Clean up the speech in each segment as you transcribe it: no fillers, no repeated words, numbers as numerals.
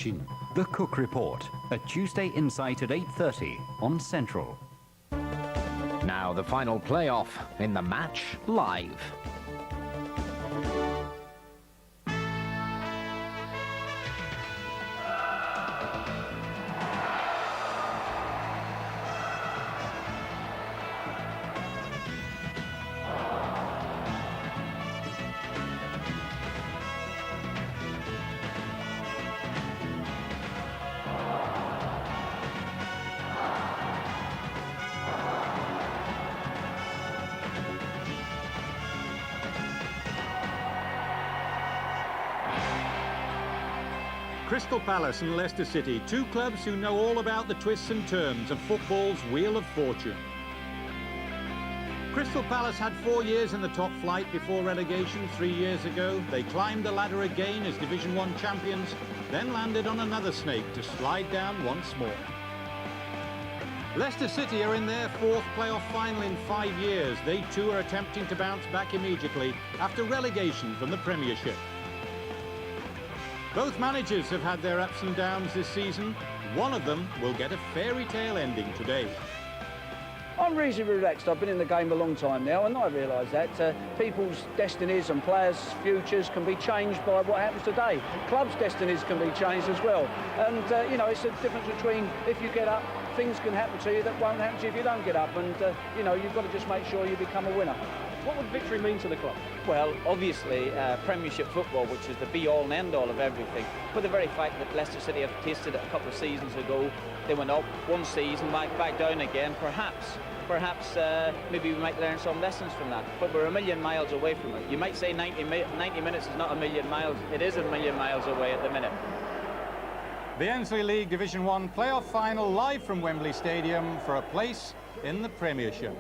The Cook Report, a Tuesday insight at 8:30 on Central. Now the final playoff in the Match Live. Crystal Palace and Leicester City, two clubs who know all about the twists and turns of football's wheel of fortune. Crystal Palace had 4 years in the top flight before relegation 3 years ago. They climbed the ladder again as Division 1 champions, then landed on another snake to slide down once more. Leicester City are in their 4th playoff final in 5 years. They too are attempting to bounce back immediately after relegation from the Premiership. Both managers have had their ups and downs this season. One of them will get a fairy tale ending today. I'm reasonably relaxed. I've been in the game a long time now, and I realise that people's destinies and players' futures can be changed by what happens today. Clubs' destinies can be changed as well. And, you know, it's a difference between if you get up, things can happen to you that won't happen to you if you don't get up. And, you know, you've got to just make sure you become a winner. What would victory mean to the club? Well, obviously, Premiership football, which is the be-all and end-all of everything. But the very fact that Leicester City have tasted it a couple of seasons ago, they went up one season, back down again. Perhaps maybe we might learn some lessons from that. But we're a million miles away from it. You might say 90 minutes is not a million miles. It is a million miles away at the minute. The Ensley League Division 1 playoff final live from Wembley Stadium for a place in the Premiership.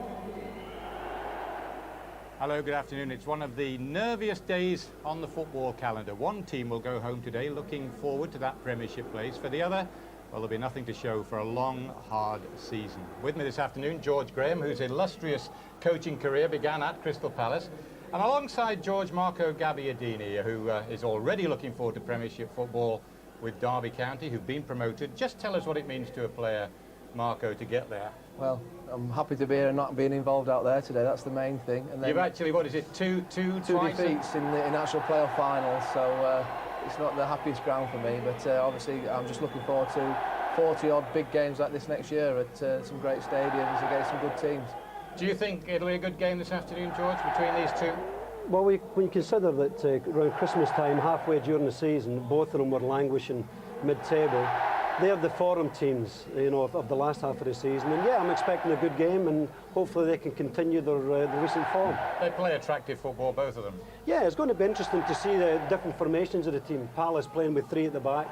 Hello, good afternoon. It's one of the nerviest days on the football calendar. One team will go home today looking forward to that Premiership place. For the other, well, there'll be nothing to show for a long, hard season. With me this afternoon, George Graham, whose illustrious coaching career began at Crystal Palace. And alongside George, Marco Gabbiadini, who is already looking forward to Premiership football with Derby County, who've been promoted. Just tell us what it means to a player, Marco, to get there. Well, I'm happy to be here and not being involved out there today. That's the main thing. And then you've actually, what is it, two defeats in actual playoff finals, so it's not the happiest ground for me. But obviously, I'm just looking forward to 40-odd big games like this next year at some great stadiums against some good teams. Do you think it'll be a good game this afternoon, George, between these two? Well, when you consider that around Christmas time, halfway during the season, both of them were languishing mid-table. They're the forum teams, you know, of the last half of the season. And yeah, I'm expecting a good game, and hopefully they can continue their recent form. They play attractive football, both of them. Yeah, it's going to be interesting to see the different formations of the team. Palace playing with 3 at the back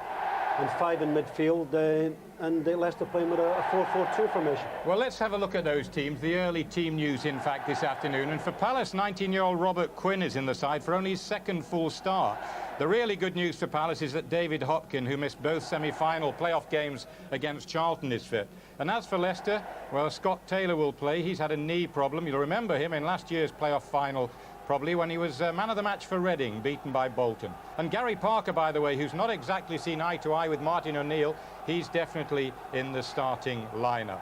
and 5 in midfield, and Leicester playing with a 4-4-2 formation. Well, let's have a look at those teams. The early team news, in fact, this afternoon. And for Palace, 19-year-old Robert Quinn is in the side for only his 2nd full start. The really good news for Palace is that David Hopkin, who missed both semi-final playoff games against Charlton, is fit. And as for Leicester, well, Scott Taylor will play. He's had a knee problem. You'll remember him in last year's playoff final, probably, when he was man of the match for Reading, beaten by Bolton. And Gary Parker, by the way, who's not exactly seen eye to eye with Martin O'Neill, he's definitely in the starting lineup.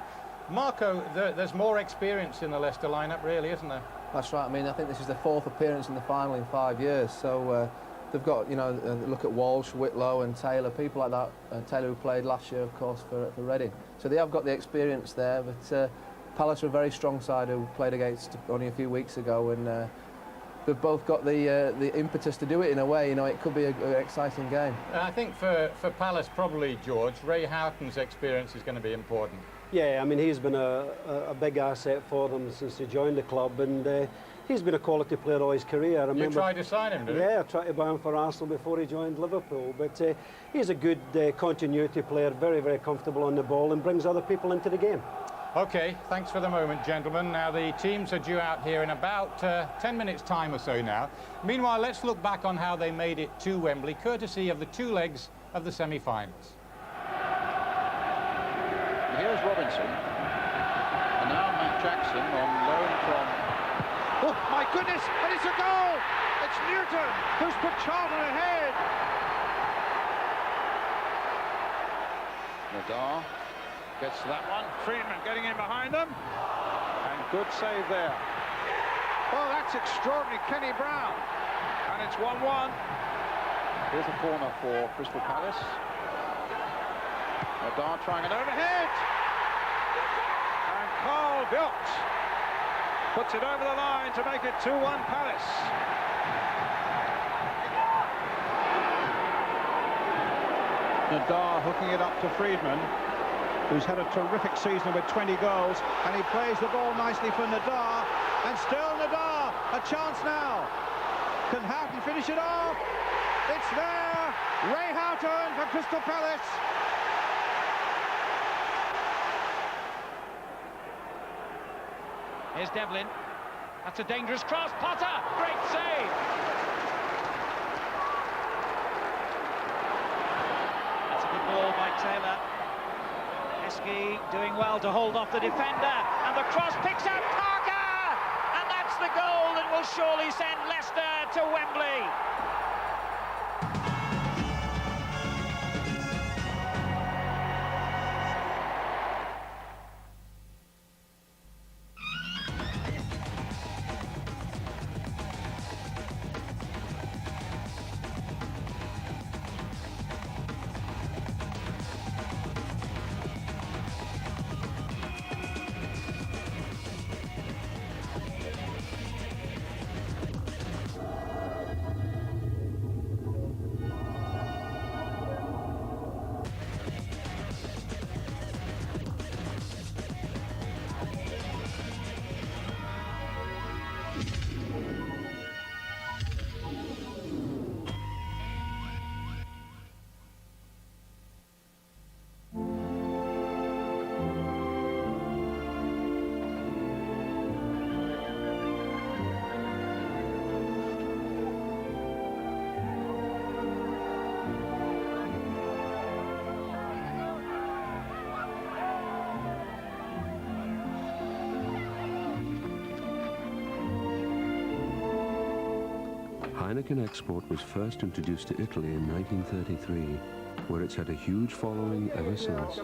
Marco, there's more experience in the Leicester lineup, really, isn't there? That's right. I mean, I think this is their 4th appearance in the final in 5 years. So they've got, you know, look at Walsh, Whitlow and Taylor, people like that. Taylor, who played last year, of course, for Reading. So they have got the experience there, but Palace are a very strong side who played against only a few weeks ago, and they've both got the impetus to do it in a way. You know, it could be an exciting game. I think for Palace, probably, George, Ray Houghton's experience is going to be important. Yeah, I mean, he's been a big asset for them since he joined the club, and he's been a quality player all his career. I remember, you tried to sign him, did you? Yeah, I tried to buy him for Arsenal before he joined Liverpool, but he's a good continuity player, very, very comfortable on the ball, and brings other people into the game. OK, thanks for the moment, gentlemen. Now, the teams are due out here in about 10 minutes' time or so now. Meanwhile, let's look back on how they made it to Wembley, courtesy of the 2 legs of the semi-finals. Here's Robinson, and now Matt Jackson on loan from... Oh, my goodness, and it's a goal! It's Newton who's put Charlton ahead. Nadar gets to that one. Friedman getting in behind them. And good save there. Oh, that's extraordinary. Kenny Brown. And it's 1-1. Here's a corner for Crystal Palace. Nadar trying an overhead. And Carl Bilks puts it over the line to make it 2-1 Palace. Nadar hooking it up to Friedman, who's had a terrific season with 20 goals, and he plays the ball nicely for Nadar, and still Nadar, a chance now. Can Houghton finish it off? It's there! Ray Houghton for Crystal Palace. Here's Devlin. That's a dangerous cross. Potter, great save. That's a good ball by Taylor. Eski doing well to hold off the defender, and the cross picks out Parker, and that's the goal that will surely send Leicester to Wembley. Heineken Export was first introduced to Italy in 1933, where it's had a huge following ever since.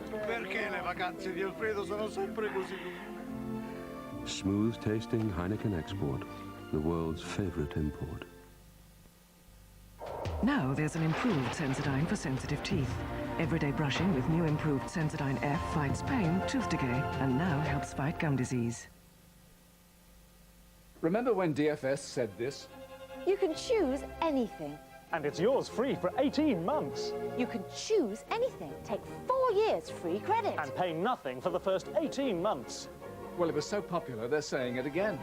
Smooth-tasting Heineken Export, the world's favorite import. Now there's an improved Sensodyne for sensitive teeth. Everyday brushing with new improved Sensodyne F fights pain, tooth decay, and now helps fight gum disease. Remember when DFS said this? You can choose anything. And it's yours free for 18 months. You can choose anything. Take 4 years free credit. And pay nothing for the first 18 months. Well, it was so popular, they're saying it again.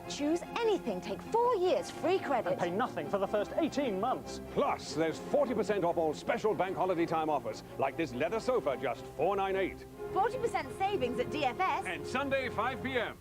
Choose anything. Take 4 years free credit. And pay nothing for the first 18 months. Plus, there's 40% off all special bank holiday time offers, like this leather sofa, just $4.98. 40% savings at DFS. And Sunday, 5 p.m.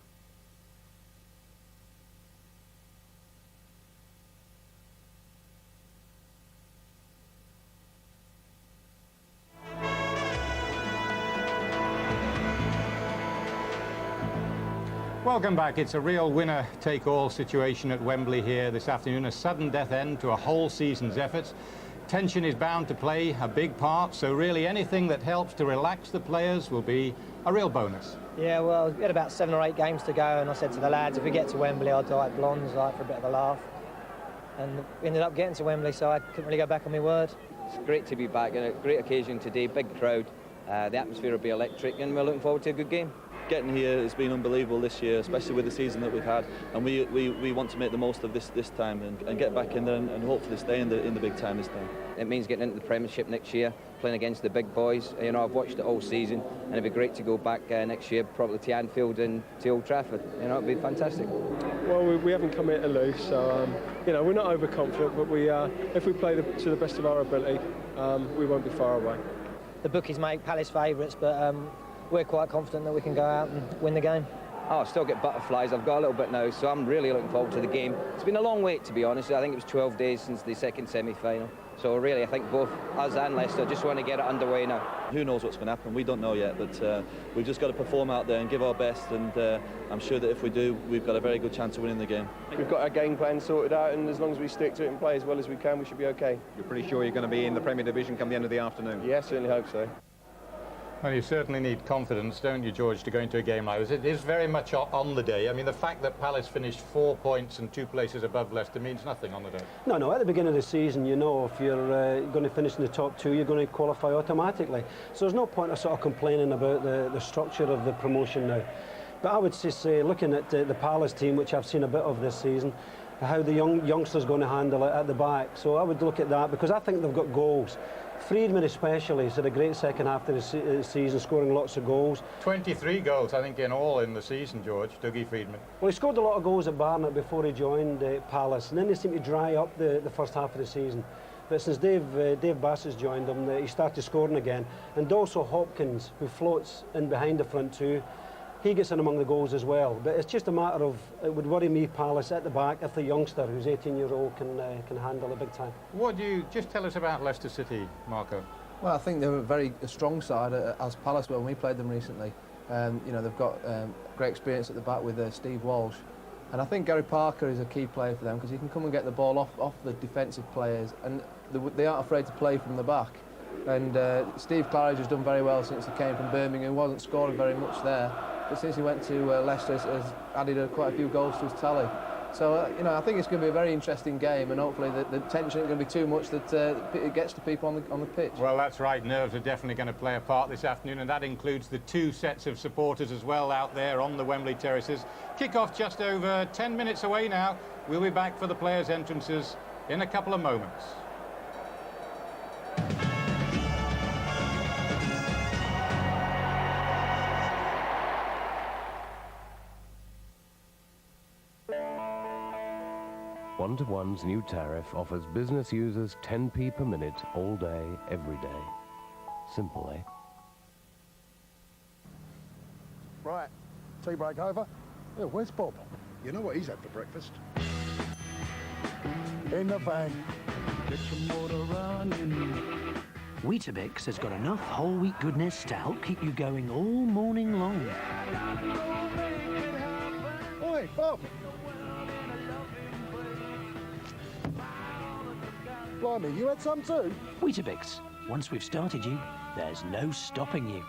Welcome back. It's a real winner-take-all situation at Wembley here this afternoon. A sudden death end to a whole season's efforts. Tension is bound to play a big part, so really anything that helps to relax the players will be a real bonus. Yeah, well, we had about 7 or 8 games to go, and I said to the lads, if we get to Wembley, I'll do like blondes, like for a bit of a laugh. And we ended up getting to Wembley, so I couldn't really go back on my word. It's great to be back, and a great occasion today, big crowd. The atmosphere will be electric, and we're looking forward to a good game. Getting here has been unbelievable this year, especially with the season that we've had, and we want to make the most of this time and get back in there and hopefully stay in the big time this time. It means getting into the Premiership next year, playing against the big boys. You know, I've watched it all season, and it'd be great to go back next year, probably to Anfield and to Old Trafford. You know, it'd be fantastic. Well, we haven't come here to lose, so you know, we're not overconfident, but if we play to the best of our ability, we won't be far away. The bookies make Palace favourites, but we're quite confident that we can go out and win the game. Oh, I still get butterflies. I've got a little bit now, so I'm really looking forward to the game. It's been a long wait, to be honest. I think it was 12 days since the second semi-final. So really, I think both us and Leicester just want to get it underway now. Who knows what's going to happen? We don't know yet, but we've just got to perform out there and give our best, and I'm sure that if we do, we've got a very good chance of winning the game. We've got our game plan sorted out, and as long as we stick to it and play as well as we can, we should be okay. You're pretty sure you're going to be in the Premier Division come the end of the afternoon? Yeah, certainly hope so. Well, you certainly need confidence, don't you, George, to go into a game like this. It is very much on the day. I mean, the fact that Palace finished 4 points and 2 places above Leicester means nothing on the day. No, at the beginning of the season, you know, if you're going to finish in the top 2, you're going to qualify automatically. So there's no point of sort of complaining about the structure of the promotion now. But I would just say, looking at the Palace team, which I've seen a bit of this season, how the youngsters going to handle it at the back. So I would look at that, because I think they've got goals. Friedman especially has had a great second half of the season, scoring lots of goals. 23 goals, I think, in all in the season, George, Dougie Friedman. Well, he scored a lot of goals at Barnet before he joined Palace, and then they seemed to dry up the first half of the season. But since Dave Bass's joined him, he started scoring again. And also Hopkins, who floats in behind the front two, he gets in among the goals as well. But it's just a matter of, it would worry me, Palace at the back, if the youngster, who's 18-year-old, can handle it big time. What do you just tell us about Leicester City, Marco? Well, I think they're a very strong side, as Palace were when we played them recently. You know, they've got great experience at the back with Steve Walsh. And I think Gary Parker is a key player for them, because he can come and get the ball off the defensive players, and they aren't afraid to play from the back. And Steve Claridge has done very well since he came from Birmingham. He wasn't scoring very much there, but since he went to Leicester, has added quite a few goals to his tally. So, you know, I think it's going to be a very interesting game, and hopefully the tension isn't going to be too much that it gets to people on the pitch. Well, that's right. Nerves are definitely going to play a part this afternoon, and that includes the 2 sets of supporters as well out there on the Wembley terraces. Kick-off just over 10 minutes away now. We'll be back for the players' entrances in a couple of moments. One-to-One's new tariff offers business users 10p per minute all day, every day. Simple, eh? Right, tea break over. Oh, where's Bob? You know what he's had for breakfast? In the van. Get some water running. Weetabix has got enough whole wheat goodness to help keep you going all morning long. Oi, Bob! Blimey, you had some too? Weetabix. Once we've started you, there's no stopping you.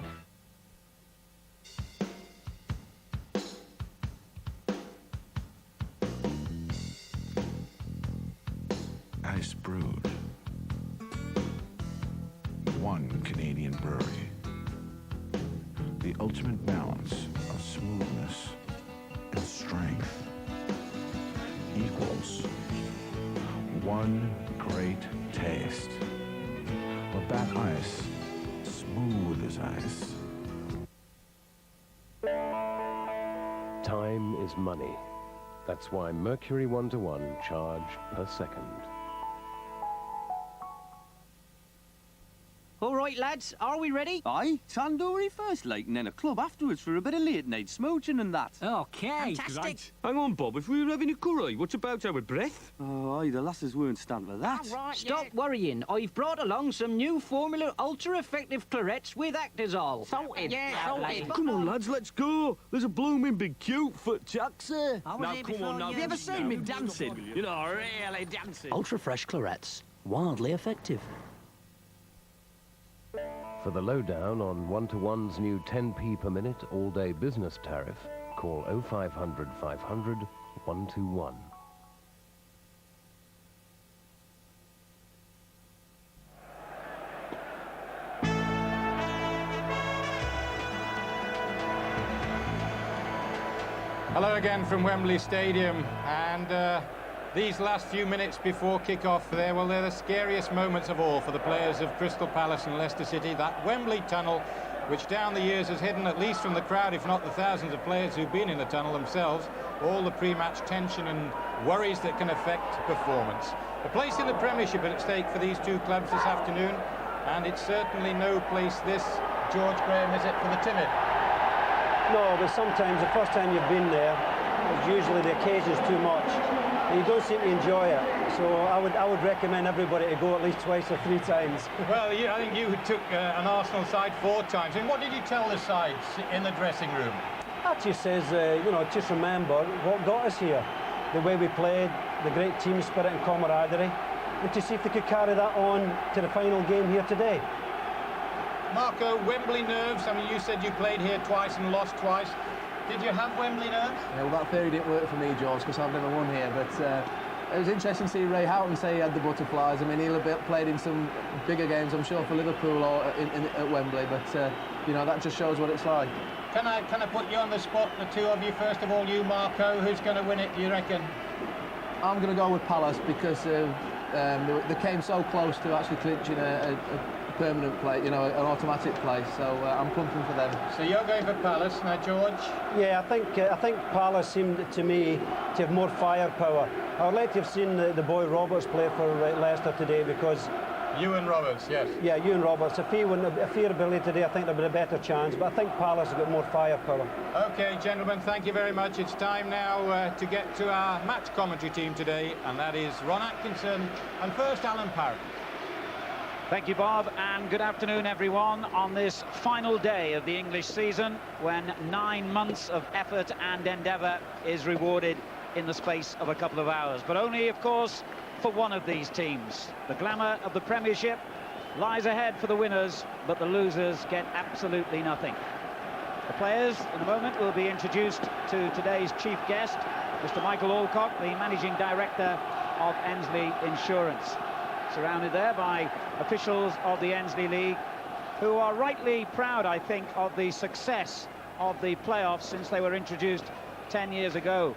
Ice brewed. One Canadian brewery. The ultimate balance of smoothness and strength equals one great taste. Labatt Ice, smooth as ice. Time is money. That's why Mercury One-to-One charge per second. All right, lads, are we ready? Aye, tandoori first, like, and then a club afterwards for a bit of late-night smooching and that. Okay. Fantastic. Right. Hang on, Bob, if we were having a curry, what's about our breath? Oh, aye, the lasses weren't standing for that. Stop worrying. I've brought along some new Formula ultra-effective clarets with Actazol. Salted. Yeah, salted. Come on, lads, let's go. There's a blooming big cute foot taxi. Now, come on, now. Have you ever seen me dancing? You know, really dancing. Ultra-fresh clarets. Wildly effective. For the lowdown on One-to-One's new 10p per minute all-day business tariff, call 0500 500 121. Hello again from Wembley Stadium, and these last few minutes before kick-off there, well, they're the scariest moments of all for the players of Crystal Palace and Leicester City. That Wembley tunnel, which down the years has hidden, at least from the crowd, if not the thousands of players who've been in the tunnel themselves, all the pre-match tension and worries that can affect performance. A place in the Premiership at stake for these two clubs this afternoon, and it's certainly no place this, George Graham, is it, for the timid? No, but sometimes the first time you've been there, usually the occasion's too much. You don't seem to enjoy it, so I would recommend everybody to go at least 2 or 3 times. Well, I think you took an Arsenal side 4 times. And what did you tell the sides in the dressing room? That just says, you know, just remember what got us here, the way we played, the great team spirit and camaraderie, and to see if they could carry that on to the final game here today. Marco, Wembley nerves. I mean, you said you played here twice and lost twice. Did you have Wembley nerves? Yeah, well, that theory didn't work for me, George, because I've never won here. But it was interesting to see Ray Houghton say he had the butterflies. I mean, he'll have played in some bigger games, I'm sure, for Liverpool or at Wembley. But you know, that just shows what it's like. Can I put you on the spot, the two of you? First of all, you, Marco. Who's going to win it, do you reckon? I'm going to go with Palace because they came so close to actually clinching a permanent place, you know, an automatic place. So I'm pumping for them. So you're going for Palace now, George? Yeah, I think Palace seemed to me to have more firepower. I would like to have seen the boy Roberts play for Leicester today, because Ewan Roberts, yes. Yeah, Ewan Roberts. If he had ability today, I think there'd be a better chance. But I think Palace have got more firepower. OK, gentlemen, thank you very much. It's time now to get to our match commentary team today, and that is Ron Atkinson and first Alan Parry. Thank you, Bob, and good afternoon, everyone, on this final day of the English season, when 9 months of effort and endeavour is rewarded in the space of a couple of hours. But only, of course, for one of these teams. The glamour of the Premiership lies ahead for the winners, but the losers get absolutely nothing. The players, in a moment, will be introduced to today's chief guest, Mr. Michael Alcock, the Managing Director of Ensley Insurance. Surrounded there by officials of the Ensley League, who are rightly proud, I think, of the success of the playoffs since they were introduced 10 years ago.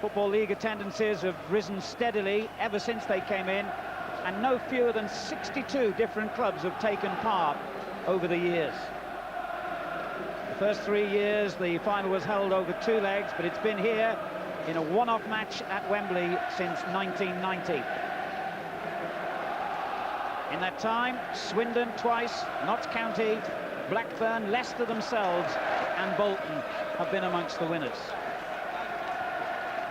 Football League attendances have risen steadily ever since they came in, and no fewer than 62 different clubs have taken part over the years. The first 3 years, the final was held over 2 legs, but it's been here in a one-off match at Wembley since 1990. In that time, Swindon twice, Notts County, Blackburn, Leicester themselves and Bolton have been amongst the winners.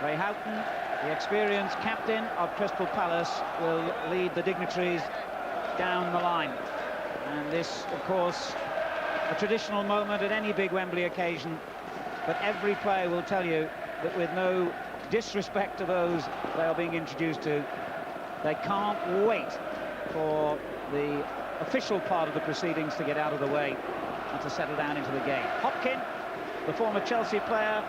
Ray Houghton, the experienced captain of Crystal Palace, will lead the dignitaries down the line. And this, of course, a traditional moment at any big Wembley occasion, but every player will tell you that, with no disrespect to those they are being introduced to, they can't wait for the official part of the proceedings to get out of the way and to settle down into the game. Hopkin, the former Chelsea player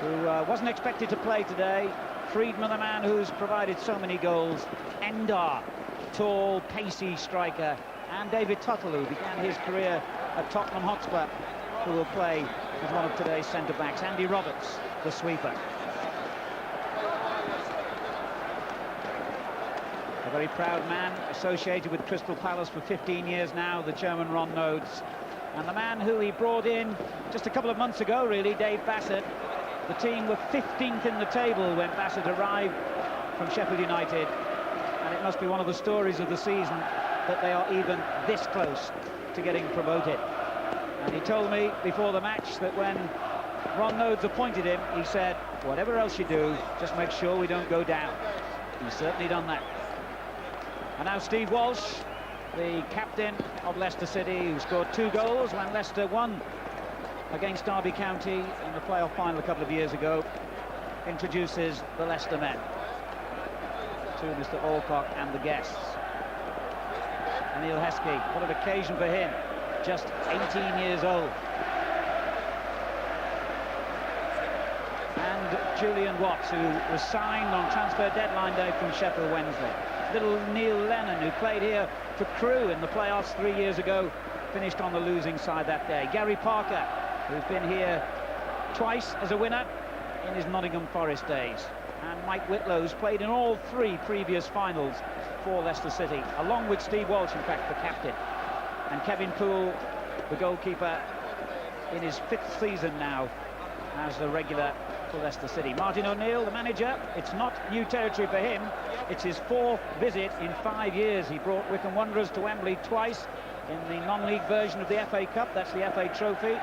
who wasn't expected to play today. Friedman, the man who's provided so many goals. Endar, tall, pacey striker. And David Tuttle, who began his career at Tottenham Hotspur, who will play as one of today's centre-backs. Andy Roberts, the sweeper. A very proud man, associated with Crystal Palace for 15 years now, the German Ron Nodes. And the man who he brought in just a couple of months ago, really, Dave Bassett. The team were 15th in the table when Bassett arrived from Sheffield United. And it must be one of the stories of the season that they are even this close to getting promoted. And he told me before the match that when Ron Nodes appointed him, he said, whatever else you do, just make sure we don't go down. He's certainly done that. And now Steve Walsh, the captain of Leicester City, who scored 2 goals when Leicester won against Derby County in the playoff final a couple of years ago, introduces the Leicester men to Mr. Alcock and the guests. Neil Heskey, what an occasion for him, just 18 years old. And Julian Watts, who was signed on transfer deadline day from Sheffield Wednesday. Little Neil Lennon, who played here for Crewe in the playoffs 3 years ago, finished on the losing side that day. Gary Parker, who's been here twice as a winner in his Nottingham Forest days. And Mike Whitlow, who's played in all 3 previous finals for Leicester City, along with Steve Walsh, in fact, the captain. And Kevin Poole, the goalkeeper, in his 5th season now as a regular for Leicester City. Martin O'Neill, the manager, it's not new territory for him. It's his 4th visit in 5 years. He brought Wycombe Wanderers to Wembley twice in the non-league version of the FA Cup, that's the FA Trophy,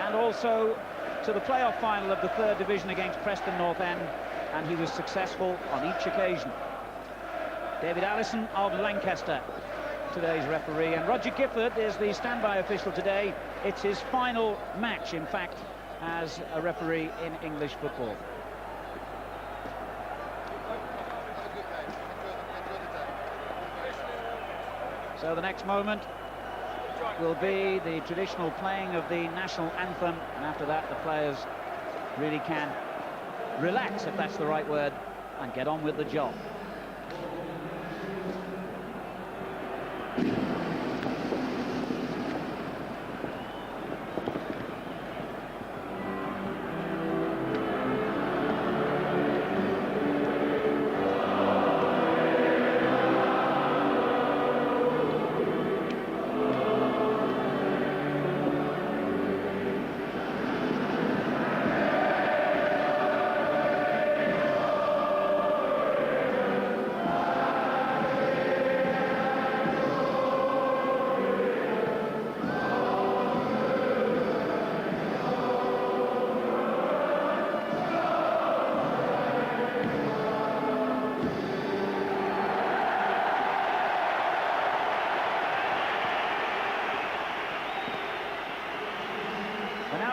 and also to the playoff final of the 3rd Division against Preston North End, and he was successful on each occasion. David Allison of Lancaster, today's referee, and Roger Gifford is the standby official today. It's his final match, in fact, as a referee in English football. So the next moment will be the traditional playing of the national anthem, and after that the players really can relax, if that's the right word, and get on with the job.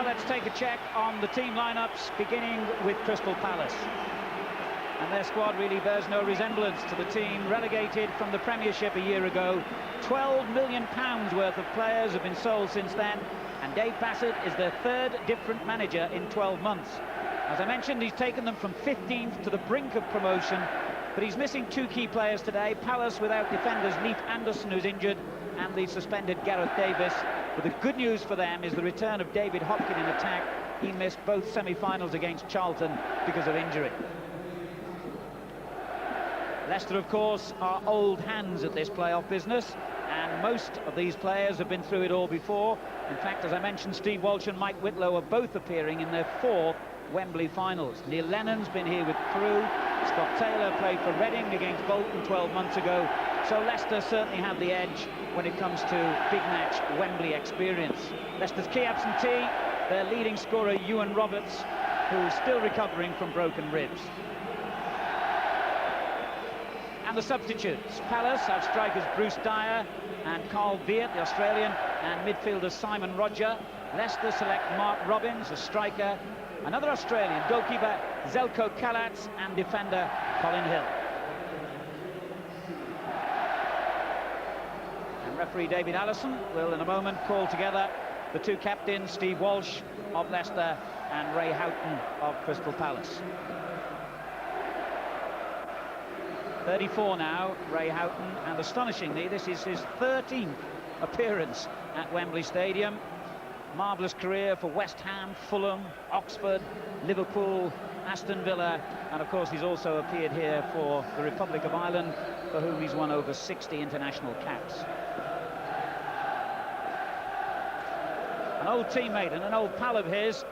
Let's take a check on the team lineups, beginning with Crystal Palace. And their squad really bears no resemblance to the team relegated from the Premiership a year ago. £12 million worth of players have been sold since then, and Dave Bassett is their third different manager in 12 months. As I mentioned, he's taken them from 15th to the brink of promotion, but he's missing two key players today. Palace without defenders Neef Anderson, who's injured, and the suspended Gareth Davis. But the good news for them is the return of David Hopkin in attack. He missed both semi-finals against Charlton because of injury. Leicester, of course, are old hands at this playoff business, and most of these players have been through it all before. In fact, as I mentioned, Steve Walsh and Mike Whitlow are both appearing in their 4th Wembley finals. Neil Lennon's been here with Crewe. Scott Taylor played for Reading against Bolton 12 months ago. So Leicester certainly have the edge when it comes to big match Wembley experience. Leicester's key absentee, their leading scorer Ewan Roberts, who's still recovering from broken ribs. And the substitutes. Palace have strikers Bruce Dyer and Carl Veart, the Australian, and midfielders Simon Roger. Leicester select Mark Robbins, a striker, another Australian, goalkeeper Zelko Kalatz, and defender Colin Hill. And referee David Allison will in a moment call together the two captains, Steve Walsh of Leicester and Ray Houghton of Crystal Palace. 34 now, Ray Houghton, and astonishingly, this is his 13th appearance at Wembley Stadium. Marvellous career for West Ham, Fulham, Oxford, Liverpool, Aston Villa, and of course he's also appeared here for the Republic of Ireland, for whom he's won over 60 international caps. An old teammate and an old pal of his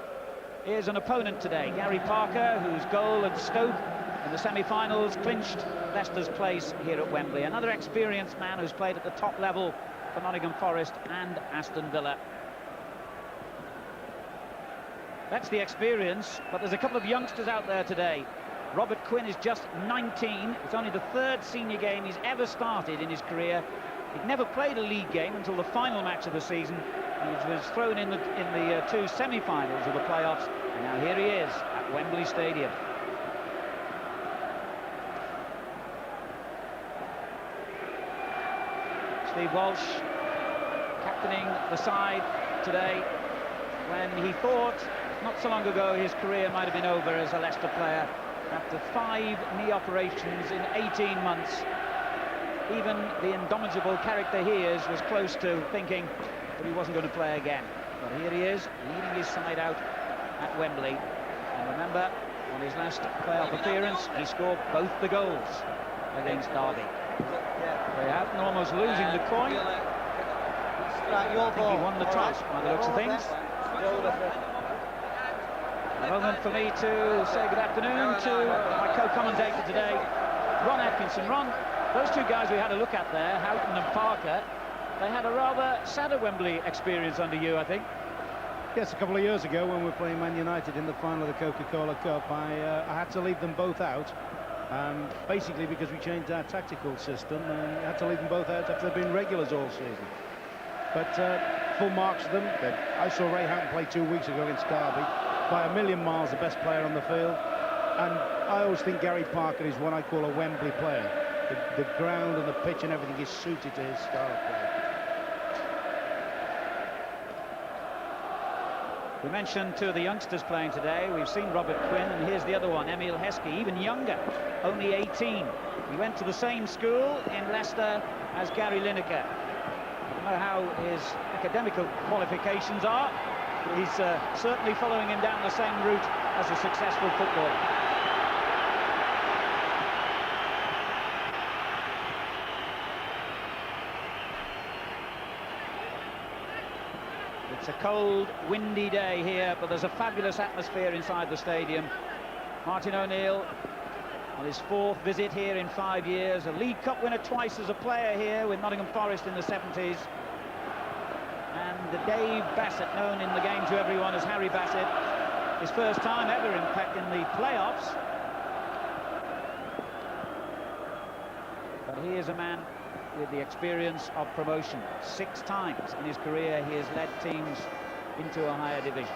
is an opponent today, Gary Parker, whose goal at Stoke in the semi-finals clinched Leicester's place here at Wembley. Another experienced man who's played at the top level for Nottingham Forest and Aston Villa. That's the experience, but there's a couple of youngsters out there today. Robert Quinn is just 19. It's only the 3rd senior game he's ever started in his career. He'd never played a league game until the final match of the season. He was thrown in the 2 semi-finals of the playoffs, and now here he is at Wembley Stadium. Steve Walsh captaining the side today when he thought not so long ago his career might have been over as a Leicester player. After 5 knee operations in 18 months, even the indomitable character he is was close to thinking that he wasn't going to play again. But here he is, leading his side out at Wembley. And remember, on his last playoff appearance, he scored both the goals against Derby. Ray Houghton almost losing the coin. I think he won the toss by the looks of things. A moment for me to say good afternoon to my co-commentator today, Ron Atkinson. Ron, those two guys we had a look at there, Houghton and Parker, they had a rather sadder Wembley experience under you, I think. Yes, a couple of years ago when we were playing Man United in the final of the Coca-Cola Cup, I had to leave them both out, basically because we changed our tactical system and had to leave them both out after they've been regulars all season. But full marks to them. I saw Ray Houghton play 2 weeks ago against Derby, by a million miles the best player on the field, and I always think Gary Parker is what I call a Wembley player. The ground and the pitch and everything is suited to his style of play. We mentioned two of the youngsters playing today. We've seen Robert Quinn, and here's the other one, Emile Heskey, even younger, only 18. He went to the same school in Leicester as Gary Lineker. I don't know how his academical qualifications are, but he's certainly following him down the same route as a successful footballer. It's a cold, windy day here, but there's a fabulous atmosphere inside the stadium. Martin O'Neill, on his 4th visit here in 5 years, a League Cup winner twice as a player here with Nottingham Forest in the 70s. And Dave Bassett, known in the game to everyone as Harry Bassett, his first time ever, in fact, in the playoffs. But he is a man with the experience of promotion. 6 times in his career he has led teams into a higher division.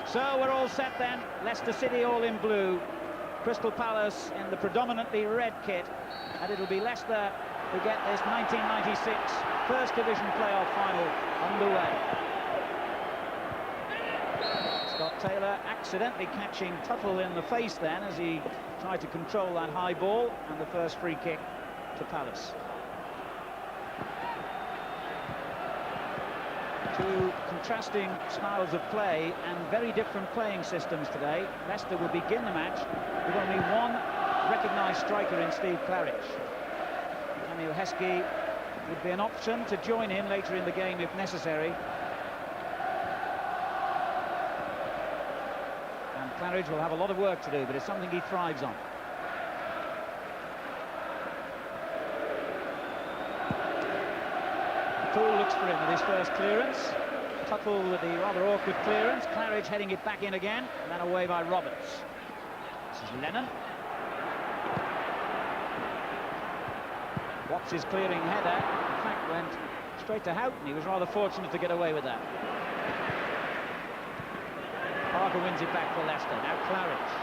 So we're all set then. Leicester City all in blue, Crystal Palace in the predominantly red kit, and it'll be Leicester who get this 1996 First Division playoff final underway. Scott Taylor accidentally catching Tuttle in the face then as he tried to control that high ball, and the first free kick to Palace. Two contrasting styles of play and very different playing systems today. Leicester will begin the match with only one recognised striker in Steve Claridge. Emile Heskey would be an option to join in later in the game if necessary. And Claridge will have a lot of work to do, but it's something he thrives on. Toole looks for him with his first clearance. Tuttle with the rather awkward clearance. Claridge heading it back in again, and then away by Roberts. This is Lennon. Watts' clearing header, in fact, went straight to Houghton. He was rather fortunate to get away with that. Parker wins it back for Leicester. Now Claridge.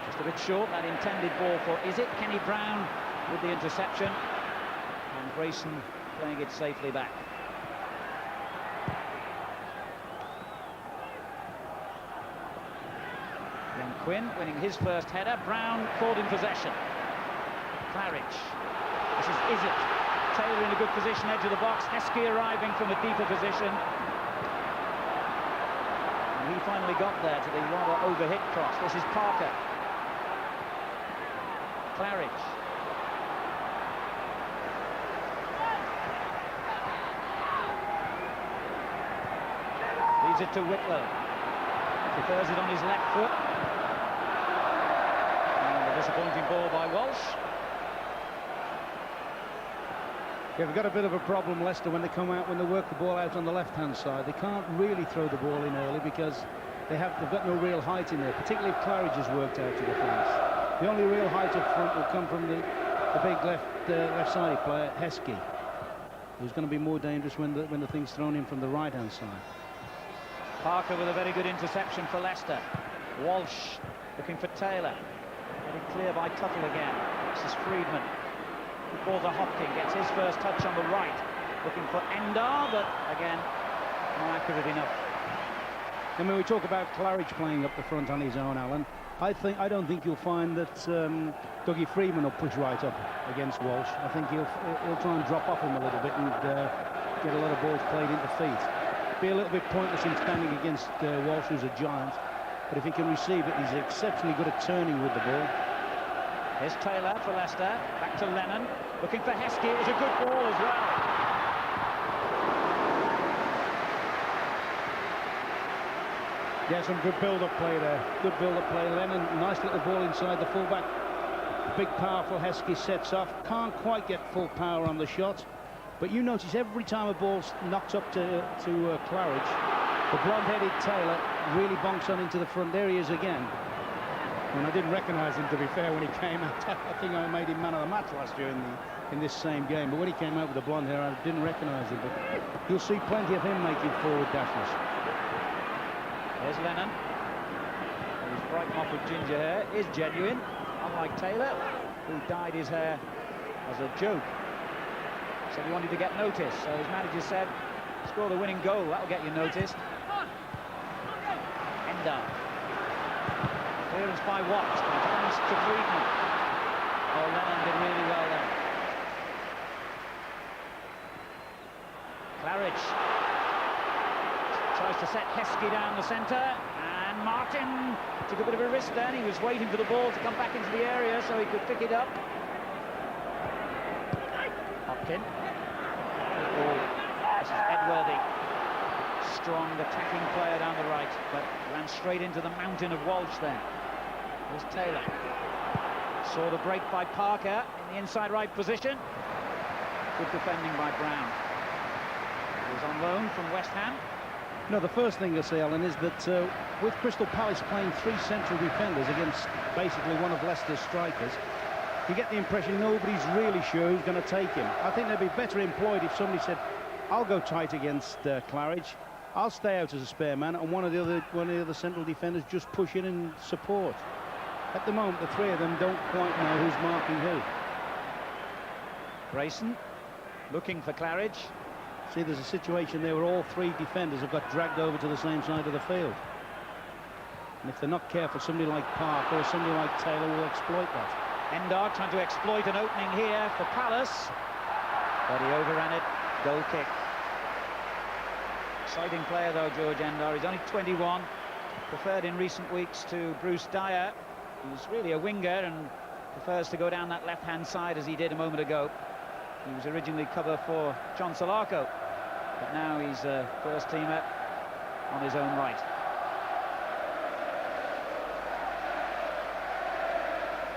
Just a bit short, that intended ball for, is it Kenny Brown with the interception? And Grayson playing it safely back. Then Quinn winning his first header. Brown caught in possession. Claridge. This is it? Taylor in a good position, edge of the box. Heskey arriving from a deeper position. And he finally got there to the rather overhit cross. This is Parker. Claridge. Leaves it to Whitlow. Prefers it on his left foot. And a disappointing ball by Walsh. Yeah, they've got a bit of a problem, Leicester, when they come out, when they work the ball out on the left-hand side. They can't really throw the ball in early because they've got no real height in there, particularly if Claridge has worked out to defence. The only real height up front will come from the big left-sided player, Heskey, who's going to be more dangerous when the thing's thrown in from the right-hand side. Parker with a very good interception for Leicester. Walsh looking for Taylor. Getting clear by Tuttle again. This is Friedman. Ball to Hopkin, gets his first touch on the right. Looking for Endar, but again, not accurate enough. I mean, we talk about Claridge playing up the front on his own, Alan. I don't think you'll find that Dougie Freeman will push right up against Walsh. I think he'll try and drop off him a little bit and get a lot of balls played into feet. Be a little bit pointless in standing against Walsh, who's a giant, but if he can receive it, he's exceptionally good at turning with the ball. Here's Taylor for Leicester, back to Lennon, looking for Heskey. It was a good ball as well. Yeah, some good build-up play there. Good build-up play. Lennon, nice little ball inside the fullback. Big, powerful Heskey sets off. Can't quite get full power on the shot. But you notice every time a ball's knocked up to Claridge, the blonde-headed Taylor really bonks on into the front. There he is again. And I didn't recognise him, to be fair, when he came out. I think I made him man of the match last year in this same game. But when he came out with the blonde hair, I didn't recognise him. But you'll see plenty of him making forward dashes. There's Lennon. His bright mop of ginger hair is genuine, unlike Taylor, who dyed his hair as a joke. Said he wanted to get noticed, so his manager said, score the winning goal. That'll get you noticed. Ender. Clearance by Watts. Comes to Friedman. Oh, Lennon did really well there. Claridge tries to set Heskey down the centre, and Martin took a bit of a risk then. He was waiting for the ball to come back into the area so he could pick it up. Hopkin. This is Edworthy. Strong attacking player down the right, but ran straight into the mountain of Walsh there. Here's Taylor. Saw the break by Parker in the inside right position. Good defending by Brown. He was on loan from West Ham. No, the first thing you'll see, Alan, is that with Crystal Palace playing 3 central defenders against basically one of Leicester's strikers, you get the impression nobody's really sure who's going to take him. I think they'd be better employed if somebody said, I'll go tight against Claridge, I'll stay out as a spare man, and one of the other central defenders just push in and support. At the moment, the 3 of them don't quite know who's marking who. Grayson looking for Claridge. See, there's a situation there where all 3 defenders have got dragged over to the same side of the field. And if they're not careful, somebody like Park or somebody like Taylor will exploit that. Endar trying to exploit an opening here for Palace, but he overran it. Goal kick. Exciting player though, George Endar. He's only 21. Preferred in recent weeks to Bruce Dyer. He's really a winger and prefers to go down that left-hand side as he did a moment ago. He was originally cover for John Solarco, but now he's a first teamer on his own right.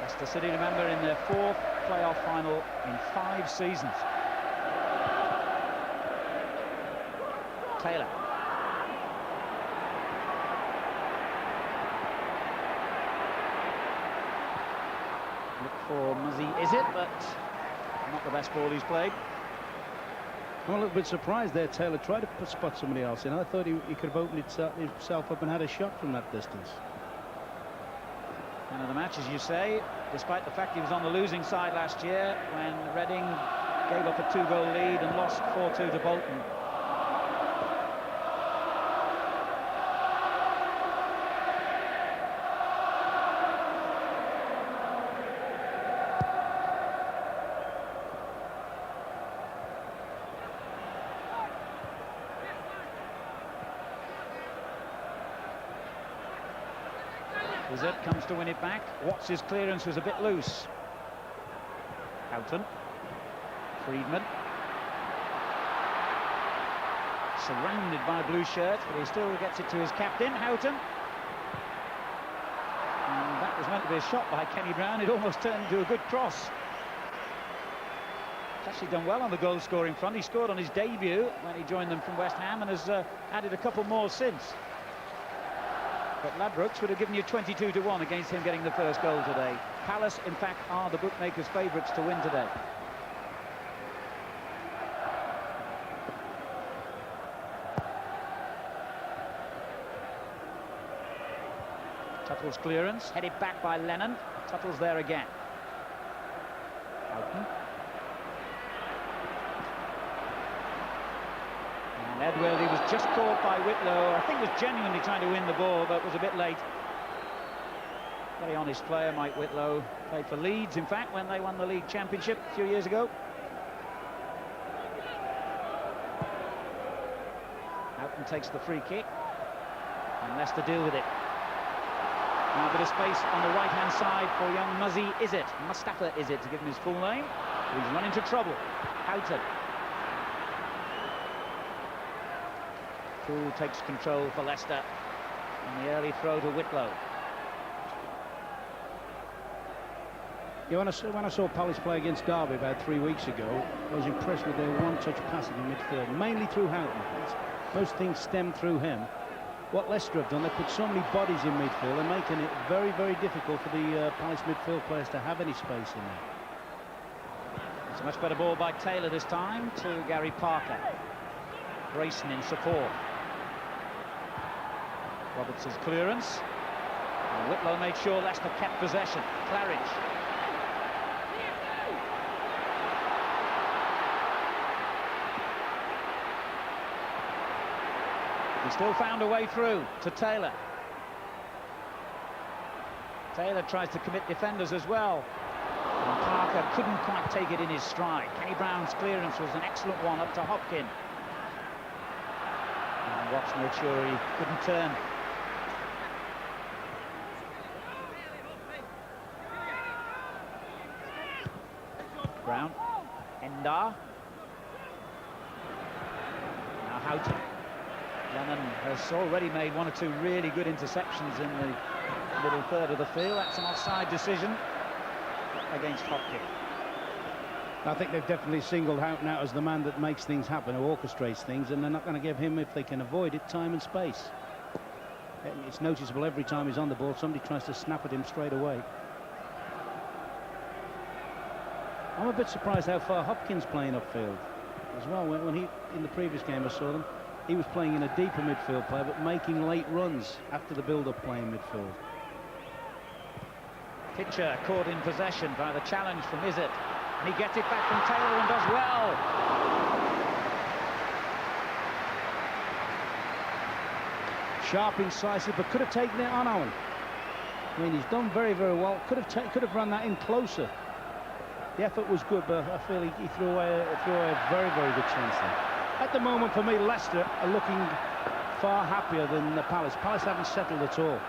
Leicester City, remember, in their 4th playoff final in 5 seasons. Taylor. Look for Muzzy, is it? But not the best ball he's played. I'm a little bit surprised there. Taylor tried to spot somebody else in. I thought he could have opened himself up and had a shot from that distance. Man of the match, as you say, despite the fact he was on the losing side last year when Reading gave up a 2-goal lead and lost 4-2 to Bolton. Izzet comes to win it back. Watts' clearance was a bit loose. Houghton. Friedman. Surrounded by blue shirts, but he still gets it to his captain, Houghton. And that was meant to be a shot by Kenny Brown. It almost turned into a good cross. He's actually done well on the goal-scoring front. He scored on his debut when he joined them from West Ham and has added a couple more since. But Ladbrokes would have given you 22-1 against him getting the first goal today. Palace, in fact, are the bookmakers' favourites to win today. Tuttle's clearance, headed back by Lennon. Tuttle's there again. Houghton. Edworthy was just caught by Whitlow. I think was genuinely trying to win the ball, but was a bit late. Very honest player, Mike Whitlow. Played for Leeds, in fact, when they won the league championship a few years ago. Houghton takes the free kick, and Leicester deal with it. Now a bit of space on the right-hand side for young Muzzy Izzet. Mustafa Izzet, to give him his full name. He's run into trouble. Houghton. Poole takes control for Leicester, and the early throw to Whitlow. Yeah, when I saw Palace play against Derby about 3 weeks ago, I was impressed with their one-touch passing in midfield, mainly through Houghton. Most things stem through him. What Leicester have done, they put so many bodies in midfield, they're making it very, very difficult for the Palace midfield players to have any space in there. It's a much better ball by Taylor this time to Gary Parker. Grayson in support. Robertson's clearance. And Whitlow made sure Leicester kept possession. Claridge. He still found a way through to Taylor. Taylor tries to commit defenders as well. And Parker couldn't quite take it in his stride. Kenny Brown's clearance was an excellent one up to Hopkin. And Watts made sure he couldn't turn. Brown. Endar. Now Houghton. Lennon has already made 1 or 2 really good interceptions in the middle third of the field. That's an offside decision against Hopkin. I think they've definitely singled Houghton out as the man that makes things happen, who orchestrates things, and they're not going to give him, if they can avoid it, time and space. It's noticeable every time he's on the ball, somebody tries to snap at him straight away. I'm a bit surprised how far Hopkins playing upfield as well. When he, in the previous game I saw them, he was playing in a deeper midfield player, but making late runs after the build-up play in midfield. Pitcher caught in possession by the challenge from Izzet, and he gets it back from Taylor and does well. Sharp, incisive, but could have taken it on Owen. I mean, he's done very, very well. Could have run that in closer. The effort was good, but I feel he threw away a very, very good chance there. At the moment, for me, Leicester are looking far happier than the Palace. Palace haven't settled at all.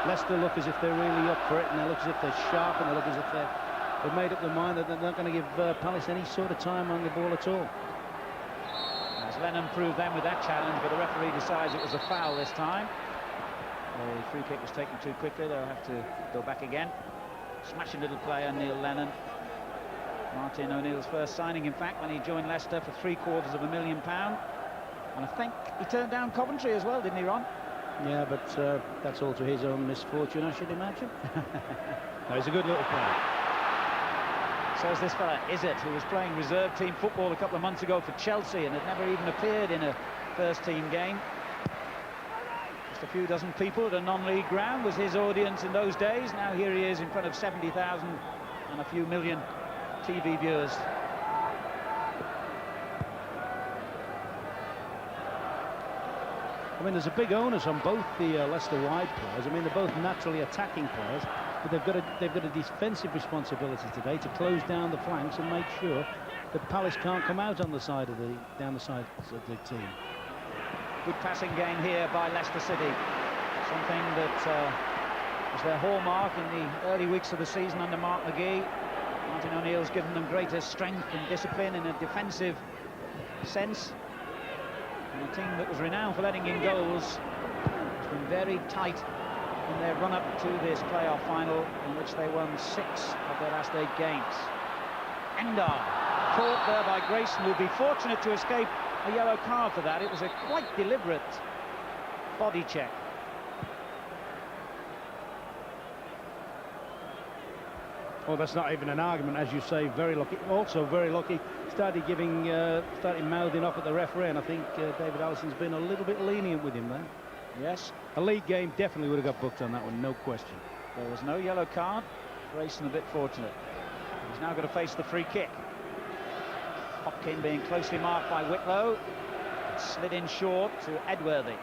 Leicester look as if they're really up for it, and they look as if they're sharp, and they look as if they've made up their mind that they're not going to give Palace any sort of time on the ball at all. As Lennon proved then with that challenge, but the referee decides it was a foul this time. The free kick was taken too quickly. They'll have to go back again. Smashing little player, Neil Lennon. Martin O'Neill's first signing, in fact, when he joined Leicester for £750,000. And I think he turned down Coventry as well, didn't he, Ron? Yeah, but that's all to his own misfortune, I should imagine. No, he's a good little player. So is this fella, Izzet, who was playing reserve team football a couple of months ago for Chelsea and had never even appeared in a first-team game. Just a few dozen people at a non-league ground was his audience in those days. Now here he is in front of 70,000 and a few million TV viewers. I mean, there's a big onus on both the Leicester wide players. I mean, they're both naturally attacking players, but they've got a defensive responsibility today to close down the flanks and make sure that Palace can't come out on the side of down the sides of the team. Good passing game here by Leicester City. Something that was their hallmark in the early weeks of the season under Mark McGee. Martin O'Neill's given them greater strength and discipline in a defensive sense. And a team that was renowned for letting in goals has been very tight in their run-up to this playoff final, in which they won 6 of their last 8 games. Endar caught there by Grayson, will be fortunate to escape a yellow card for that. It was a quite deliberate body check. Oh, that's not even an argument, as you say. Very lucky. Also very lucky. Started mouthing off at the referee, and I think David Allison's been a little bit lenient with him there. Yes. A league game definitely would have got booked on that one, no question. There was no yellow card. Grayson a bit fortunate. He's now going to face the free kick. Hopkin being closely marked by Whitlow. Slid in short to Edworthy.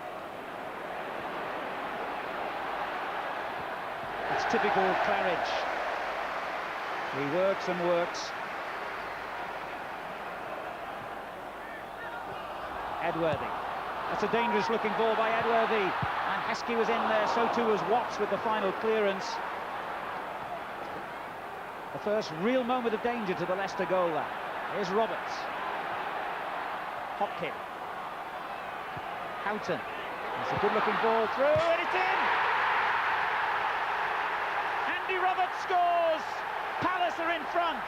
It's typical Claridge. He works and works. Edworthy. That's a dangerous looking ball by Edworthy. And Heskey was in there, so too was Watts with the final clearance. The first real moment of danger to the Leicester goal there. Here's Roberts. Hopkin. Houghton. It's a good looking ball through, and it's in! Andy Roberts scores! Palace are in front.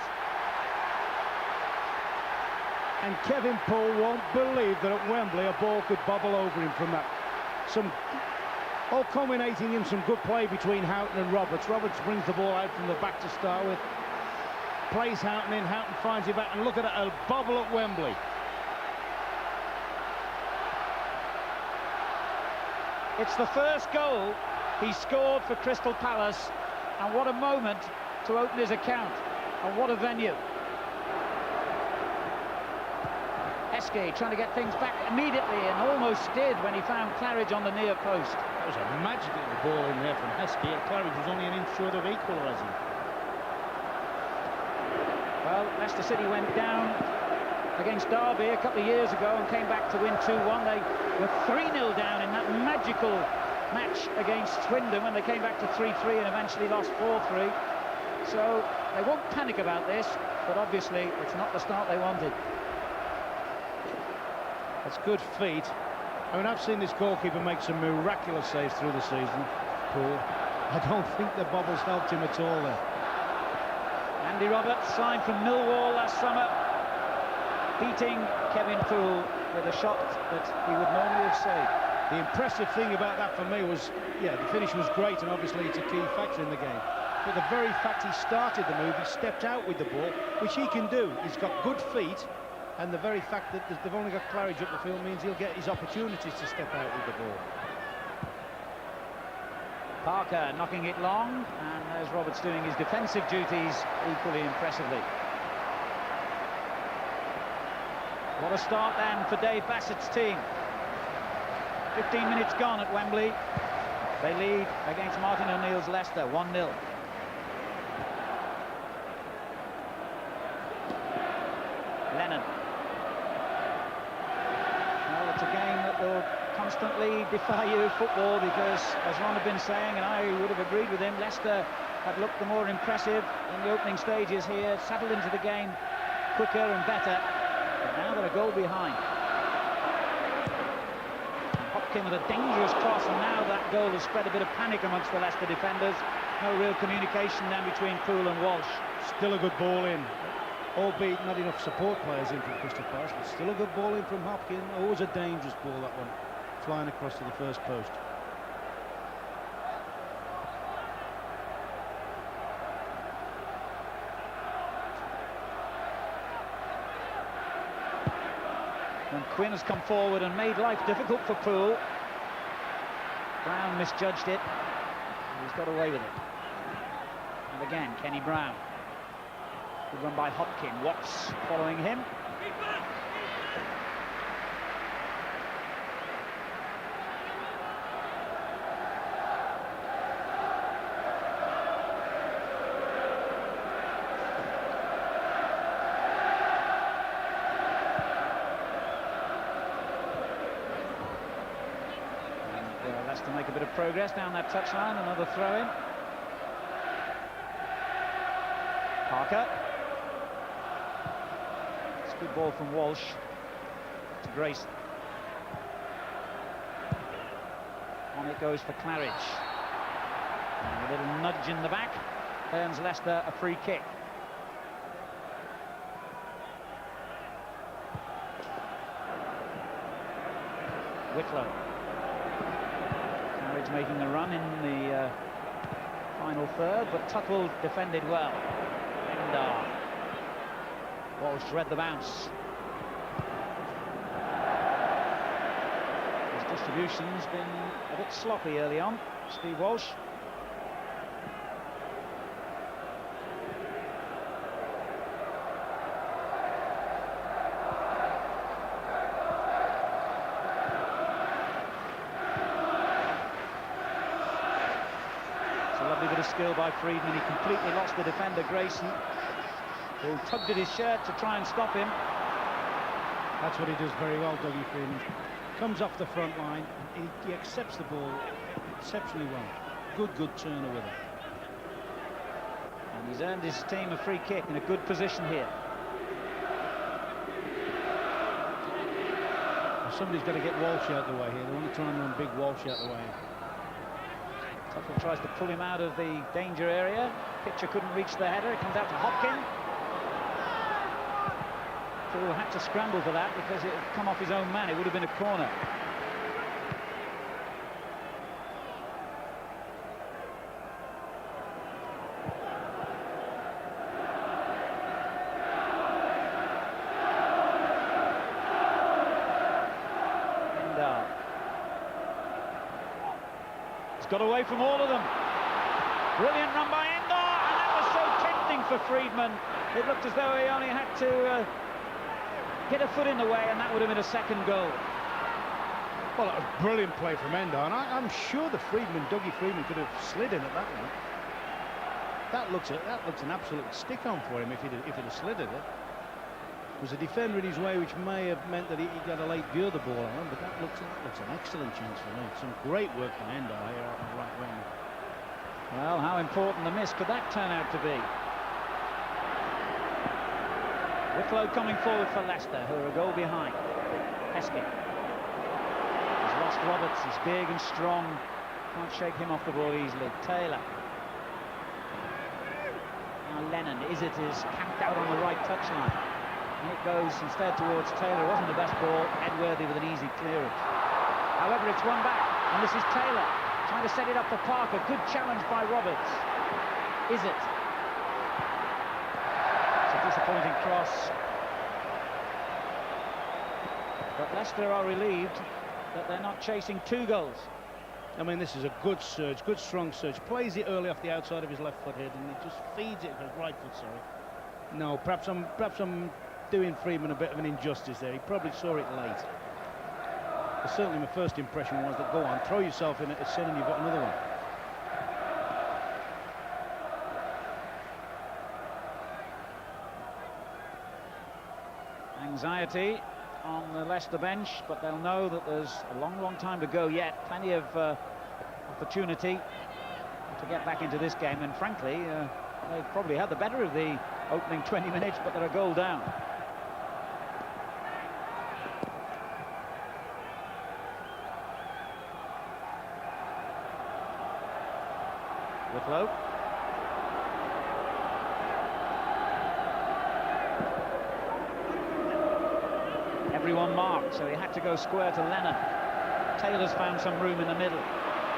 And Kevin Poole won't believe that at Wembley a ball could bubble over him from that. All culminating in some good play between Houghton and Roberts. Roberts brings the ball out from the back to start with. Plays Houghton in, Houghton finds it back, and look at it, a bubble at Wembley. It's the first goal he scored for Crystal Palace, and what a moment to open his account, and what a venue. Heskey trying to get things back immediately, and almost did when he found Claridge on the near post. That was a magic little ball in there from Heskey. Claridge was only an inch short of equalising. Well, Leicester City went down against Derby a couple of years ago and came back to win 2-1. They were 3-0 down in that magical match against Swindon when they came back to 3-3 and eventually lost 4-3. So they won't panic about this, but obviously it's not the start they wanted. That's good feet. I mean, I've seen this goalkeeper make some miraculous saves through the season, Poole. I don't think the bobbles helped him at all there. Andy Roberts, signed from Millwall last summer, beating Kevin Poole with a shot that he would normally have saved. The impressive thing about that for me was, yeah, the finish was great, and obviously it's a key factor in the game. But the very fact he started the move, he stepped out with the ball, which he can do. He's got good feet, and the very fact that they've only got Claridge up the field means he'll get his opportunities to step out with the ball. Parker knocking it long, and there's Roberts doing his defensive duties equally impressively. What a start then for Dave Bassett's team. 15 minutes gone at Wembley. They lead against Martin O'Neill's Leicester, 1-0. Lennon. Well, it's a game that will constantly defy you football, because, as Ron had been saying, and I would have agreed with him, Leicester had looked the more impressive in the opening stages here, settled into the game quicker and better, but now they're a goal behind. Hopkin with a dangerous cross, and now that goal has spread a bit of panic amongst the Leicester defenders. No real communication then between Poole and Walsh. Still a good ball in, albeit not enough support players in from Crystal Palace, but still a good ball in from Hopkin. Always a dangerous ball, that one, flying across to the first post. And Quinn has come forward and made life difficult for Poole. Brown misjudged it. He's got away with it. And again, Kenny Brown. Good run by Hopkin. Watts following him. Leicester make a bit of progress down that touchline. Another throw-in. Parker. It's a good ball from Walsh to Grayson. On it goes for Claridge. And a little nudge in the back earns Leicester a free kick. Whitlow. Claridge making a run in the final third, but Tuttle defended well. And Walsh read the bounce. His distribution's been a bit sloppy early on, Steve Walsh. Lovely bit of skill by Friedman. He completely lost the defender, Grayson, who tugged at his shirt to try and stop him. That's what he does very well, Dougie Friedman. Comes off the front line, he accepts the ball exceptionally well. Good turner with it. And he's earned his team a free kick in a good position here. Well, somebody's got to get Walsh out the way here. They want to try and run big Walsh out the way. Tuttle tries to pull him out of the danger area. Pitcher couldn't reach the header. It comes out to Hopkin. Poole had to scramble for that because it had come off his own man. It would have been a corner. Got away from all of them. Brilliant run by Endar, and that was so tempting for Friedman. It looked as though he only had to hit a foot in the way, and that would have been a second goal. Well, it was brilliant play from Enda, and I'm sure the Dougie Freedman, could have slid in at that one. That looks an absolute stick-on for him if he'd have slid at it. There was a defender in his way, which may have meant that he got a late view of the ball on, but that looks an excellent chance for me. Some great work from Enda here on the right wing. Well, how important the miss could that turn out to be? Whitlow coming forward for Leicester, who are a goal behind. Heskey. He's lost Roberts, he's big and strong. Can't shake him off the ball easily. Taylor. Now Lennon, is camped out on the right touchline. And it goes instead towards Taylor. It wasn't the best ball. Edworthy with an easy clearance. However, it's won back, and this is Taylor trying to set it up for Parker. Good challenge by Roberts. Is it? It's a disappointing cross. But Leicester are relieved that they're not chasing 2 goals. I mean, this is a good surge, good strong surge. Plays it early off the outside of his left foot head, and he just feeds it with his right foot. Sorry. No, perhaps I'm doing Freedman a bit of an injustice there. He probably saw it late. But certainly my first impression was that, go on, throw yourself in it, son, and you've got another one. Anxiety on the Leicester bench, but they'll know that there's a long time to go yet. Plenty of opportunity to get back into this game, and frankly, they've probably had the better of the opening 20 minutes, but they're a goal down. Whitlow. Everyone marked, so he had to go square to Lennon. Taylor's found some room in the middle.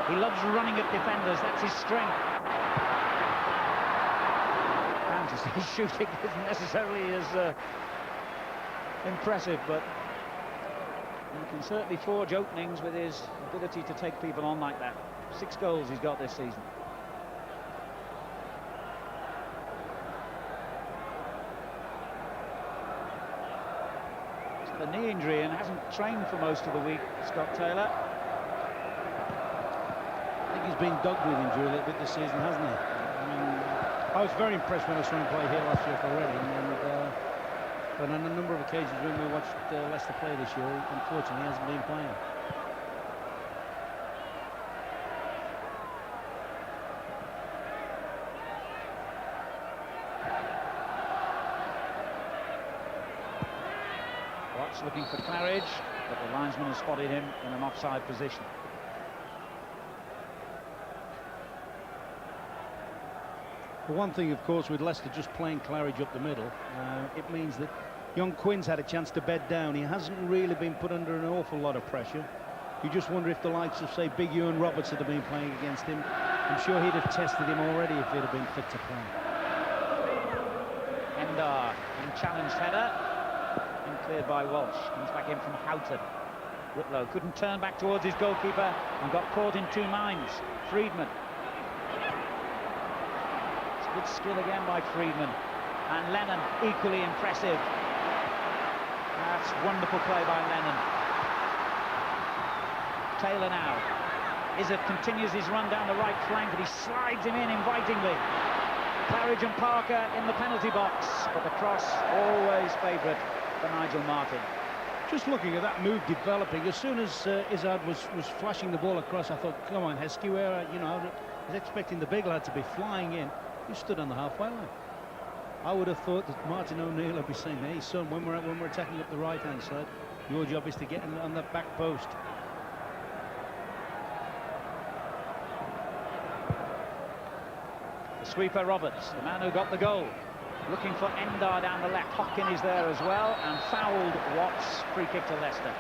He loves running at defenders, that's his strength. His shooting isn't necessarily as impressive, but he can certainly forge openings with his ability to take people on like that. 6 goals he's got this season. He's got a knee injury and hasn't trained for most of the week, Scott Taylor. I think he's been dogged with injury a little bit this season, hasn't he? I was very impressed when I saw him play here last year for Reading, but on a number of occasions when we watched Leicester play this year, unfortunately he hasn't been playing. Watts looking for Claridge, but the linesman has spotted him in an offside position. The one thing, of course, with Leicester just playing Claridge up the middle, it means that young Quinn's had a chance to bed down. He hasn't really been put under an awful lot of pressure. You just wonder if the likes of, say, Big Ewan Roberts had been playing against him. I'm sure he'd have tested him already if he'd have been fit to play. Endar, unchallenged header, and cleared by Walsh. Comes back in from Houghton. Whitlow couldn't turn back towards his goalkeeper and got caught in 2 minds. Freedman. Good skill again by Freedman, and Lennon equally impressive. That's wonderful play by Lennon. Taylor now. Izzard continues his run down the right flank, but he slides him in invitingly. Claridge and Parker in the penalty box, but the cross always favourite for Nigel Martin. Just looking at that move developing, as soon as Izzard was flashing the ball across, I thought, come on, Heskey, where, you know, I was expecting the big lad to be flying in. He stood on the halfway line. I would have thought that Martin O'Neill would be saying, hey son, when we're attacking up the right hand side, your job is to get on that back post. The sweeper Roberts, the man who got the goal, looking for Endar down the left. Hopkin is there as well, and fouled Watts. Free kick to Leicester.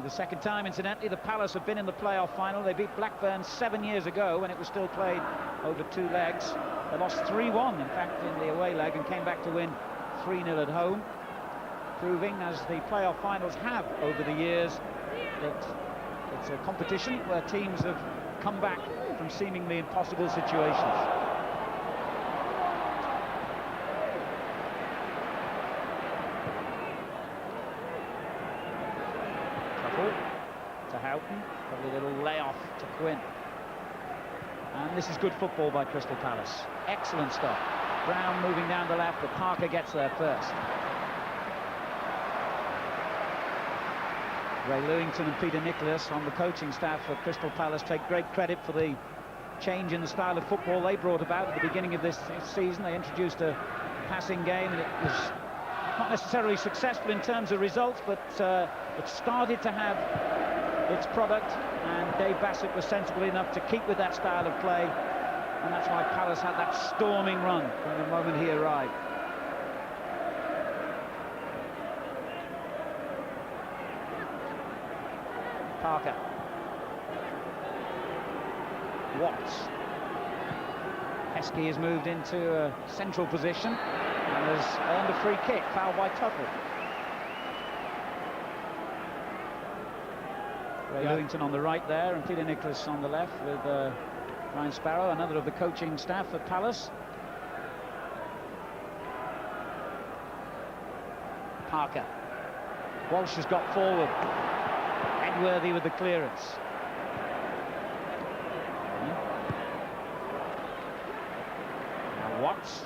The second time, incidentally, the Palace have been in the playoff final. They beat Blackburn 7 years ago when it was still played over 2 legs. They lost 3-1, in fact, in the away leg, and came back to win 3-0 at home, proving, as the playoff finals have over the years, that it's a competition where teams have come back from seemingly impossible situations. To Houghton, probably a little layoff to Quinn. And this is good football by Crystal Palace. Excellent stuff. Brown moving down the left, but Parker gets there first. Ray Lewington and Peter Nicholas on the coaching staff for Crystal Palace take great credit for the change in the style of football they brought about at the beginning of this season. They introduced a passing game, and it was not necessarily successful in terms of results, but it started to have its product, and Dave Bassett was sensible enough to keep with that style of play, and that's why Palace had that storming run from the moment he arrived. Parker. Watts. Heskey has moved into a central position and has earned a free kick, foul by Tuttle. Ray Lewington on the right there, and Peter Nicholas on the left with Ryan Sparrow, another of the coaching staff at Palace. Parker. Walsh has got forward. Edworthy with the clearance. Now Watts.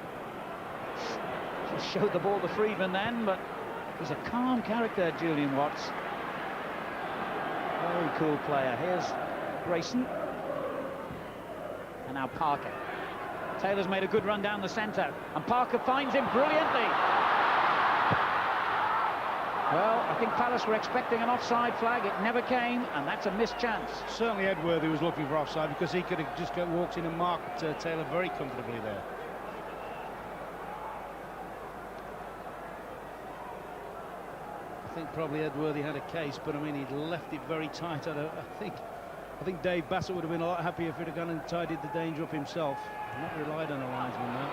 Just showed the ball to Friedman then, but he's a calm character, Julian Watts. Very cool player. Here's Grayson. And now Parker. Taylor's made a good run down the centre, and Parker finds him brilliantly. Well, I think Palace were expecting an offside flag. It never came, and that's a missed chance. Certainly Edworthy was looking for offside, because he could have just walked in and marked Taylor very comfortably there. I think probably Edworthy had a case, but I mean, he'd left it very tight. I think Dave Bassett would have been a lot happier if he'd have gone and tidied the danger up himself. Not relied on a linesman there.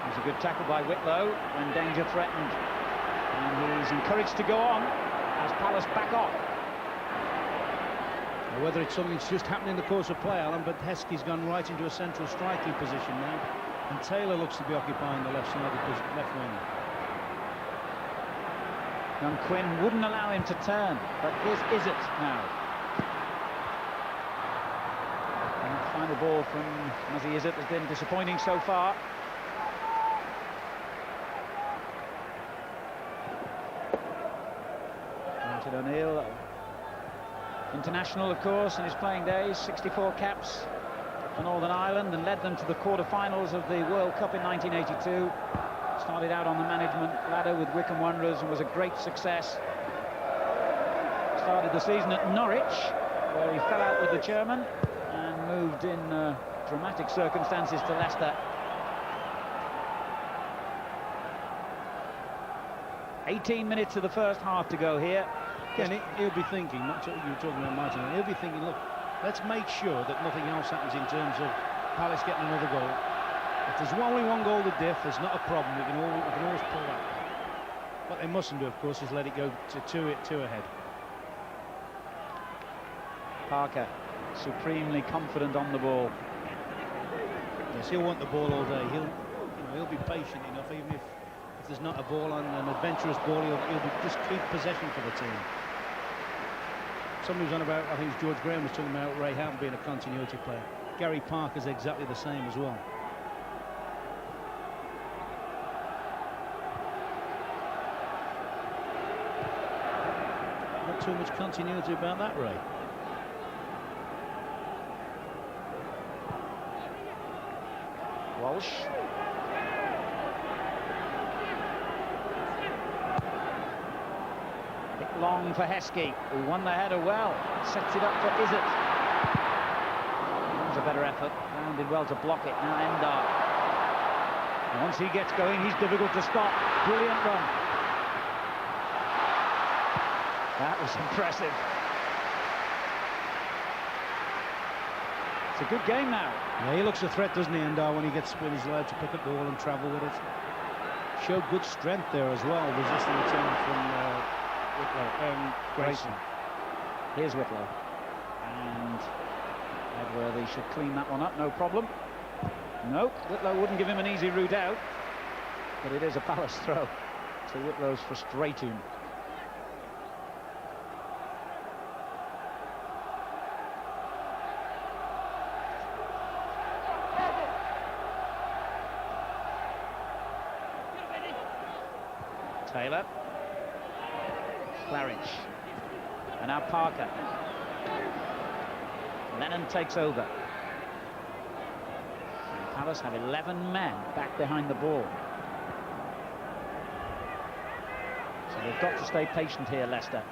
It was a good tackle by Whitlow when danger threatened, and he's encouraged to go on as Palace back off. Now, whether it's something that's just happened in the course of play, Alan, but Heskey's gone right into a central striking position now, and Taylor looks to be occupying the left side of the left wing. Young Quinn wouldn't allow him to turn, but here's Izzet now. And the final ball from Muzzy Izzet has been disappointing so far. Martin O'Neill, international of course in his playing days, 64 caps for Northern Ireland, and led them to the quarter-finals of the World Cup in 1982. Started out on the management ladder with Wycombe Wanderers and was a great success. Started the season at Norwich, where he fell out with the chairman, and moved in dramatic circumstances to Leicester. 18 minutes of the first half to go here. Again, he'll be thinking, not you were talking about Martin, he'll be thinking, look, let's make sure that nothing else happens in terms of Palace getting another goal. If there's only one goal to diff, there's not a problem. We can always pull that back. What they mustn't do, of course, is let it go to two ahead. Parker, supremely confident on the ball. Yes, he'll want the ball all day. He'll be patient enough, even if there's not a ball on, an adventurous ball, he'll just keep possession for the team. Somebody was on about, I think it was George Graham was talking about Ray Houghton being a continuity player. Gary Parker's exactly the same as well. Not too much continuity about that, Ray. Walsh. Bit long for Heskey, who won the header well. Sets it up for Izzet. That was a better effort. Brown did well to block it. Now Endar. And once he gets going, he's difficult to stop. Brilliant run. That was impressive. It's a good game now. Yeah, he looks a threat, doesn't he, Endar, when he's allowed to pick up the ball and travel with it. Showed good strength there as well, resisting the turn from Whitlow, Grayson. Here's Whitlow. And Edworthy should clean that one up, no problem. Nope, Whitlow wouldn't give him an easy route out, but it is a Palace throw to Whitlow's frustration. Taylor, Claridge, and now Parker. Lennon takes over. And Palace have 11 men back behind the ball. So they've got to stay patient here, Leicester.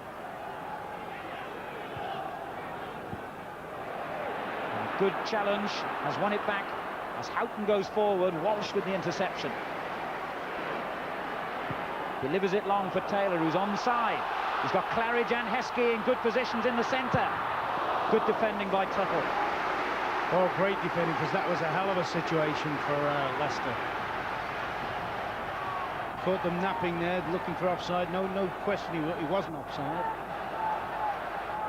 And good challenge, has won it back as Houghton goes forward, Walsh with the interception. Delivers it long for Taylor, who's onside. He's got Claridge and Heskey in good positions in the centre. Good defending by Tuttle. Oh, great defending, because that was a hell of a situation for Leicester. Caught them napping there, looking for offside. No question he wasn't offside.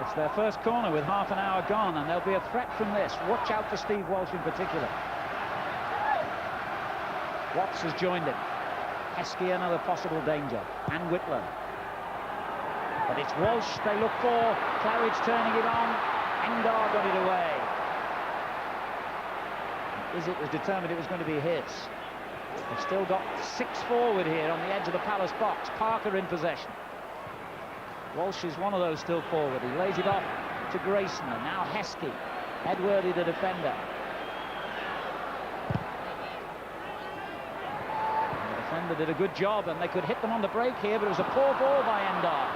It's their first corner with half an hour gone, and there'll be a threat from this. Watch out for Steve Walsh in particular. Watts has joined him. Heskey another possible danger, and Whitlow. But it's Walsh they look for. Claridge turning it on. Endar got it away. Izzet was determined it was going to be his. They've still got 6 forward here on the edge of the Palace box. Parker in possession. Walsh is one of those still forward. He lays it off to Grayson, and now Heskey. Edworthy the defender. Defender did a good job, and they could hit them on the break here, but it was a poor ball by Endar.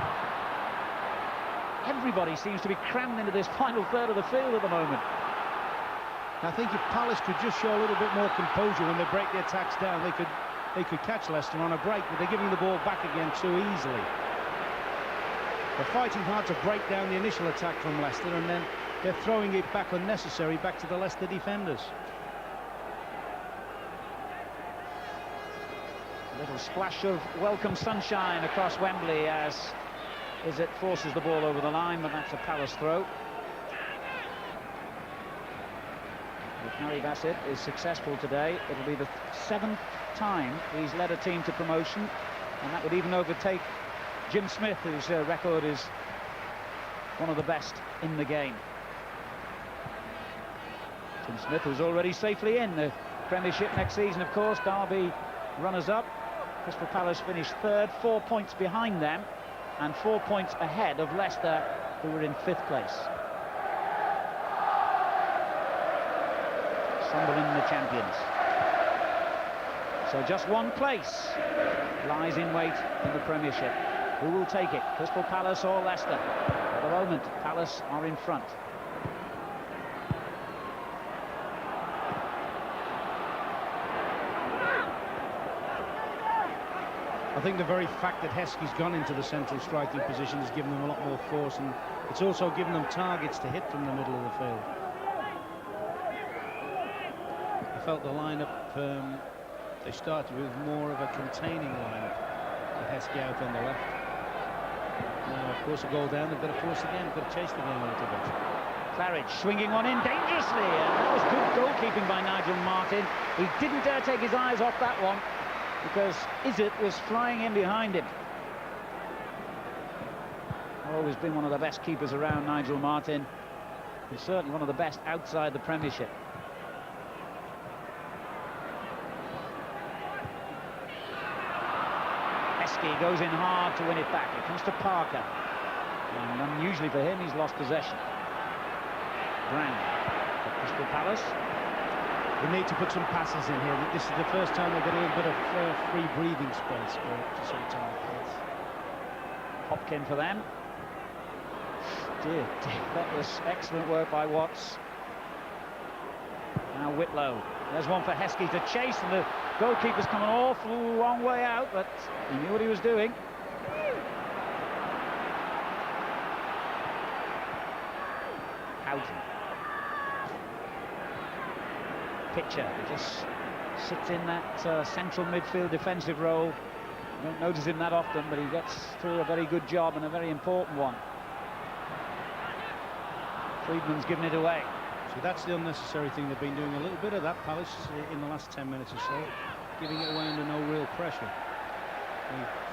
Everybody seems to be crammed into this final third of the field at the moment. I think if Palace could just show a little bit more composure when they break the attacks down, they could catch Leicester on a break, but they're giving the ball back again too easily. They're fighting hard to break down the initial attack from Leicester, and then they're throwing it back unnecessary back to the Leicester defenders. A little splash of welcome sunshine across Wembley as Izzet forces the ball over the line, but that's a Palace throw. If Harry Bassett is successful today, it'll be the 7th time he's led a team to promotion, and that would even overtake Jim Smith, whose record is one of the best in the game. Jim Smith, who's already safely in the Premiership next season, of course. Derby runners-up. Crystal Palace finished 3rd, 4 points behind them, and 4 points ahead of Leicester, who were in 5th place. Sunderland the champions. So just one place lies in wait in the Premiership. Who will take it, Crystal Palace or Leicester? At the moment, Palace are in front. I think the very fact that Heskey's gone into the central striking position has given them a lot more force, and it's also given them targets to hit from the middle of the field. I felt the lineup, they started with more of a containing lineup, with Heskey out on the left. Now, of course, a goal down, they've got to force again, they've got to chase the game a little bit. Claridge swinging one in dangerously, and that was good goalkeeping by Nigel Martyn. He didn't dare take his eyes off that one, because Izzet was flying in behind him. Always been one of the best keepers around, Nigel Martyn. He's certainly one of the best outside the Premiership. Heskey goes in hard to win it back. It comes to Parker. And unusually for him, he's lost possession. Brown for Crystal Palace. They need to put some passes in here. This is the first time they've got a little bit of free breathing space for some time. Hopkin for them. Dear, that was excellent work by Watts. Now Whitlow. There's one for Heskey to chase, and the goalkeeper's come an awful long way out, but he knew what he was doing. Houghton. Pitcher just sits in that central midfield defensive role. You don't notice him that often, but he gets through a very good job and a very important one. Friedman's given it away. So that's the unnecessary thing. They've been doing a little bit of that, Palace, in the last 10 minutes or so, giving it away under no real pressure.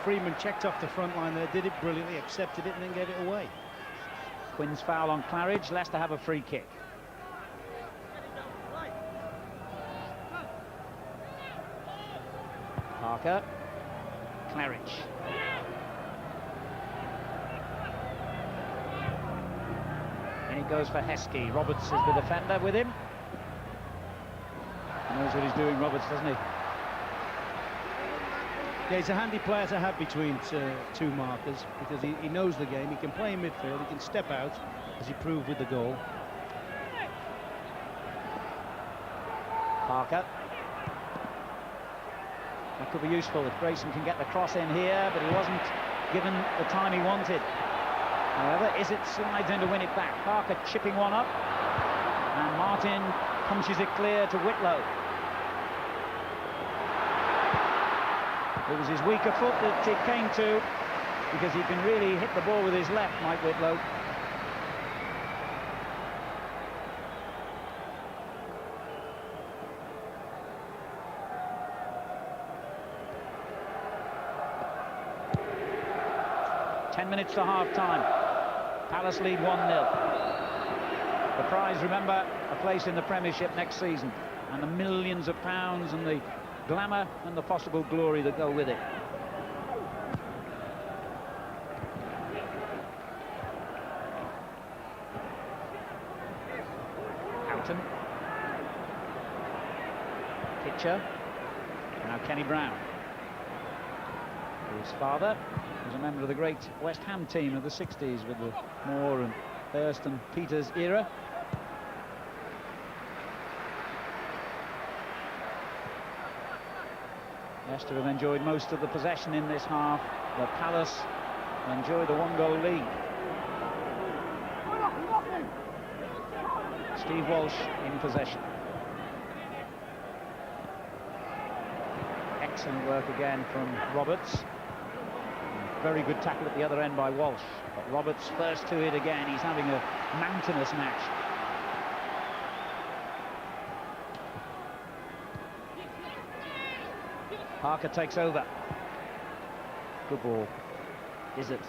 Friedman checked off the front line there, did it brilliantly, accepted it, and then gave it away. Quinn's foul on Claridge. Leicester have a free kick. Parker. Claridge. And he goes for Heskey. Roberts is the defender with him. He knows what he's doing, Roberts, doesn't he? Yeah, he's a handy player to have between two markers, because he knows the game. He can play in midfield, he can step out, as he proved with the goal. Parker. That could be useful if Grayson can get the cross in here, but he wasn't given the time he wanted. However, Izzet slides in to win it back. Parker chipping one up, and Martin punches it clear to Whitlow. It was his weaker foot that it came to, because he can really hit the ball with his left, Mike Whitlow. Ten minutes to half-time. Palace lead 1-0. The prize, remember, a place in the Premiership next season, and the millions of pounds and the glamour and the possible glory that go with it. Houghton. Kitcher. Now Kenny Brown. His father was a member of the great West Ham team of the 60s with the Moore and Hurst and Peters era. Leicester have enjoyed most of the possession in this half, but Palace enjoyed a one-goal lead. Steve Walsh in possession. Excellent work again from Roberts. Very good tackle at the other end by Walsh. But Roberts first to it again. He's having a mountainous match. Parker takes over. Good ball. Is it?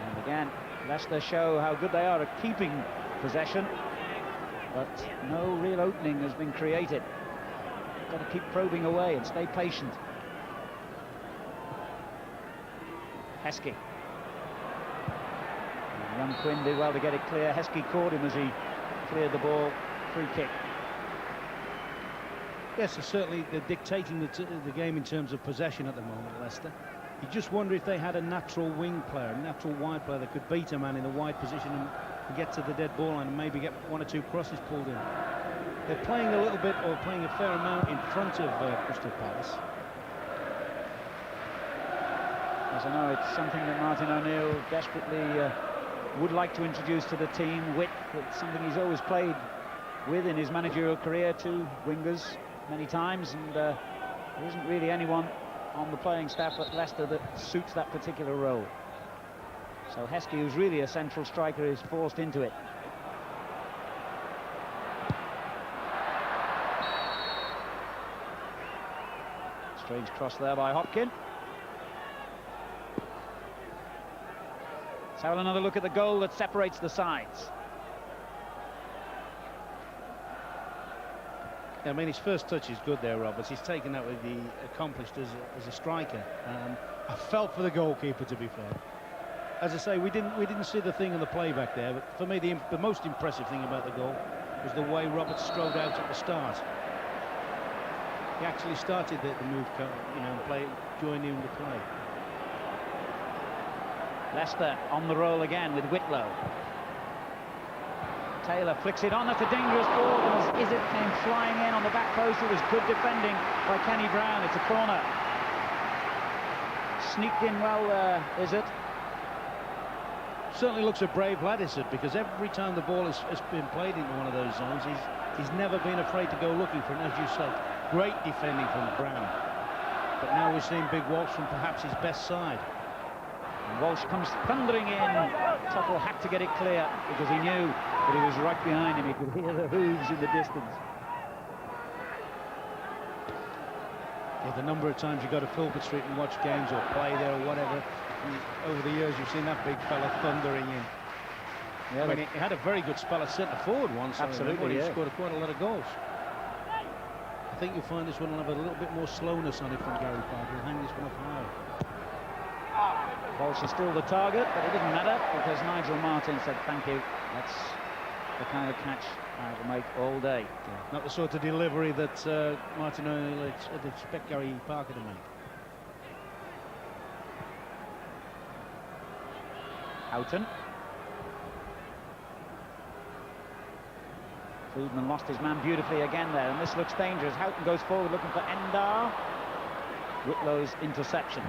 And again, Leicester show how good they are at keeping possession, but no real opening has been created. Got to keep probing away and stay patient. Heskey. Young Quinn did well to get it clear. Heskey caught him as he cleared the ball. Free kick. Yes, certainly they're dictating the game in terms of possession at the moment, Leicester. You just wonder if they had a natural wing player, a natural wide player that could beat a man in the wide position and get to the dead ball line and maybe get one or two crosses pulled in. They're playing a little bit, or playing a fair amount, in front of Crystal Palace. As I know, it's something that Martin O'Neill desperately would like to introduce to the team. Width, it's something he's always played with in his managerial career, two wingers many times, and there isn't really anyone on the playing staff at Leicester that suits that particular role. So Heskey, who's really a central striker, is forced into it. Strange cross there by Hopkin. Let's have another look at the goal that separates the sides. I mean, his first touch is good there, Roberts. He's taken that with the accomplished as a striker. I felt for the goalkeeper, to be fair. As I say, we didn't see the thing on the playback there, but for me the most impressive thing about the goal was the way Roberts strode out at the start. He actually started the move, and joined in the play. Leicester on the roll again with Whitlow. Taylor flicks it on. That's a dangerous ball. As Izzet came flying in on the back post, it was good defending by Kenny Brown. It's a corner. Sneaked in well, Izzet. Certainly looks a brave lad, Izzet, because every time the ball has been played into one of those zones, he's never been afraid to go looking for it. And as you say, Great defending from Brown. But now we're seeing Big Walsh from perhaps his best side. And Walsh comes thundering in. Tuttle had to get it clear because he knew that he was right behind him. He could hear the hooves in the distance. Yeah, the number of times you go to Filbert Street and watch games or play there or whatever, and over the years you've seen that big fella thundering in. Yeah, I mean, he had a very good spell at centre forward once. Absolutely, He yeah. scored quite a lot of goals. I think you'll find this one will have a little bit more slowness on it from Gary Parker. He'll hang this one up higher. Walsh is still the target, but it didn't matter because Nigel Martin said, thank you. That's the kind of catch I will make all day. Yeah, not the sort of delivery that Martin O'Neill would expect Gary Parker to make. Houghton. Friedman lost his man beautifully again there, and this looks dangerous. Houghton goes forward looking for Endar. Whitlow's interception.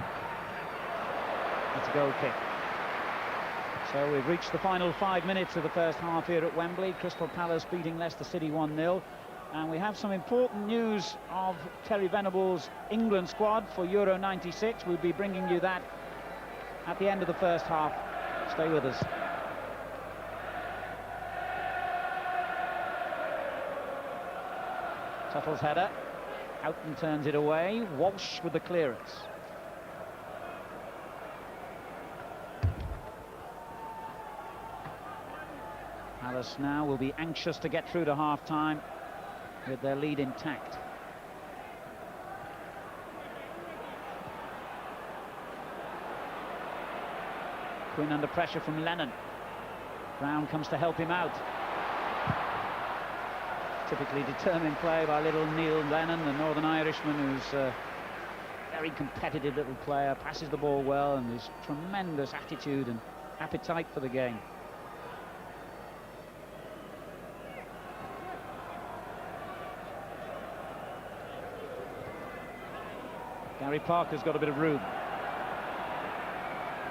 It's a goal kick. So we've reached the final 5 minutes of the first half here at Wembley. Crystal Palace beating Leicester City 1-0. And we have some important news of Terry Venable's England squad for Euro 96. We'll be bringing you that at the end of the first half. Stay with us. Tuttle's header. Houghton turns it away. Walsh with the clearance. Palace now will be anxious to get through to half-time with their lead intact. Quinn under pressure from Lennon. Brown comes to help him out. Typically determined play by little Neil Lennon, the Northern Irishman, who's a very competitive little player, passes the ball well, and has tremendous attitude and appetite for the game. Gary Parker's got a bit of room.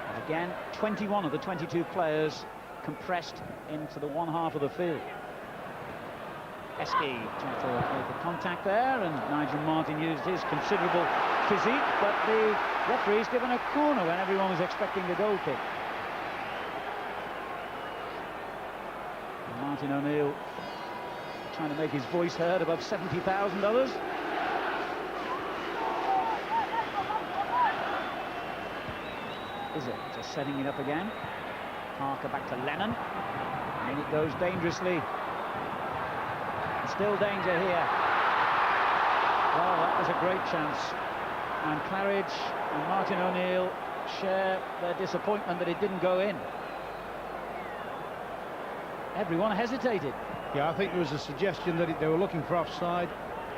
And again, 21 of the 22 players compressed into the one half of the field. Esky tried to make the contact there, and Nigel Martin used his considerable physique, but the referee's given a corner when everyone was expecting the goal kick. And Martin O'Neill trying to make his voice heard above 70,000 others. Is it just setting it up again? Parker back to Lennon, and it goes dangerously. Still danger here. Well, that was a great chance. And Claridge and Martin O'Neill share their disappointment that it didn't go in. Everyone hesitated. Yeah, I think there was a suggestion that they were looking for offside.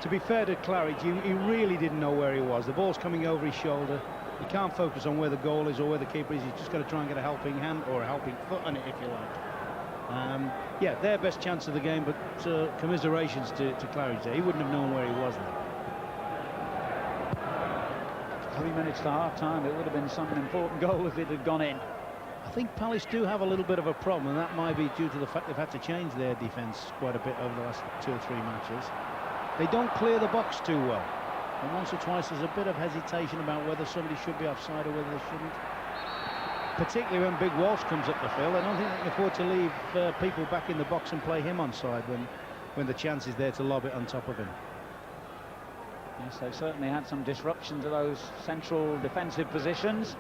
To be fair to Claridge, he really didn't know where he was. The ball's coming over his shoulder. He can't focus on where the goal is or where the keeper is. He's just got to try and get a helping hand or a helping foot on it, if you like. Yeah, their best chance of the game, but commiserations to Claridge there. He wouldn't have known where he was there. 3 minutes to half-time, it would have been some important goal if it had gone in. I think Palace do have a little bit of a problem, and that might be due to the fact they've had to change their defence quite a bit over the last 2 or 3 matches. They don't clear the box too well. And once or twice there's a bit of hesitation about whether somebody should be offside or whether they shouldn't. Particularly when Big Walsh comes up the field. I don't think they can afford to leave people back in the box and play him onside when the chance is there to lob it on top of him. Yes, they've certainly had some disruption to those central defensive positions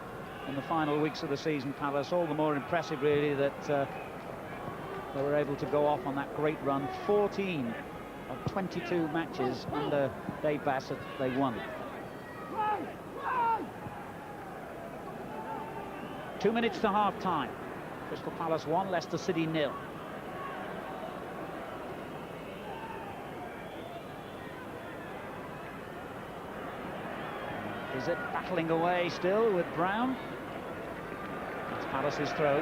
in the final weeks of the season. Palace, all the more impressive really that they were able to go off on that great run. 14 of 22 matches under Dave Bassett they won. 2 minutes to half-time. Crystal Palace 1, Leicester City 0. Is it battling away still with Brown? It's Palace's throw.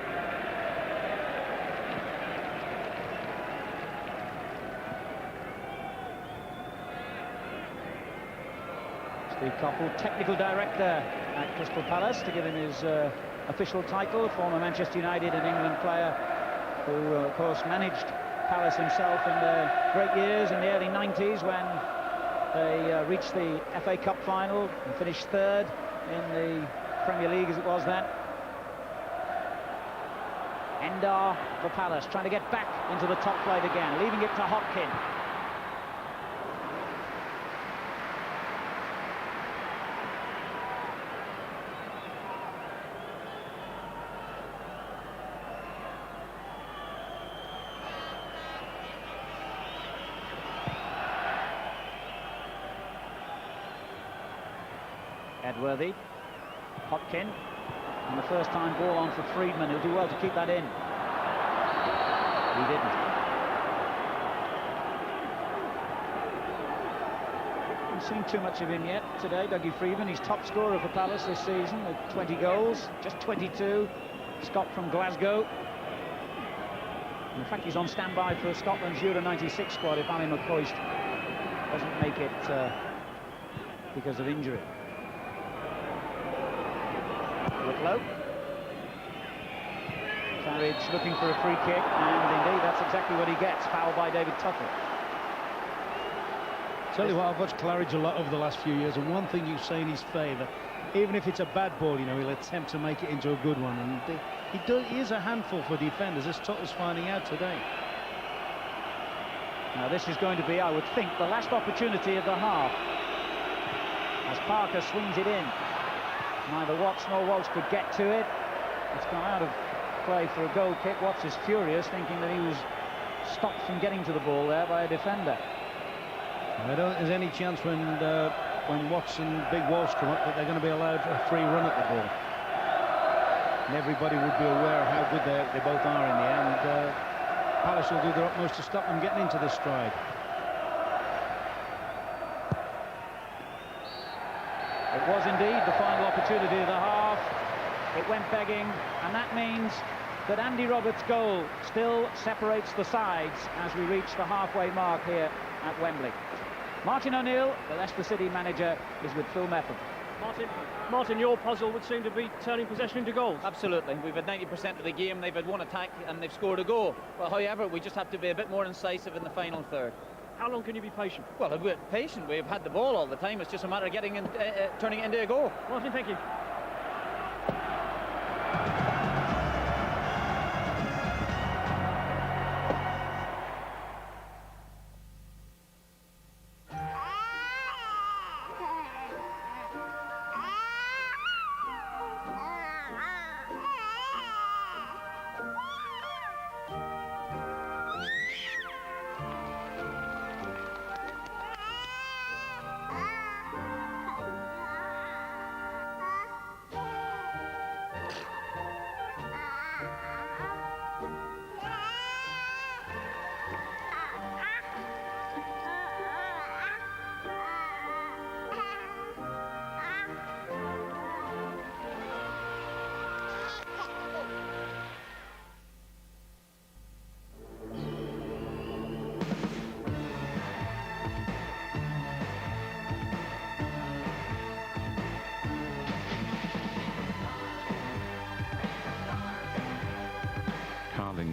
Steve Coppell, technical director at Crystal Palace, to give him his official title, former Manchester United and England player who, of course, managed Palace himself in the great years in the early 90s when They reached the FA Cup final and finished third in the Premier League as it was then. Endar for Palace, trying to get back into the top flight again, leaving it to Hopkin. Edworthy, Hopkin, and the first time ball on for Friedman. He'll do well to keep that in. He didn't. Haven't seen too much of him yet today, Dougie Friedman. He's top scorer for Palace this season with 20 goals, just 22. Scott from Glasgow. In fact, he's on standby for Scotland's Euro 96 squad if Ali McCoist doesn't make it because of injury. Whitlow. Claridge looking for a free kick, and indeed that's exactly what he gets. Foul by David Tuttle. Tell you what, I've watched Claridge a lot over the last few years, and one thing you say in his favour, even if it's a bad ball, you know, he'll attempt to make it into a good one, and he is a handful for defenders, as Tuttle's finding out today. Now this is going to be, I would think, the last opportunity of the half, as Parker swings it in. Neither Watts nor Walsh could get to it. It's gone out of play for a goal kick. Watts is furious, thinking that he was stopped from getting to the ball there by a defender. I don't think there's any chance when Watts and Big Walsh come up that they're going to be allowed a free run at the ball. And everybody would be aware of how good they both are in the end. Palace will do their utmost to stop them getting into this stride. It was indeed the final opportunity of the half. It went begging, and that means that Andy Roberts' goal still separates the sides as we reach the halfway mark here at Wembley. Martin O'Neill, the Leicester City manager, is with Phil Metham. Martin, your puzzle would seem to be turning possession into goals. Absolutely. We've had 90% of the game. They've had one attack and they've scored a goal. Well, however, we just have to be a bit more incisive in the final third. How long can you be patient? Well, a bit patient. We've had the ball all the time. It's just a matter of getting in, turning it into a goal. Martin, thank you.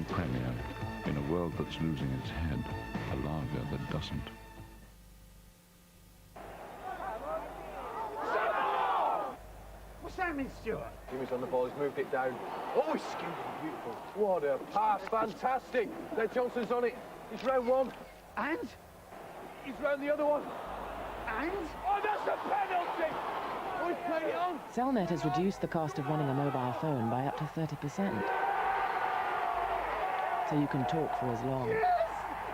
Premier, in a world that's losing its head, a lager that doesn't. What's happening, Stuart? Jimmy's on the ball, he's moved it down. Oh, he's skewed it, beautiful. What a pass, fantastic. Then Johnson's on it. He's round one. And? He's round the other one. And? Oh, that's a penalty! Oh, he's played it on. Cellnet has reduced the cost of running a mobile phone by up to 30%. So you can talk for as long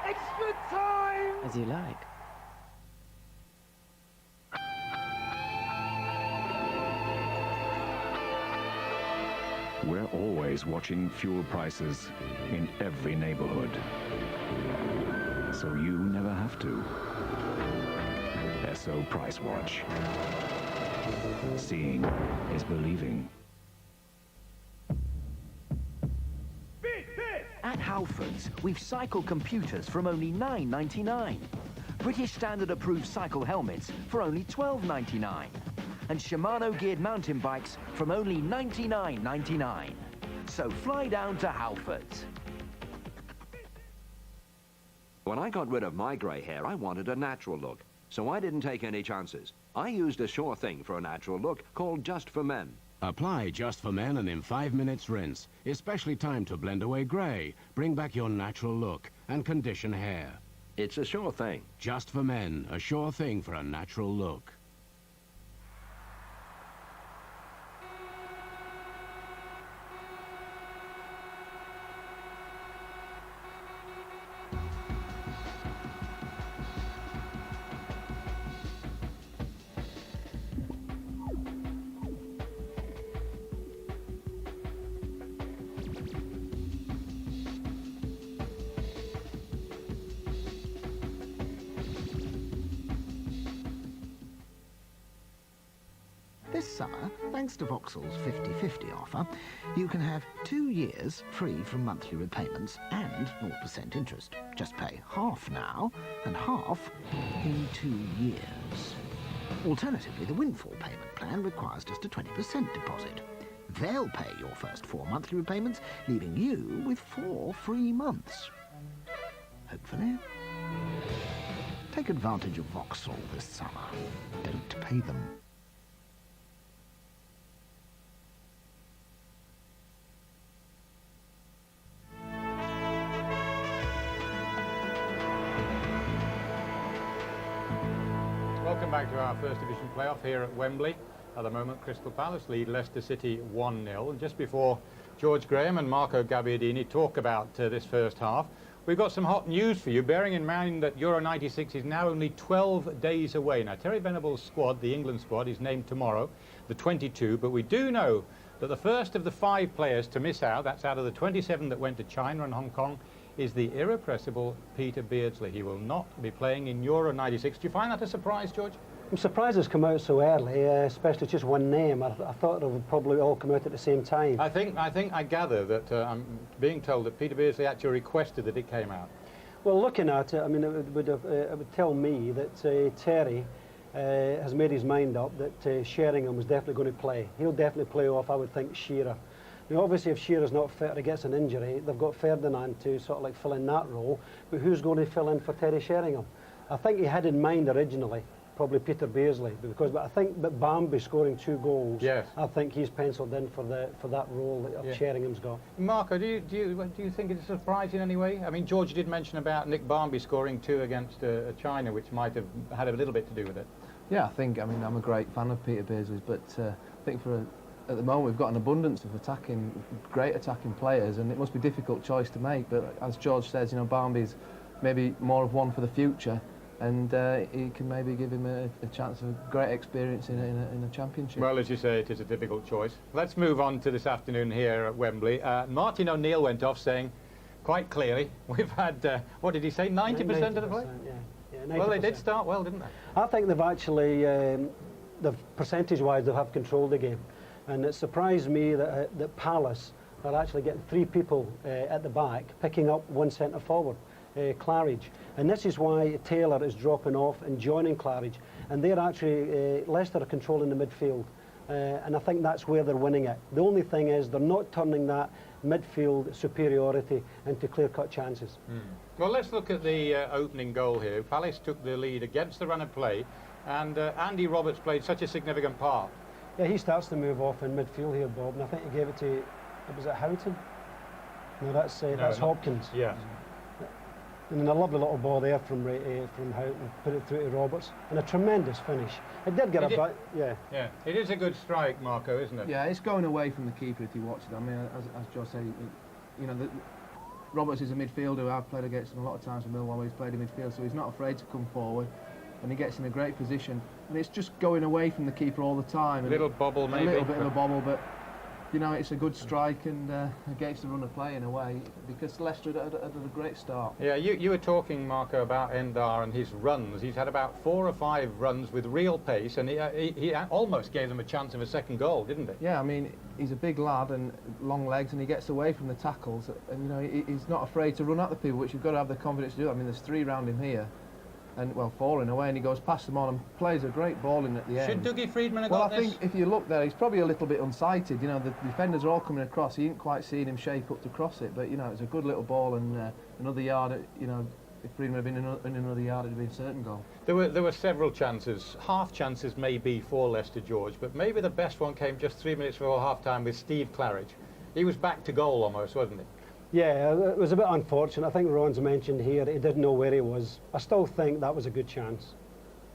Extra time! as you like. We're always watching fuel prices in every neighborhood. So you never have to. SO Price Watch. Seeing is believing. At Halfords, we've cycled computers from only $9.99. British Standard approved cycle helmets for only $12.99. And Shimano geared mountain bikes from only $99.99. So fly down to Halfords. When I got rid of my grey hair, I wanted a natural look. so I didn't take any chances. I used a sure thing for a natural look called Just for Men. Apply Just for Men and in 5 minutes rinse. Especially timed to blend away grey, bring back your natural look and condition hair. It's a sure thing. Just for Men, a sure thing for a natural look. This summer, thanks to Vauxhall's 50/50 offer, you can have 2 years free from monthly repayments and 0% interest. Just pay half now and half in 2 years. Alternatively, the windfall payment plan requires just a 20% deposit. They'll pay your first 4 monthly repayments, leaving you with 4 free months. Hopefully. Take advantage of Vauxhall this summer. Don't pay them. Welcome back to our First Division playoff here at Wembley. At the moment, Crystal Palace lead Leicester City 1-0. And just before George Graham and Marco Gabbiadini talk about this first half, we've got some hot news for you, bearing in mind that Euro 96 is now only 12 days away. Now, Terry Venable's squad, the England squad, is named tomorrow, the 22, but we do know that the first of the 5 players to miss out, that's out of the 27 that went to China and Hong Kong, is the irrepressible Peter Beardsley. He will not be playing in Euro 96. Do you find that a surprise, George? I'm surprised it's come out so early, especially just one name. I thought it would probably all come out at the same time. I gather that I'm being told that Peter Beardsley actually requested that it came out. Well, looking at it, I mean, it would tell me that Terry has made his mind up that Sheringham was definitely going to play. He'll definitely play off, I would think, Shearer. Now, obviously, if Shearer's not fit or gets an injury, they've got Ferdinand to sort of like fill in that role. But who's going to fill in for Terry Sheringham? I think he had in mind originally probably Peter Beardsley, because I think that Bambi scoring 2 goals. Yes. I think he's penciled in for that role that Sheringham's got. Marco, do you think it's a surprise in any way? I mean, George did mention about Nick Barmby scoring 2 against China, which might have had a little bit to do with it. Yeah, I mean, I'm a great fan of Peter Beardsley's, but I think at the moment we've got an abundance of great attacking players, and it must be a difficult choice to make. But as George says, you know, Barmby's maybe more of one for the future, and he can maybe give him a chance of great experience in a championship. Well, as you say, it is a difficult choice. Let's move on to this afternoon here at Wembley. Martin O'Neill went off saying quite clearly, we've had, what did he say, 90% of the play? Yeah, well, they did start well, didn't they? I think they've actually, percentage-wise, they have controlled the game. And it surprised me that Palace are actually getting 3 people at the back, picking up 1 centre forward, Claridge. And this is why Taylor is dropping off and joining Claridge. And they're actually, Leicester are controlling the midfield. And I think that's where they're winning it. The only thing is they're not turning that midfield superiority into clear-cut chances. Well, let's look at the opening goal here. Palace took the lead against the run of play, and Andy Roberts played such a significant part. Yeah, he starts to move off in midfield here, Bob, and I think he gave it to, was it Houghton? No, that's Hopkins. Yeah. And then a lovely little ball there from Houghton, put it through to Roberts, and a tremendous finish. It did get a bit, yeah. Yeah, it is a good strike, Marco, isn't it? Yeah, it's going away from the keeper if you watch it. I mean, as Joe said, you know, Roberts is a midfielder. I've played against him a lot of times for Millwall, where he's played in midfield, so he's not afraid to come forward. And he gets in a great position, and it's just going away from the keeper all the time. A little bobble, maybe. A little bit of a bobble, but you know, it's a good strike and against the run of play in a way, because Leicester had a great start. Yeah, you were talking, Marco, about Endar and his runs. He's had about 4 or 5 runs with real pace, and he almost gave them a chance of a second goal, didn't he? Yeah, I mean, he's a big lad and long legs, and he gets away from the tackles, and you know, he's not afraid to run at the people, which you've got to have the confidence to do. I mean, there's 3 round him here. And, well, 4 in a way, and he goes past them on and plays a great ball in at the end. Should Dougie Friedman have got this? Well, I think if you look there, he's probably a little bit unsighted. You know, the defenders are all coming across. He didn't quite see him shape up to cross it, but, you know, it's a good little ball, and another yard, you know, if Breeden had been in another yard, it'd have been a certain goal. There were several chances, half chances maybe for Leicester, George, but maybe the best one came just 3 minutes before half-time with Steve Claridge. He was back to goal almost, wasn't he? Yeah, it was a bit unfortunate. I think Ron's mentioned here he didn't know where he was. I still think that was a good chance.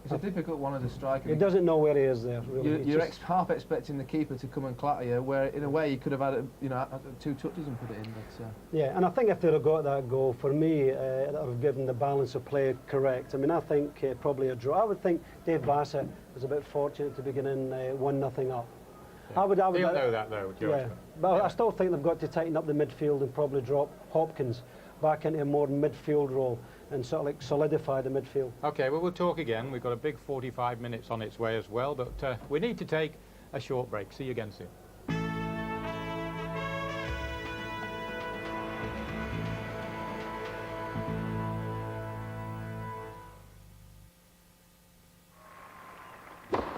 It's a difficult one as a striker. He doesn't know where he is there, really. You're half expecting the keeper to come and clatter you, where in a way he could have had, you know, 2 touches and put it in. But, yeah, and I think if they'd have got that goal, for me, that would have given the balance of play correct. I mean, I think probably a draw. I would think Dave Bassett was a bit fortunate to be getting 1-0 up. Yeah. He'll know that though, George. Yeah, but I still think they've got to tighten up the midfield and probably drop Hopkins back into a more midfield role and sort of like solidify the midfield. OK, well, we'll talk again. We've got a big 45 minutes on its way as well, but we need to take a short break. See you again soon.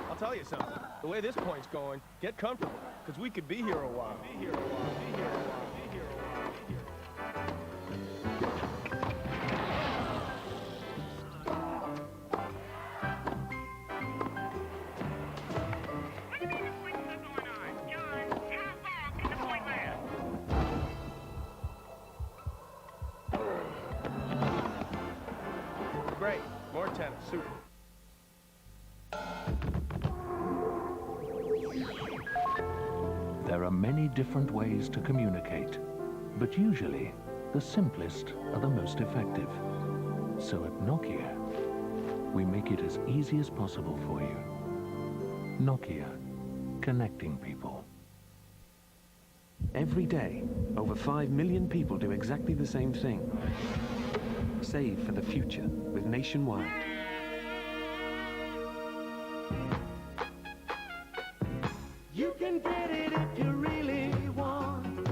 I'll tell you something. The way this point's going, get comfortable, because we could be here a while. Great. More tennis. Super. There are many different ways to communicate, but usually the simplest are the most effective. So at Nokia, we make it as easy as possible for you. Nokia, connecting people. Every day, over 5 million people do exactly the same thing. Save for the future with Nationwide. You can get it if you really want.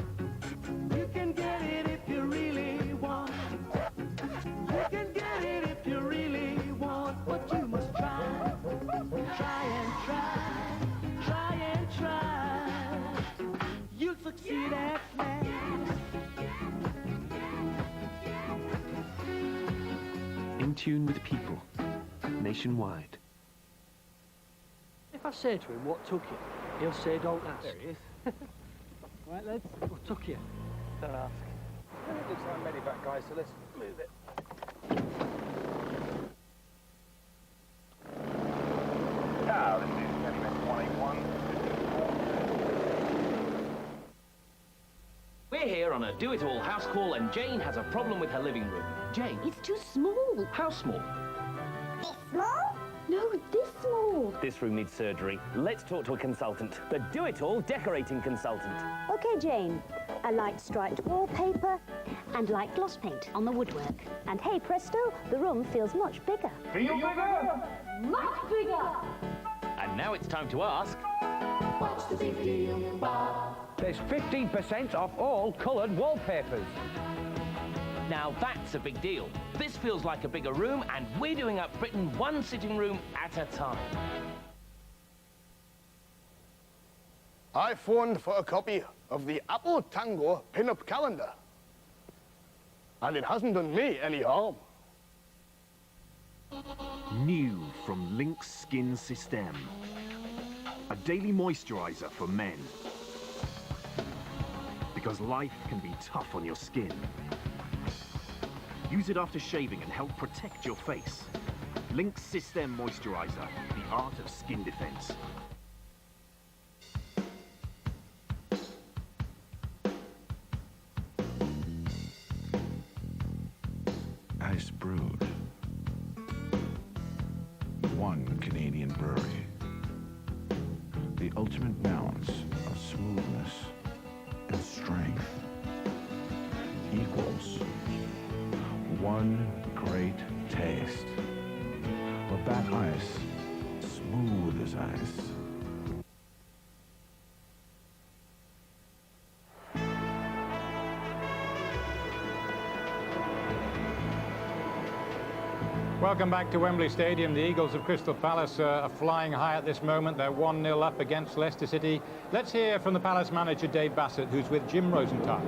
You can get it if you really want. You can get it if you really want. But you must try. Try and try. Try and try. You'll succeed at last. In tune with people. Nationwide. If I say to him, what took you? He'll say, don't ask. There he is. Right, lads, what took you? Don't ask. It looks like medivac, guys, so let's move it. Now, this is SMS 181. We're here on a do-it-all house call, and Jane has a problem with her living room. Jane? It's too small. How small? This small? No, this small. This room needs surgery. Let's talk to a consultant. The do-it-all decorating consultant. Okay, Jane. A light striped wallpaper and light gloss paint on the woodwork. And hey, presto, the room feels much bigger. Feel bigger? Much bigger! And now it's time to ask... What's the big deal, Bob? There's 15% off all coloured wallpapers. Now that's a big deal. This feels like a bigger room, and we're doing up Britain one sitting room at a time. I phoned for a copy of the Apple Tango pin-up calendar, and it hasn't done me any harm. New from Lynx Skin System. A daily moisturiser for men. Because life can be tough on your skin. Use it after shaving and help protect your face. Lynx System Moisturiser, the art of skin defense. Ice brewed. One Canadian brewery. The ultimate balance of smoothness and strength equals one great taste. But that ice, smooth as ice. Welcome back to Wembley Stadium. The Eagles of Crystal Palace are flying high at this moment. They're 1-0 up against Leicester City. Let's hear from the Palace manager, Dave Bassett, who's with Jim Rosenthal.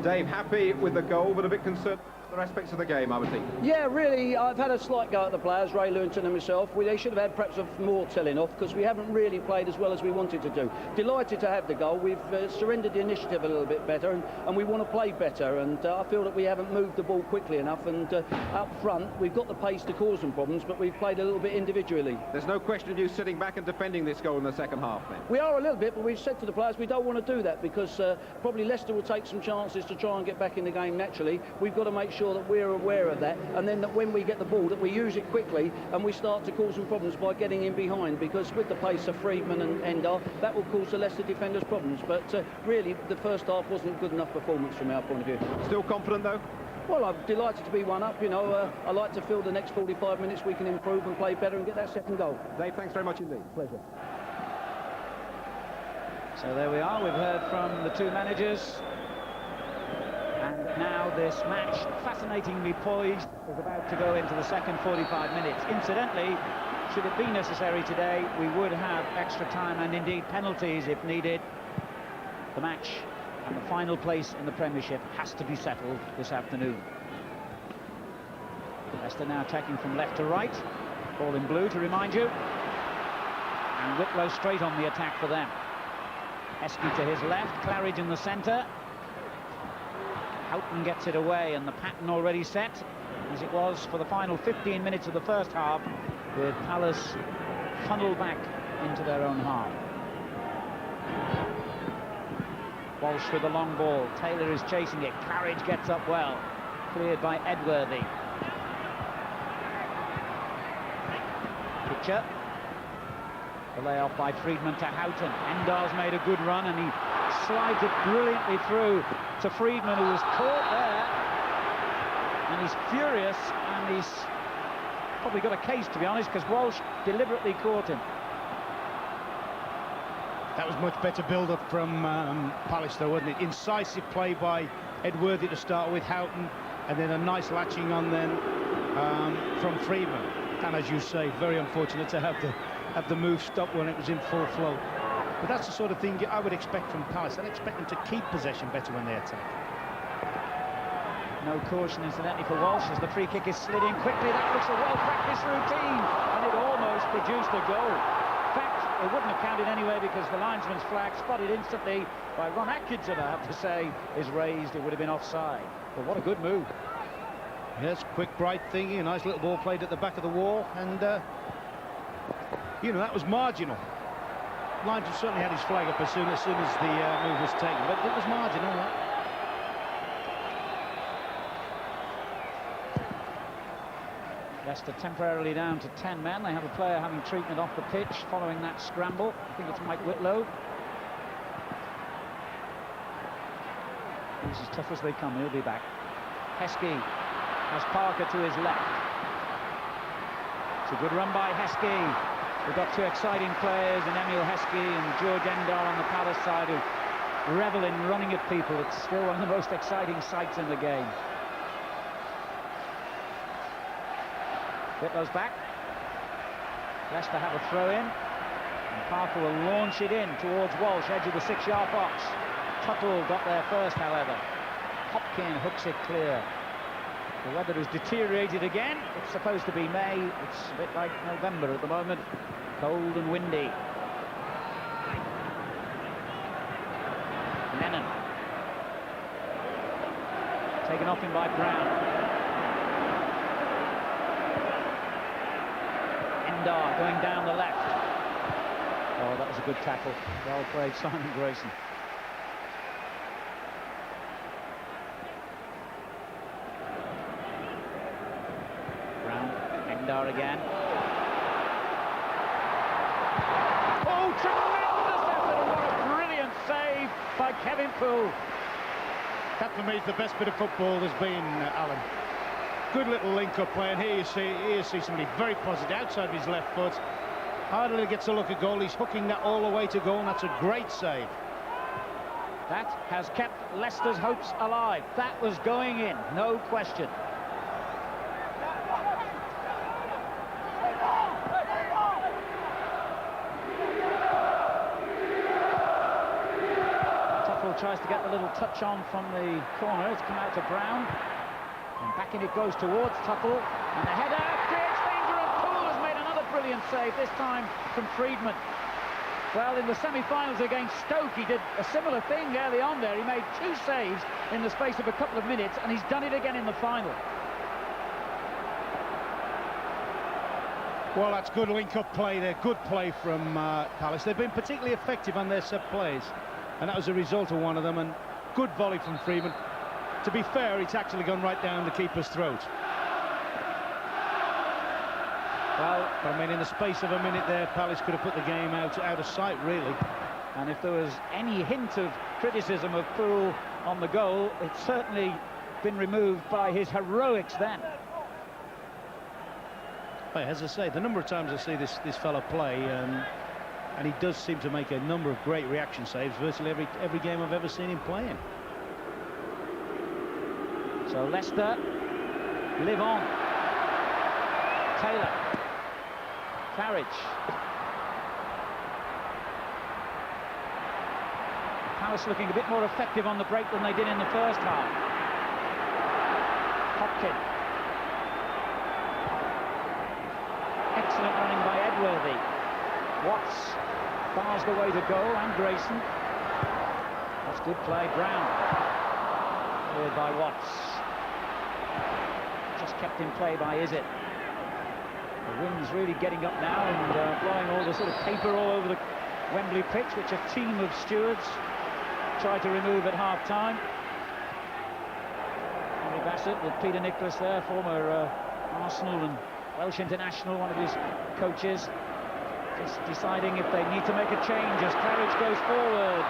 Dave, happy with the goal, but a bit concerned. Other aspects of the game, I would think. Yeah, really, I've had a slight go at the players, Ray Lewington and myself. They should have had perhaps more telling off because we haven't really played as well as we wanted to do. Delighted to have the goal. We've surrendered the initiative a little bit better and we want to play better, and I feel that we haven't moved the ball quickly enough, and up front we've got the pace to cause them problems, but we've played a little bit individually. There's no question of you sitting back and defending this goal in the second half, then? We are a little bit, but we've said to the players we don't want to do that because probably Leicester will take some chances to try and get back in the game naturally. We've got to make sure that we're aware of that, and then that when we get the ball that we use it quickly and we start to cause them problems by getting in behind, because with the pace of Friedman and Endar, that will cause the Leicester defenders problems. But really the first half wasn't good enough performance from our point of view. Still confident though? Well, I'm delighted to be one up, you know. I like to feel the next 45 minutes we can improve and play better and get that second goal. Dave, thanks very much indeed. Pleasure. So there we are, we've heard from the two managers. And now this match, fascinatingly poised, is about to go into the second 45 minutes. Incidentally, should it be necessary today, we would have extra time and indeed penalties if needed. The match and the final place in the Premiership has to be settled this afternoon. Leicester now attacking from left to right, all in blue to remind you. And Whitlow straight on the attack for them. Heskey to his left, Claridge in the centre. Houghton gets it away, and the pattern already set, as it was for the final 15 minutes of the first half, with Palace funneled back into their own half. Walsh with the long ball. Taylor is chasing it. Claridge gets up well. Cleared by Edworthy. Pitcher. The layoff by Friedman to Houghton. Endar's made a good run and he slides it brilliantly through to Friedman, who was caught there. And he's furious, and he's probably got a case, to be honest, because Walsh deliberately caught him. That was much better build-up from Palace, though, wasn't it? Incisive play by Edworthy to start with, Houghton, and then a nice latching on then from Friedman. And as you say, very unfortunate to have the move stop when it was in full flow. But that's the sort of thing I would expect from Palace. I'd expect them to keep possession better when they attack. No caution, incidentally, for Walsh as the free kick is slid in quickly. That looks a well-practiced routine, and it almost produced a goal. In fact, it wouldn't have counted anyway because the linesman's flag, spotted instantly by Ron Atkinson, I have to say, is raised. It would have been offside. But what a good move. Yes, quick, bright thingy, a nice little ball played at the back of the wall, and you know, that was marginal. Linesman certainly had his flag up as soon as the move was taken, but it was marginal. Right? Leicester temporarily down to 10 men. They have a player having treatment off the pitch following that scramble. I think it's Mike Whitlow. He's as tough as they come. He'll be back. Heskey has Parker to his left. It's a good run by Heskey. We've got two exciting players in Emil Heskey and George Endar on the Palace side who revel in running at people. It's still one of the most exciting sights in the game. Whitlow's back. Leicester have a throw-in. And Parker will launch it in towards Walsh, edge of the 6-yard box. Tuttle got there first, however. Hopkin hooks it clear. The weather has deteriorated again. It's supposed to be May. It's a bit like November at the moment. Cold and windy. Lennon. Taken off him by Brown. Endar going down the left. Oh, that was a good tackle. Well played, Simon Grayson. Brown, Endar again. Oh, tremendous effort! What a brilliant save by Kevin Poole. That for me is the best bit of football there's been, Alan. Good little link-up play, and here you see somebody very positive outside of his left foot. Hardly gets a look at goal. He's hooking that all the way to goal, and that's a great save. That has kept Leicester's hopes alive. That was going in, no question. Tuffle tries to get the little touch on from the corner. It's come out to Brown. And back in it goes towards Tuttle, and the header creates danger, and Poole has made another brilliant save, this time from Friedman. Well, in the semi-finals against Stoke, he did a similar thing early on there. He made 2 saves in the space of a couple of minutes, and he's done it again in the final. Well, that's good link-up play there, good play from Palace. They've been particularly effective on their set plays, and that was a result of one of them, and good volley from Freeman. To be fair, it's actually gone right down the keeper's throat. Well, but I mean, in the space of a minute there, Palace could have put the game out of sight, really. And if there was any hint of criticism of Poole on the goal, it's certainly been removed by his heroics then. As I say, the number of times I see this fella play, and he does seem to make a number of great reaction saves virtually every game I've ever seen him playing. So Leicester live on. Taylor. Claridge. Palace looking a bit more effective on the break than they did in the first half. Hopkin. Excellent running by Edworthy. Watts bars the way to goal, and Grayson. That's good play. Brown. Cleared by Watts. Just kept in play by Izzet. The wind's really getting up now and blowing all the sort of paper all over the Wembley pitch, which a team of stewards tried to remove at half-time. Henry Bassett with Peter Nicholas there, former Arsenal and Welsh international, one of his coaches, just deciding if they need to make a change as Claridge goes forward.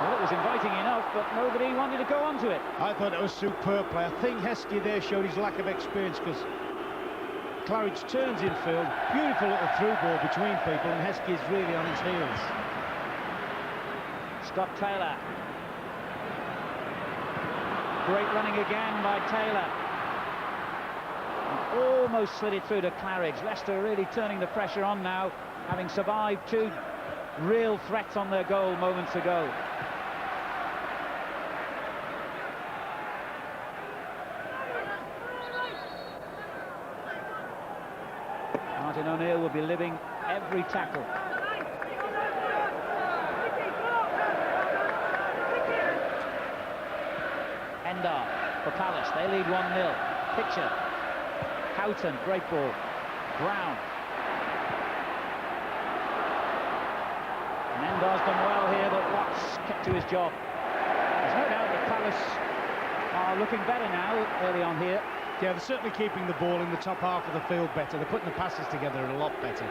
Well, it was inviting enough, but nobody wanted to go onto it. I thought it was superb play. I think Heskey there showed his lack of experience, because Claridge turns infield, beautiful little through ball between people, and Heskey is really on his heels. Scott Taylor. Great running again by Taylor. And almost slid it through to Claridge. Leicester really turning the pressure on now, having survived 2 real threats on their goal moments ago. Martin O'Neill will be living every tackle. Endar for Palace, they lead 1-0. Pitcher, Houghton, great ball. Brown. And Endar's done well here, but Watts kept to his job. There's no doubt that Palace are looking better now early on here. Yeah, they're certainly keeping the ball in the top half of the field better. They're putting the passes together a lot better.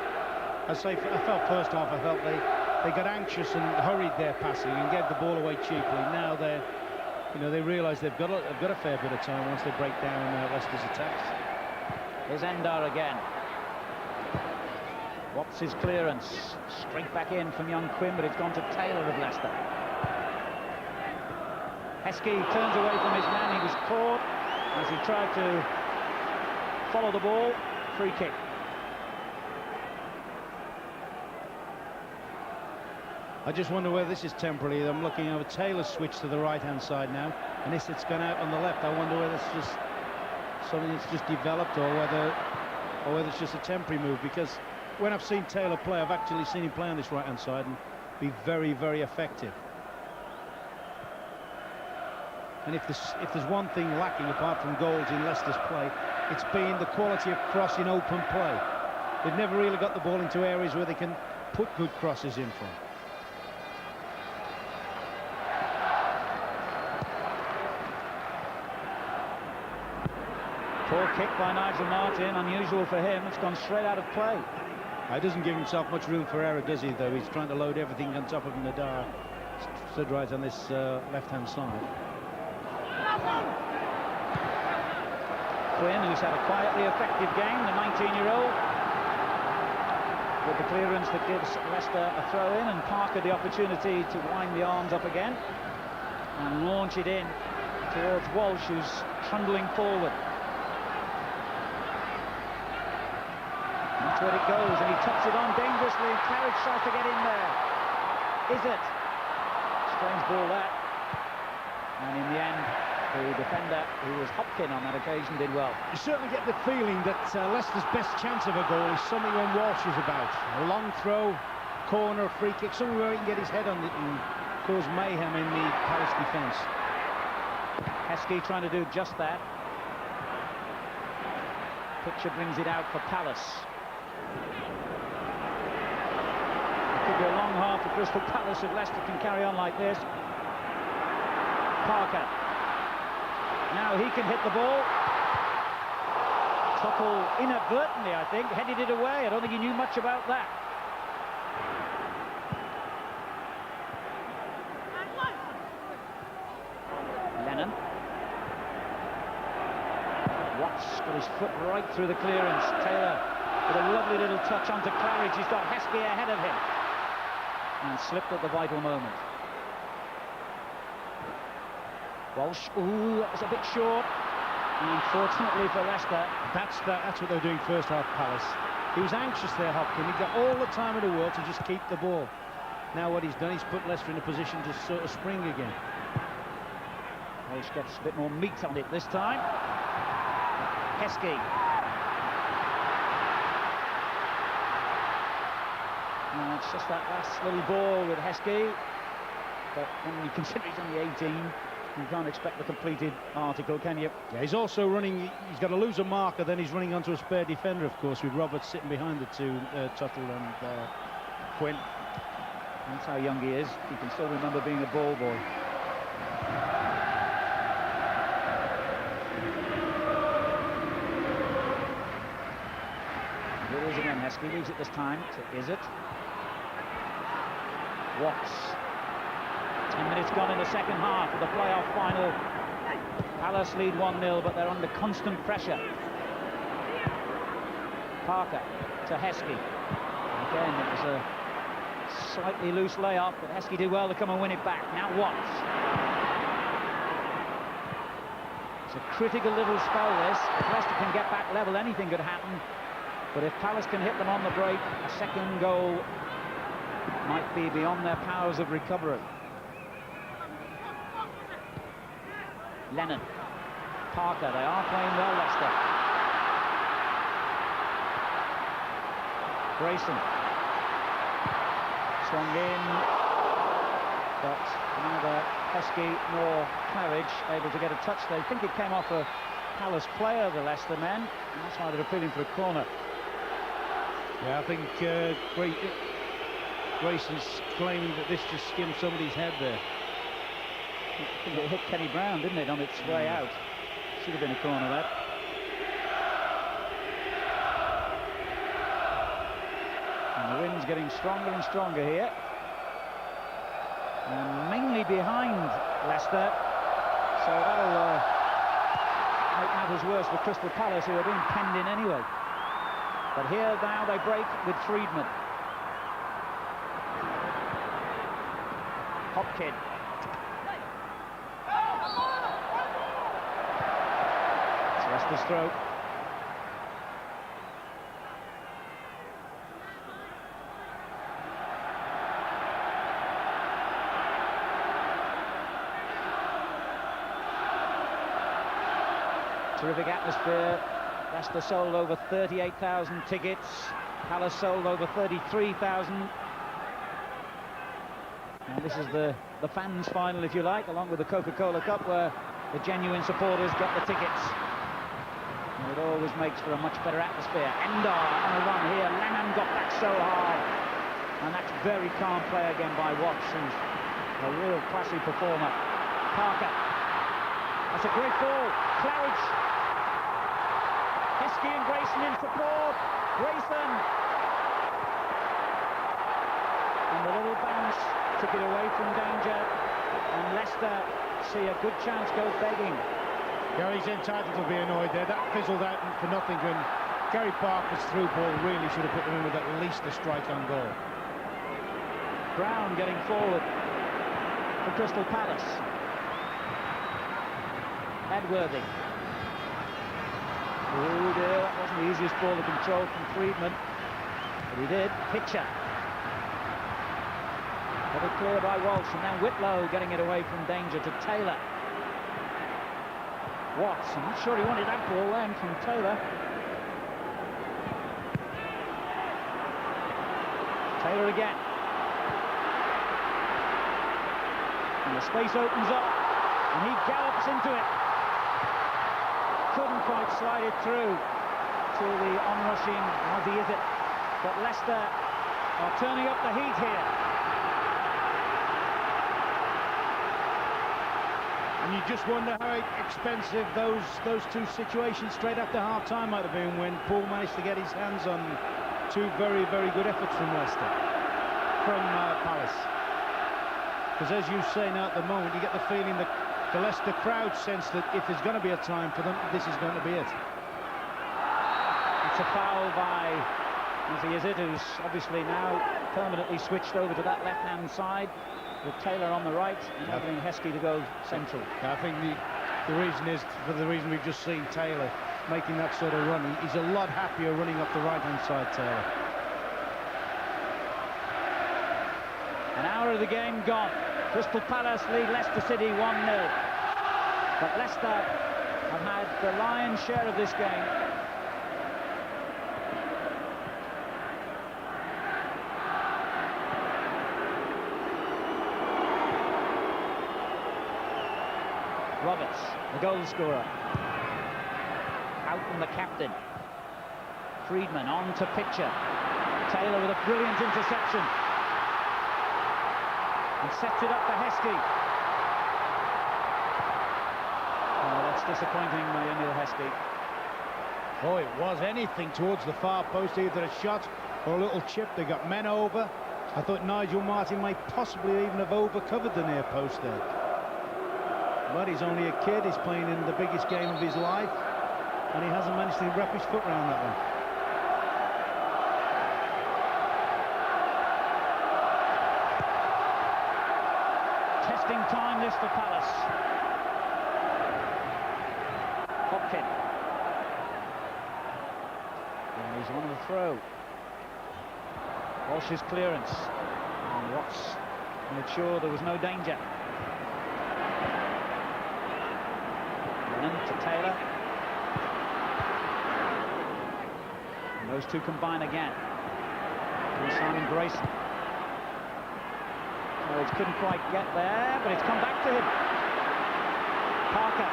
I felt first half, I felt they got anxious and hurried their passing and gave the ball away cheaply. Now they realise they've got a fair bit of time once they break down Leicester's attacks. Here's Endar again. Watts his clearance, straight back in from young Quinn, but it's gone to Taylor of Leicester. Heskey turns away from his man. He was caught as he tried to follow the ball. Free kick. I just wonder whether this is temporary. I'm looking over Taylor's switch to the right-hand side now, and Isset's gone out on the left. I wonder whether it's just something that's just developed, or whether it's just a temporary move, because when I've seen Taylor play, I've actually seen him play on this right-hand side and be very, very effective. And if there's one thing lacking apart from goals in Leicester's play, it's been the quality of crossing open play. They've never really got the ball into areas where they can put good crosses in from. Poor kick by Nigel Martin, unusual for him. It's gone straight out of play. He doesn't give himself much room for error, does he, though? He's trying to load everything on top of Nadar. Stood right on this left-hand side. Quinn, who's had a quietly effective game, the 19-year-old, with the clearance that gives Leicester a throw-in, and Parker the opportunity to wind the arms up again and launch it in towards Walsh, who's trundling forward. That's where it goes, and he tops it on dangerously, and Claridge tries to get in there. Is it? Strange ball that. And in the end, The defender, who was Hopkin on that occasion, did well. You certainly get the feeling that Leicester's best chance of a goal is something when Walsh is about. A long throw, corner, free kick, somewhere where he can get his head on it and cause mayhem in the Palace defence. Heskey trying to do just that. Pitcher brings it out for Palace. It could be a long half for Crystal Palace if Leicester can carry on like this. Parker. Now he can hit the ball. Tuchel inadvertently, I think, headed it away. I don't think he knew much about that. Lennon. Watts got his foot right through the clearance. Taylor with a lovely little touch onto Claridge. He's got Heskey ahead of him. And slipped at the vital moment. Walsh, ooh, that was a bit short. And unfortunately for Leicester, that's what they were doing first half, Palace. He was anxious there, Hopkin. He got all the time in the world to just keep the ball. Now what he's done, he's put Leicester in a position to sort of spring again. Walsh gets a bit more meat on it this time. Heskey. No, it's just that last little ball with Heskey. But when you consider he's only 18, you can't expect the completed article, can you? Yeah, he's also running, he's got to lose a marker, then he's running onto a spare defender, of course, with Roberts sitting behind the two, Tuttle and Quinn. That's how young he is. He can still remember being a ball boy. Here it is again, Heskey leaves it this time to Izzet. Watts. 10 minutes gone in the second half of the playoff final. Palace lead 1-0, but they're under constant pressure. Parker to Heskey. Again, it was a slightly loose layoff, but Heskey did well to come and win it back. Now Watts. It's a critical little spell, this. If Leicester can get back level, anything could happen. But if Palace can hit them on the break, a second goal might be beyond their powers of recovery. Lennon. Parker, they are playing well, Leicester. Grayson. Swung in, but neither Heskey nor Claridge able to get a touch. They think it came off a Palace player, the Leicester men, and that's why they're appealing for a corner. Yeah, I think Grayson's claiming that this just skimmed somebody's head there. I think it hit Kenny Brown, didn't it, on its way out? Should have been a corner, that. And the wind's getting stronger and stronger here. And mainly behind Leicester. So that'll make matters worse for Crystal Palace, who are being penned in anyway. But here now they break with Friedman. Hopkin. It's Leicester's throw. Terrific atmosphere. Leicester sold over 38,000 tickets. Palace sold over 33,000. And this is the fans' final, if you like, along with the Coca-Cola Cup, where the genuine supporters get the tickets. And it always makes for a much better atmosphere. Endar on a run here. Lennon got back so hard. And that's very calm play again by Watts, who's a real classy performer. Parker. That's a great ball. Claridge. Heskey and Grayson in support. Grayson. And the little bounce took it away from danger. And Leicester see a good chance go begging. Yeah, he's entitled to be annoyed there. That fizzled out for nothing when Gary Parker's through ball really should have put them in with at least a strike on goal. Brown getting forward for Crystal Palace. Edworthy. Oh dear, that wasn't the easiest ball to control from Friedman, but he did. Pitcher. Got it clear by Walsh, and now Whitlow getting it away from danger to Taylor. Watts, I'm not sure he wanted that ball then from Taylor. Taylor again. And the space opens up, and he gallops into it. Couldn't quite slide it through to the onrushing Ozzy, is it? But Leicester are turning up the heat here. And you just wonder how expensive those two situations straight after half-time might have been when Paul managed to get his hands on two very, very good efforts from Leicester, from Palace. Because as you say now at the moment, you get the feeling that the Leicester crowd sense that if there's going to be a time for them, this is going to be it. It's a foul by Ozzy, is it, who's obviously now permanently switched over to that left-hand side, with Taylor on the right, enabling Heskey to go central. I think the reason is, for the reason we've just seen Taylor making that sort of run, he's a lot happier running up the right-hand side, Taylor. An hour of the game gone. Crystal Palace lead Leicester City 1-0. But Leicester have had the lion's share of this game. Roberts, the goal scorer. Houghton, the captain. Friedman on to Pitcher. Taylor with a brilliant interception. And sets it up for Heskey. Oh, that's disappointing by Emil Heskey. Oh, it was anything towards the far post, either a shot or a little chip. They got men over. I thought Nigel Martin might possibly even have over-covered the near post there. But he's only a kid, he's playing in the biggest game of his life, and he hasn't managed to wrap his foot around that one. Testing time this for Palace. Hopkin. And he's on the throw. Walsh's clearance. And Watts made sure there was no danger. To Taylor. And those two combine again. And Simon Grayson. Oh, he couldn't quite get there, but it's come back to him. Parker.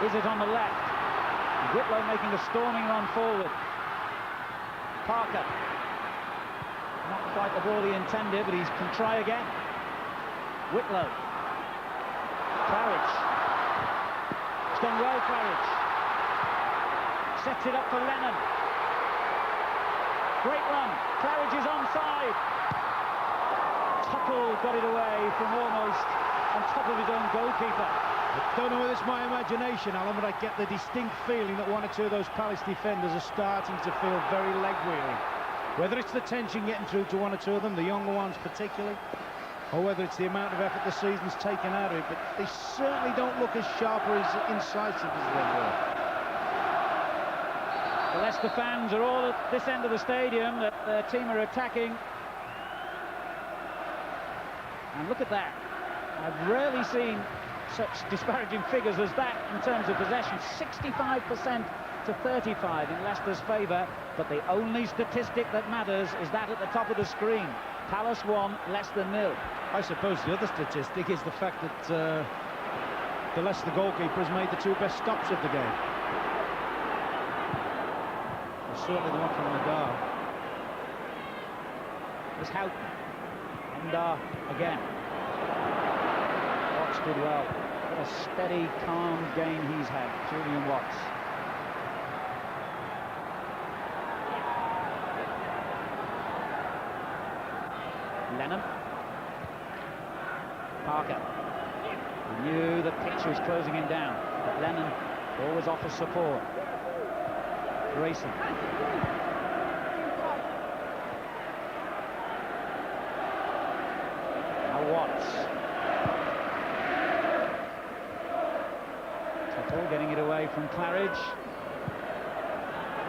Is it on the left? Whitlow making a storming run forward. Parker. Not quite the ball he intended, but he can try again. Whitlow. Claridge. Done well, Claridge. Sets it up for Lennon. Great run. Claridge is onside. Tuttle got it away from almost on top of his own goalkeeper. I don't know whether it's my imagination, Alan, but I get the distinct feeling that one or two of those Palace defenders are starting to feel very leg-weary. Whether it's the tension getting through to one or two of them, the younger ones particularly, or whether it's the amount of effort the season's taken out of it, but they certainly don't look as sharp or as incisive as they were. The Leicester fans are all at this end of the stadium that their team are attacking. And look at that. I've rarely seen such disparaging figures as that in terms of possession. 65% to 35 in Leicester's favour, but the only statistic that matters is that at the top of the screen. Palace 1, Leicester 0. I suppose the other statistic is the fact that the Leicester goalkeeper has made the two best stops of the game. Well, certainly the one from Nadar. There's Houghton. Endar again. Watts did well. What a steady, calm game he's had, Julian Watts. Lennon. Parker. He knew the pitch was closing him down, but Lennon always offers support. Grayson. Now Watts. Tuttle getting it away from Claridge.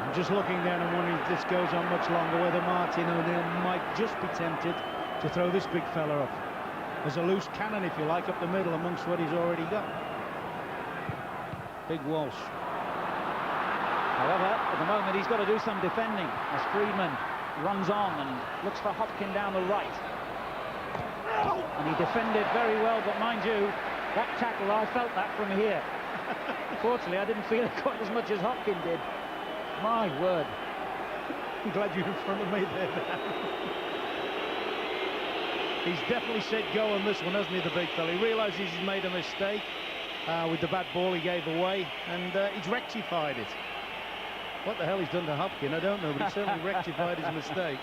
I'm just looking down and wondering if this goes on much longer, whether Martin O'Neill might just be tempted to throw this big fella up as a loose cannon, if you like, up the middle amongst what he's already got. Big Walsh. However, at the moment, he's got to do some defending as Friedman runs on and looks for Hopkin down the right. And he defended very well, but mind you, that tackle, I felt that from here. Fortunately, I didn't feel it quite as much as Hopkin did. My word. I'm glad you're in front of me there. He's definitely said go on this one, hasn't he, the big fella? He realises he's made a mistake with the bad ball he gave away, and he's rectified it. What the hell he's done to Hopkin, I don't know, but he certainly rectified his mistake.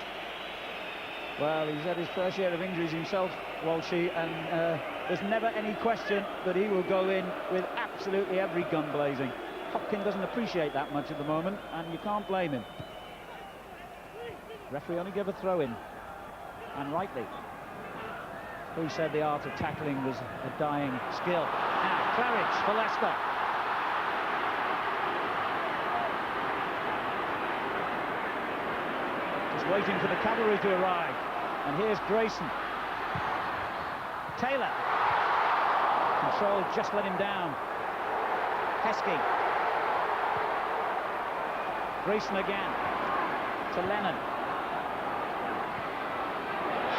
Well, he's had his fair share of injuries himself, Walshy, and there's never any question that he will go in with absolutely every gun blazing. Hopkin doesn't appreciate that much at the moment, and you can't blame him. Referee only gave a throw in, and rightly. Who said the art of tackling was a dying skill? Now, Claridge for Leicester. Just waiting for the cavalry to arrive. And here's Grayson. Taylor. Control, just let him down. Heskey. Grayson again. To Lennon.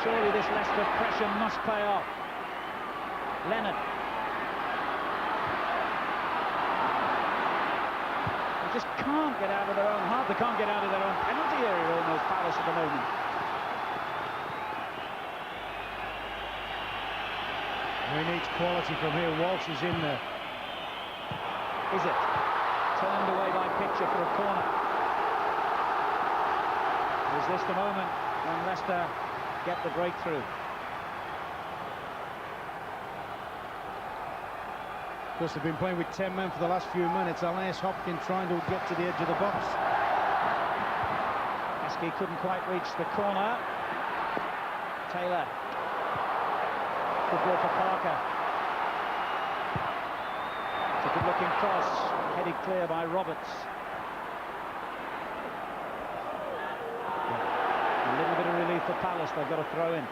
Surely this Leicester pressure must pay off. Lennon. They just can't get out of their own half. They can't get out of their own penalty area almost, Palace at the moment. He needs quality from here. Walsh is in there. Is it? Turned away by Pitcher for a corner. Is this the moment when Leicester get the breakthrough? Of course, they've been playing with 10 men for the last few minutes. Elias Hopkin trying to get to the edge of the box. Heskey couldn't quite reach the corner. Taylor. Good ball for Parker. It's a good-looking cross, headed clear by Roberts. A little bit of relief for Palace. They've got to throw in.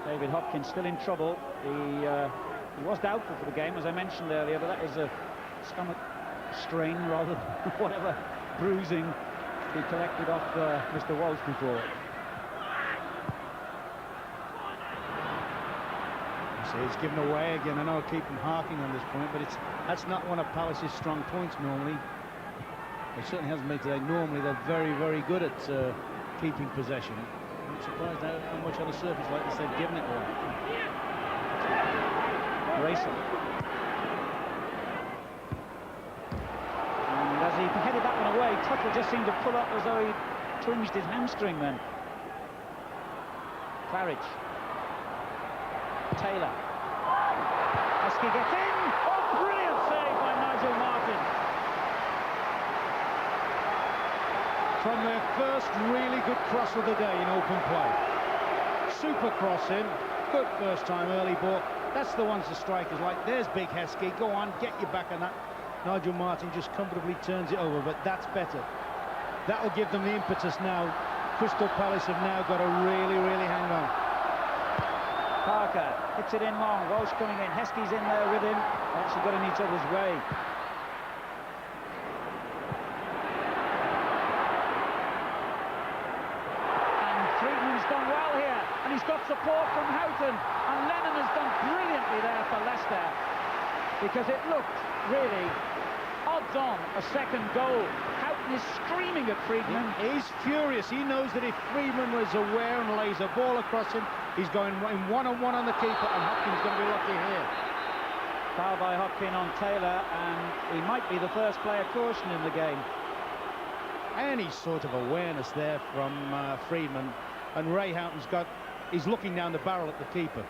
David Hopkins still in trouble. He was doubtful for the game, as I mentioned earlier, but that is a stomach strain rather than whatever bruising he collected off Mr. Walsh before. So he's given away again. I know I keep him harking on this point, but that's not one of Palace's strong points normally. It certainly hasn't been today. Normally they're very, very good at keeping possession. I'm surprised how much on a surface like this they've given it away. Grayson. And as he headed that one away, Tuttle just seemed to pull up as though he twinged his hamstring then. Claridge. Taylor. Heskey gets in. Oh, brilliant save by Nigel Martin. From their first really good cross of the day in open play. Super crossing, good first time early ball. That's the ones the strikers like. There's big Heskey, go on, get your back on that. Nigel Martin just comfortably turns it over, but that's better. That'll give them the impetus now. Crystal Palace have now got to really, really hang on. Parker hits it in long, Walsh coming in, Heskey's in there with him. They actually got in each other's way. And Friedman's done well here, and he's got support from Houghton, and Lennon has done brilliantly there for Leicester, because it looked really odds on a second goal. Houghton is screaming at Friedman. He's furious. He knows that if Friedman was aware and lays a ball across him, he's going in one-on-one on the keeper, and Hopkins going to be lucky here. Foul by Hopkin on Taylor, and he might be the first player caution in the game. Any sort of awareness there from Friedman, and Ray Houghton's he's looking down the barrel at the keeper.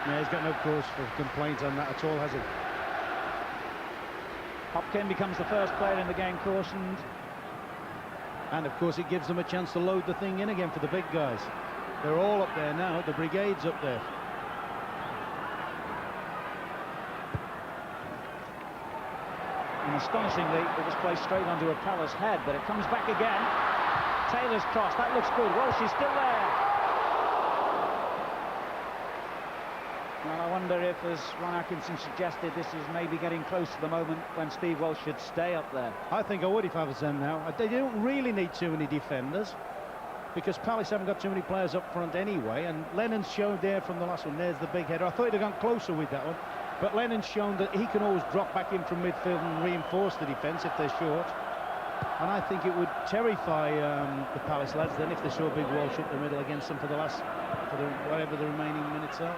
Yeah, he's got no cause for complaint on that at all, has he? Hopkin becomes the first player in the game cautioned. And of course it gives them a chance to load the thing in again for the big guys. They're all up there now, the brigade's up there. And astonishingly, it was placed straight onto a Palace head, but it comes back again. Taylor's cross, that looks good. Walsh is still there. Well, I wonder if, as Ron Atkinson suggested, this is maybe getting close to the moment when Steve Walsh should stay up there. I think I would if I was them now. They don't really need too many defenders, because Palace haven't got too many players up front anyway, and Lennon's shown there from the last one. There's the big header. I thought he'd have gone closer with that one, but Lennon's shown that he can always drop back in from midfield and reinforce the defence if they're short. And I think it would terrify the Palace lads then if they saw Big Walsh up the middle against them for whatever the remaining minutes are.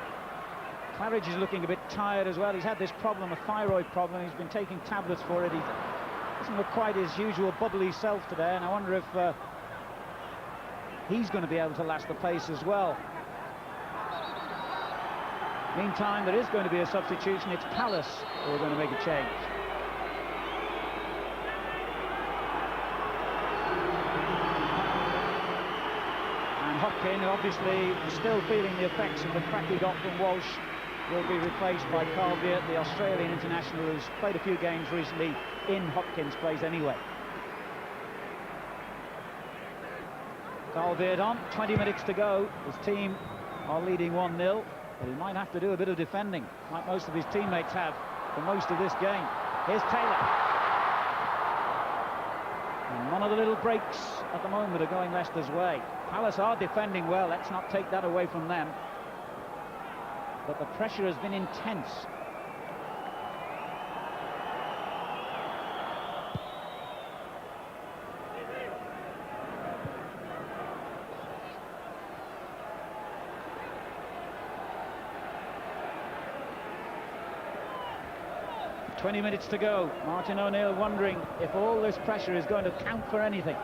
Claridge is looking a bit tired as well. He's had this problem, a thyroid problem. He's been taking tablets for it. He doesn't look quite his usual bubbly self today, and I wonder if he's going to be able to last the pace as well. Meantime, there is going to be a substitution. It's Palace who are going to make a change. And Hopkin, obviously still feeling the effects of the crack he got from Walsh, will be replaced by Carl Veart, the Australian international who's played a few games recently in Hopkins' place anyway. Carl Veart on, 20 minutes to go. His team are leading 1-0, but he might have to do a bit of defending, like most of his teammates have for most of this game. Here's Taylor. And none of the little breaks at the moment are going Leicester's way. Palace are defending well, let's not take that away from them. But the pressure has been intense. "20 minutes to go. Martin O'Neill wondering if all this pressure is going to count for anything.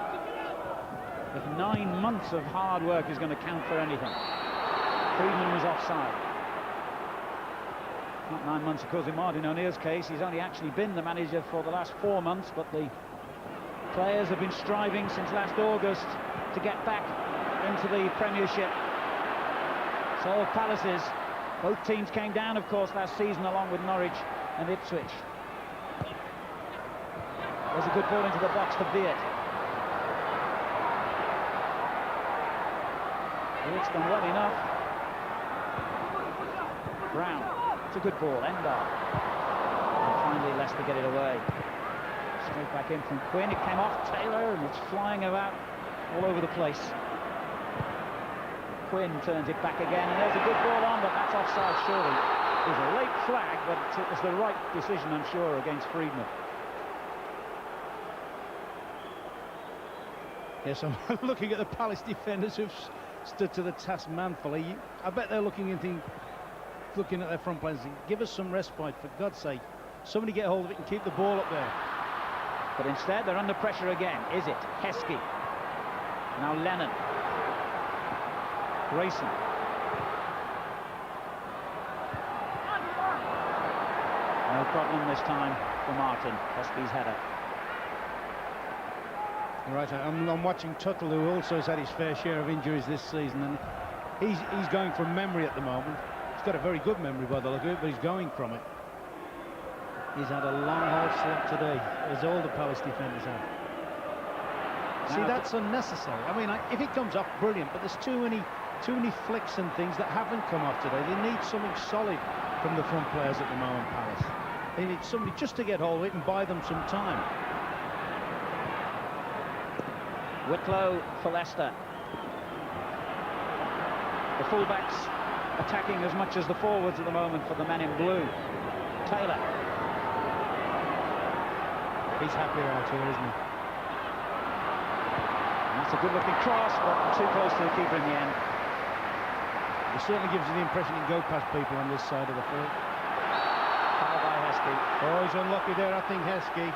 If 9 months of hard work is going to count for anything. Friedman was offside. Not 9 months, of course, in Martin O'Neill's case. He's only actually been the manager for the last 4 months, but the players have been striving since last August to get back into the Premiership. So have Palace's. Both teams came down, of course, last season along with Norwich and Ipswich. There's a good ball into the box to Veart. Veart's done well enough. Brown. It's a good ball, Endar. And finally Leicester get it away. Straight back in from Quinn. It came off Taylor and it's flying about all over the place. Quinn turns it back again, and there's a good ball on, but that's offside surely. It was a late flag, but it was the right decision, I'm sure, against Friedman. Yes, I'm looking at the Palace defenders who've stood to the task manfully. I bet they're looking at their front players and give us some respite, for God's sake. Somebody get hold of it and keep the ball up there. But instead, they're under pressure again. Is it? Heskey. Now Lennon. Grayson. No problem this time for Martin. Heskey's header. Right, I'm watching Tuttle, who also has had his fair share of injuries this season, and he's going from memory at the moment. He's got a very good memory by the look of it, but he's going from it. He's had a long hard slog today, as all the Palace defenders have. See, that's unnecessary. I mean, if it comes off, brilliant, but there's too many flicks and things that haven't come off today. They need something solid from the front players at the moment, Palace. They need somebody just to get hold of it and buy them some time. Whitlow for Leicester. The fullbacks attacking as much as the forwards at the moment for the men in blue. Taylor. He's happier out here, isn't he? And that's a good-looking cross, but too close to the keeper in the end. It certainly gives you the impression he can go past people on this side of the field. Foul by Heskey. Oh, he's unlucky there, I think, Heskey.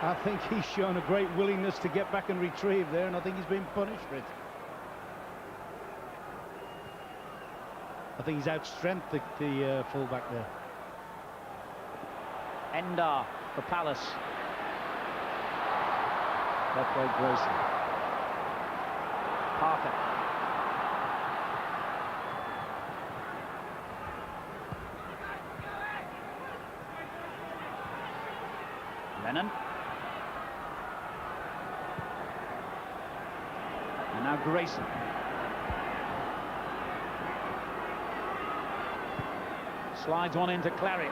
I think he's shown a great willingness to get back and retrieve there, and I think he's been punished for it. I think he's outstrengthed the full-back there. Endar for Palace. Well played, Grayson. Parker. Lennon. And now Grayson. Slides one into Claridge.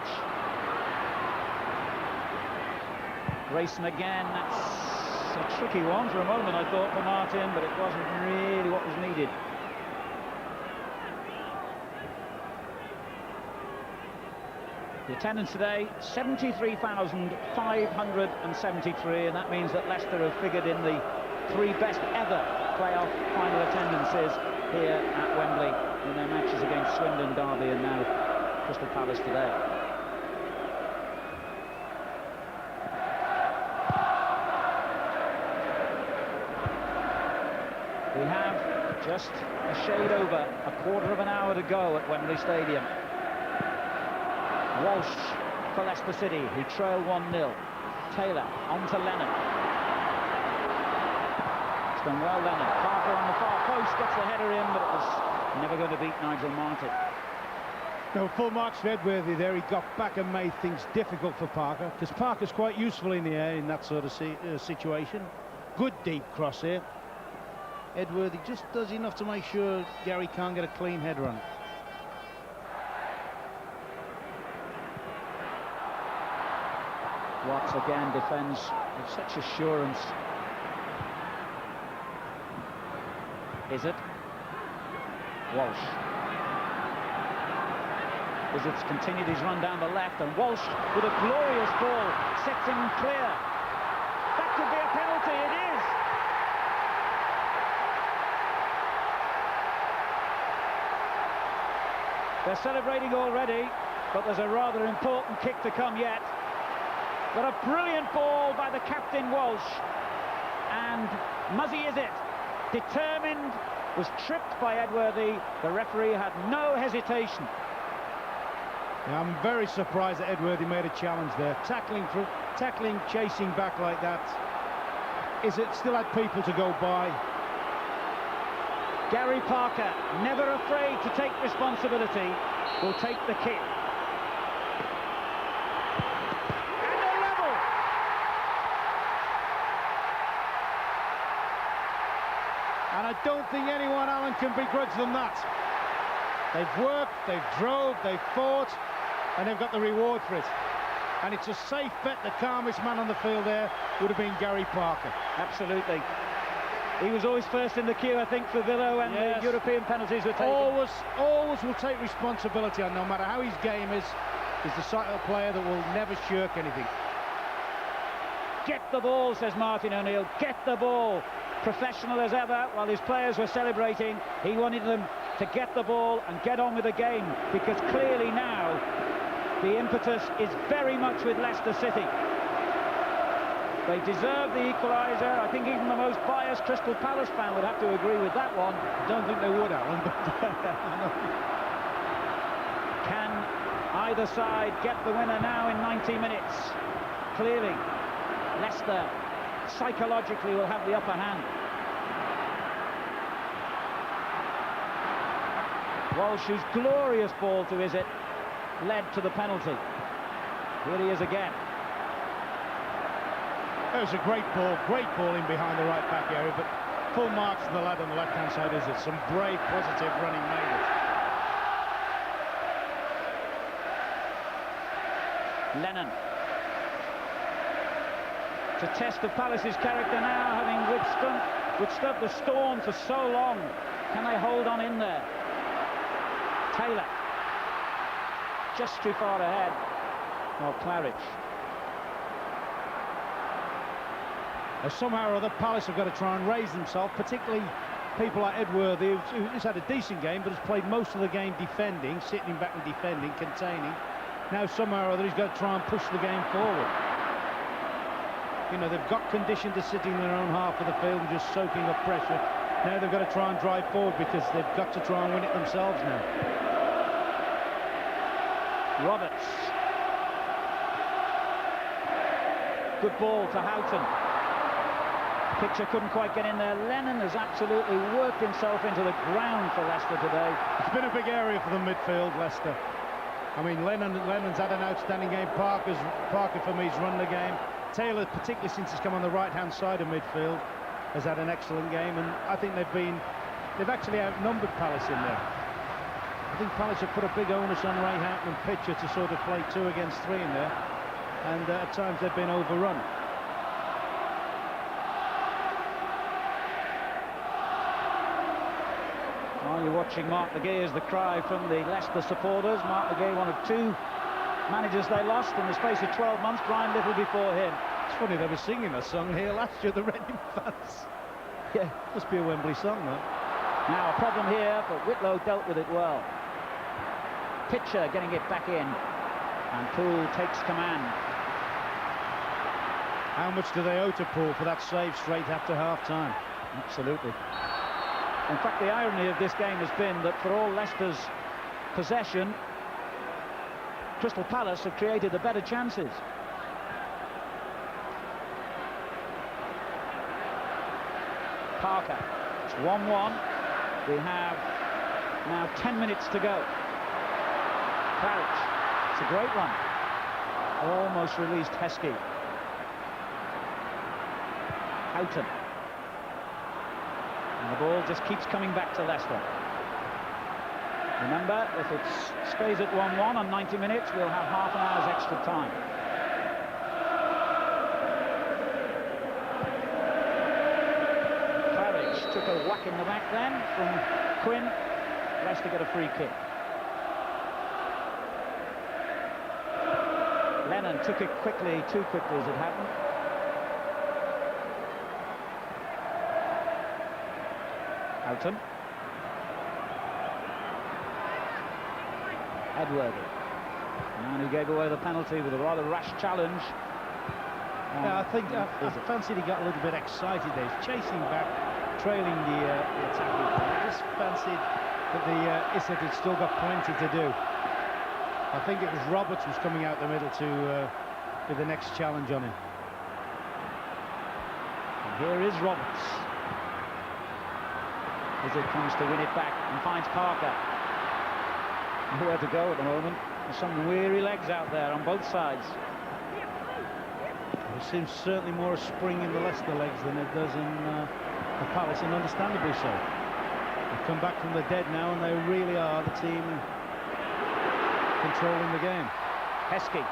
Grayson again. That's a tricky one for a moment, I thought, for Martin, but it wasn't really what was needed. The attendance today, 73,573, and that means that Leicester have figured in the 3 best ever playoff final attendances here at Wembley in their matches against Swindon, Derby, and now Crystal Palace today. We have just a shade over a quarter of an hour to go at Wembley Stadium. Walsh for Leicester City, who trail 1-0. Taylor on to Lennon. It's done well, Lennon. Parker on the far post, gets the header in, but it was never going to beat Nigel Martin. No, full marks for Edworthy there. He got back and made things difficult for Parker, because Parker's quite useful in the air in that sort of situation. Good deep cross here. Edworthy just does enough to make sure Gary can't get a clean head run. Watts again defends with such assurance. Is it? Walsh. Izzet's continued his run down the left, and Walsh with a glorious ball sets him clear. That could be a penalty, it is! They're celebrating already, but there's a rather important kick to come yet. But a brilliant ball by the captain Walsh, and Muzzy Izzet, determined, was tripped by Edworthy. The referee had no hesitation. Yeah, I'm very surprised that Edworthy made a challenge there. Tackling, chasing back like that. Izzet still had people to go by. Gary Parker, never afraid to take responsibility, will take the kick. And I don't think anyone, Alan, can begrudge them that. They've worked, they've drove, they've fought, and they've got the reward for it. And it's a safe bet the calmest man on the field there would have been Gary Parker. Absolutely. He was always first in the queue, I think, for Villa when the European penalties were taken. Always will take responsibility, and no matter how his game is the sort of player that will never shirk anything. Get the ball, says Martin O'Neill. Get the ball. Professional as ever. While his players were celebrating, he wanted them to get the ball and get on with the game, because clearly now the impetus is very much with Leicester City. They deserve the equaliser. I think even the most biased Crystal Palace fan would have to agree with that one. I don't think they would, Alan, but can either side get the winner now in 90 minutes? Clearly, Leicester psychologically will have the upper hand. Walsh's glorious ball to Izzet led to the penalty. Here he is again. That was a great ball in behind the right back area, but full marks to the lad on the left-hand side, is it? Some brave, positive running made it. Lennon. To test the Palace's character now, having withstood the storm for so long. Can they hold on in there? Taylor. Just too far ahead. Oh, Claridge. Somehow or other, Palace have got to try and raise themselves, particularly people like Edworthy, who's had a decent game, but has played most of the game defending, sitting back and defending, containing. Now, somehow or other, he's got to try and push the game forward. You know, they've got conditioned to sitting in their own half of the field and just soaking up pressure. Now they've got to try and drive forward, because they've got to try and win it themselves now. Roberts. Good ball to Houghton. Pitcher couldn't quite get in there. Lennon has absolutely worked himself into the ground for Leicester today. It's been a big area for the midfield, Leicester. I mean, Lennon's had an outstanding game. Parker, for me, has run the game. Taylor, particularly since he's come on the right-hand side of midfield, has had an excellent game, and I think they've actually outnumbered Palace in there. I think Palace have put a big onus on Ray Houghton and Pitcher to sort of play 2 against 3 in there, and at times they've been overrun. While you're watching Mark McGee, is the cry from the Leicester supporters. Mark McGee, one of 2 managers they lost in the space of 12 months. Brian Little before him. It's funny, they were singing a song here last year, the Reading fans. Yeah, must be a Wembley song, though. Now, a problem here, but Whitlow dealt with it well. Pitcher getting it back in, and Poole takes command. How much do they owe to Poole for that save straight after half-time? Absolutely. In fact, the irony of this game has been that for all Leicester's possession, Crystal Palace have created the better chances. Parker, it's 1-1. We have now 10 minutes to go. Claridge, it's a great run. Almost released Heskey. Houghton. And the ball just keeps coming back to Leicester. Remember, if it stays at 1-1 on 90 minutes, we'll have half an hour's extra time. Claridge took a whack in the back then from Quinn. Leicester get a free kick. Lennon took it quickly, too quickly as it happened. Houghton. Edworthy, the man who gave away the penalty with a rather rash challenge. Yeah, I think I fancied he got a little bit excited there. He's chasing back, trailing the attacking play. I just fancied that the Islett had still got plenty to do. I think it was Roberts who's coming out the middle to be the next challenge on him. And here is Roberts. Izzard comes to win it back and finds Parker. Nowhere to go at the moment. There's some weary legs out there on both sides. There seems certainly more a spring in the Leicester legs than it does in the Palace, and understandably so. They've come back from the dead now, and they really are the team controlling the game. Heskey.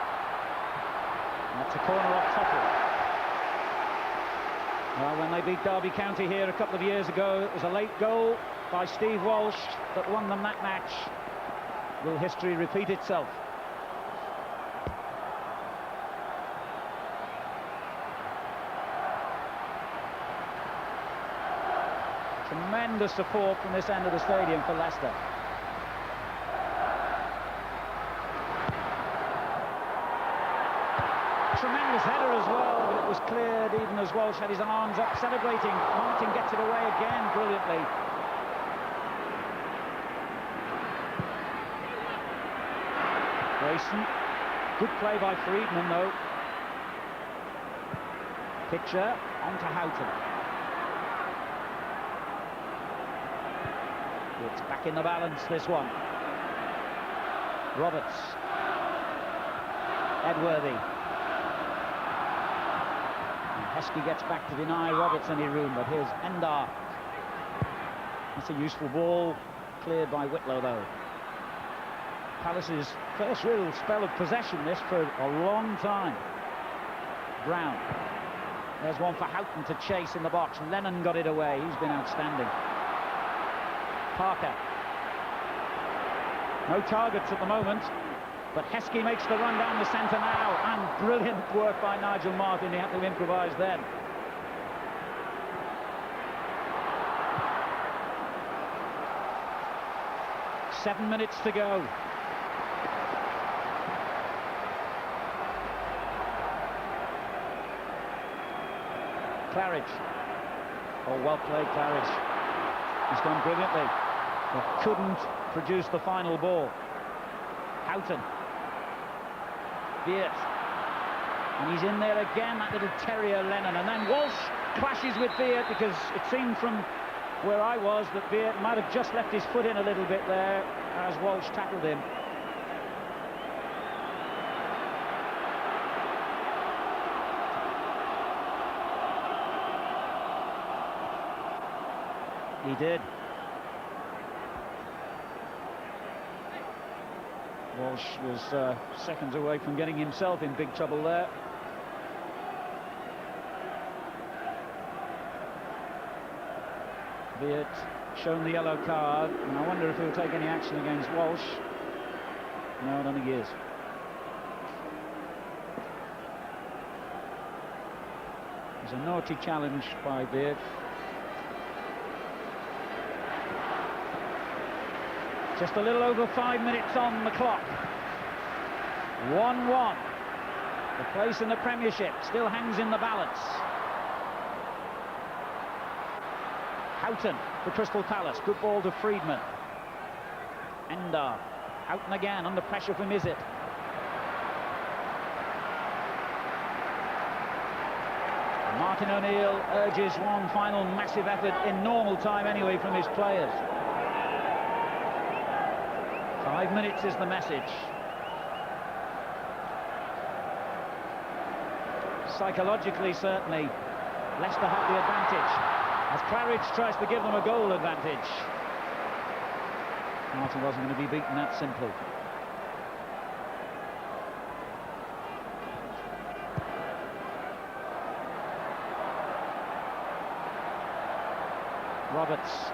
That's a corner off Tottle. Well, when they beat Derby County here a couple of years ago, it was a late goal by Steve Walsh that won them that match. Will history repeat itself? Tremendous support from this end of the stadium for Leicester. Tremendous header as well, but it was cleared even as Walsh had his arms up celebrating. Martin gets it away again brilliantly. Grayson, good play by Friedman though. Pitcher onto Houghton. It's back in the balance, this one. Roberts. Edworthy. And Heskey gets back to deny Roberts any room, but here's Endar. That's a useful ball, cleared by Whitlow though. Palace's first real spell of possession this for a long time. Brown. There's one for Houghton to chase in the box. Lennon got it away. He's been outstanding. Parker. No targets at the moment, but Heskey makes the run down the centre now, and brilliant work by Nigel Martin. He had to improvise then. Seven minutes to go. Claridge. Oh, well played, Claridge. He's gone brilliantly, but couldn't produce the final ball. Houghton. Beard. And he's in there again, that little terrier Lennon. And then Walsh clashes with Beard, because it seemed from where I was that Beard might have just left his foot in a little bit there as Walsh tackled him. He did. Walsh was seconds away from getting himself in big trouble there. Beard shown the yellow card, and I wonder if he'll take any action against Walsh. No, I don't think he is. It's a naughty challenge by Beard. Just a little over 5 minutes on the clock. 1-1. The place in the Premiership still hangs in the balance. Houghton for Crystal Palace. Good ball to Friedman. Endar. Houghton again under pressure from Izzet. Martin O'Neill urges one final massive effort in normal time anyway from his players. 5 minutes is the message. Psychologically, certainly, Leicester have the advantage as Claridge tries to give them a goal advantage. Martin wasn't going to be beaten that simply. Roberts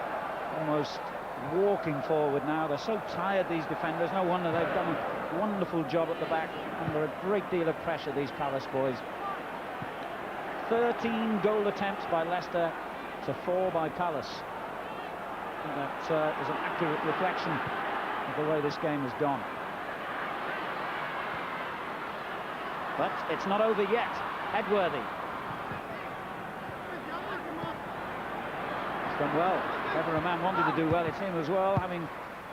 almost walking forward now. They're so tired, these defenders. No wonder they've done a wonderful job at the back under a great deal of pressure, these Palace boys. 13 goal attempts by Leicester to 4 by Palace. I think that is an accurate reflection of the way this game has gone. But it's not over yet. Edworthy. He's done well. Whenever a man wanted to do well, it's him as well, having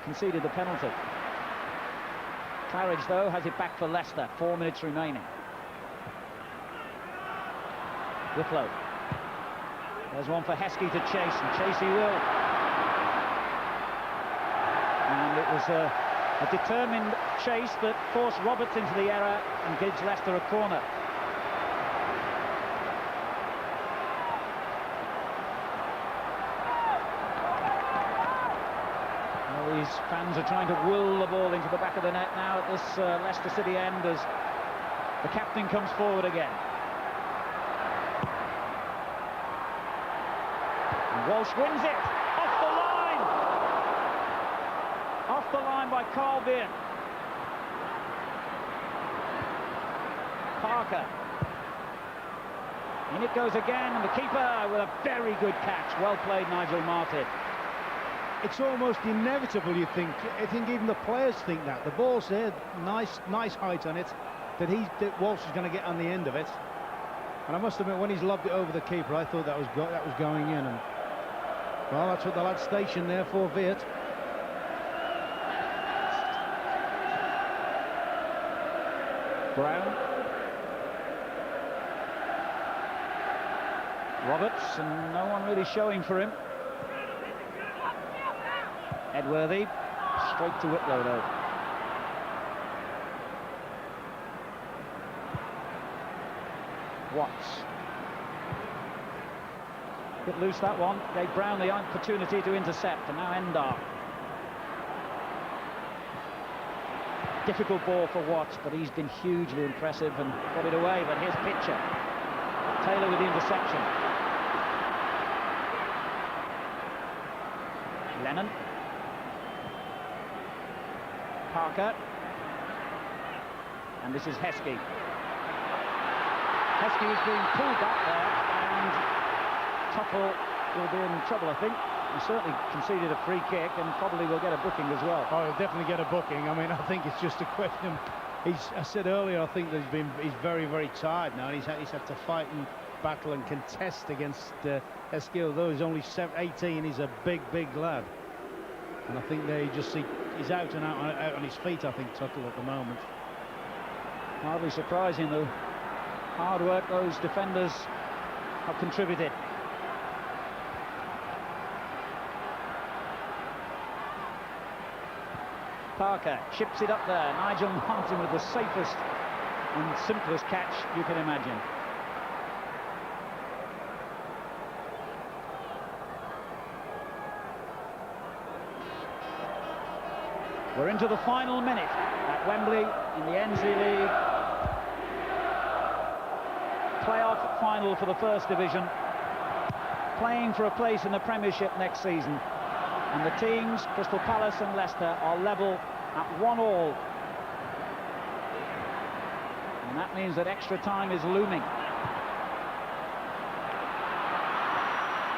conceded the penalty. Claridge, though, has it back for Leicester. 4 minutes remaining. Whitlow. There's one for Heskey to chase, and chase he will. And it was a determined chase that forced Roberts into the error and gives Leicester a corner. Well, these fans are trying to will the ball into the back of the net now at this Leicester City end as the captain comes forward again. Walsh wins it, off the line! Off the line by Carl Beard. Parker. In it goes again, and the keeper with a very good catch. Well played, Nigel Martin. It's almost inevitable, you think. I think even the players think that. The ball's there, nice height on it, that Walsh is going to get on the end of it. And I must admit, when he's lobbed it over the keeper, I thought that was going in. And well, that's what the lad's stationed there for, Viet. Brown. Roberts, and no one really showing for him. Edworthy, straight to Whitlow though. Watts. Bit loose that one, gave Brown the opportunity to intercept, and now Endar. Difficult ball for Watts, but he's been hugely impressive and got it away. But here's Pitcher. Taylor with the interception. Lennon. Parker. And this is Heskey. Heskey is being pulled back there, and Tuttle will be in trouble, I think. He certainly conceded a free kick and probably will get a booking as well. Oh, he'll definitely get a booking. I mean, I think it's just a question. I said earlier, I think that he's very, very tired now. He's had to fight and battle and contest against Heskey. Although he's only 18, he's a big, big lad. And I think he's out and out on his feet, I think, Tuttle, at the moment. Hardly surprising, the hard work those defenders have contributed. Parker chips it up there. Nigel Martin with the safest and simplest catch you can imagine. We're into the final minute at Wembley in the Ensley League playoff final for the First Division, playing for a place in the Premiership next season. And the teams, Crystal Palace and Leicester, are level at 1-1. And that means that extra time is looming.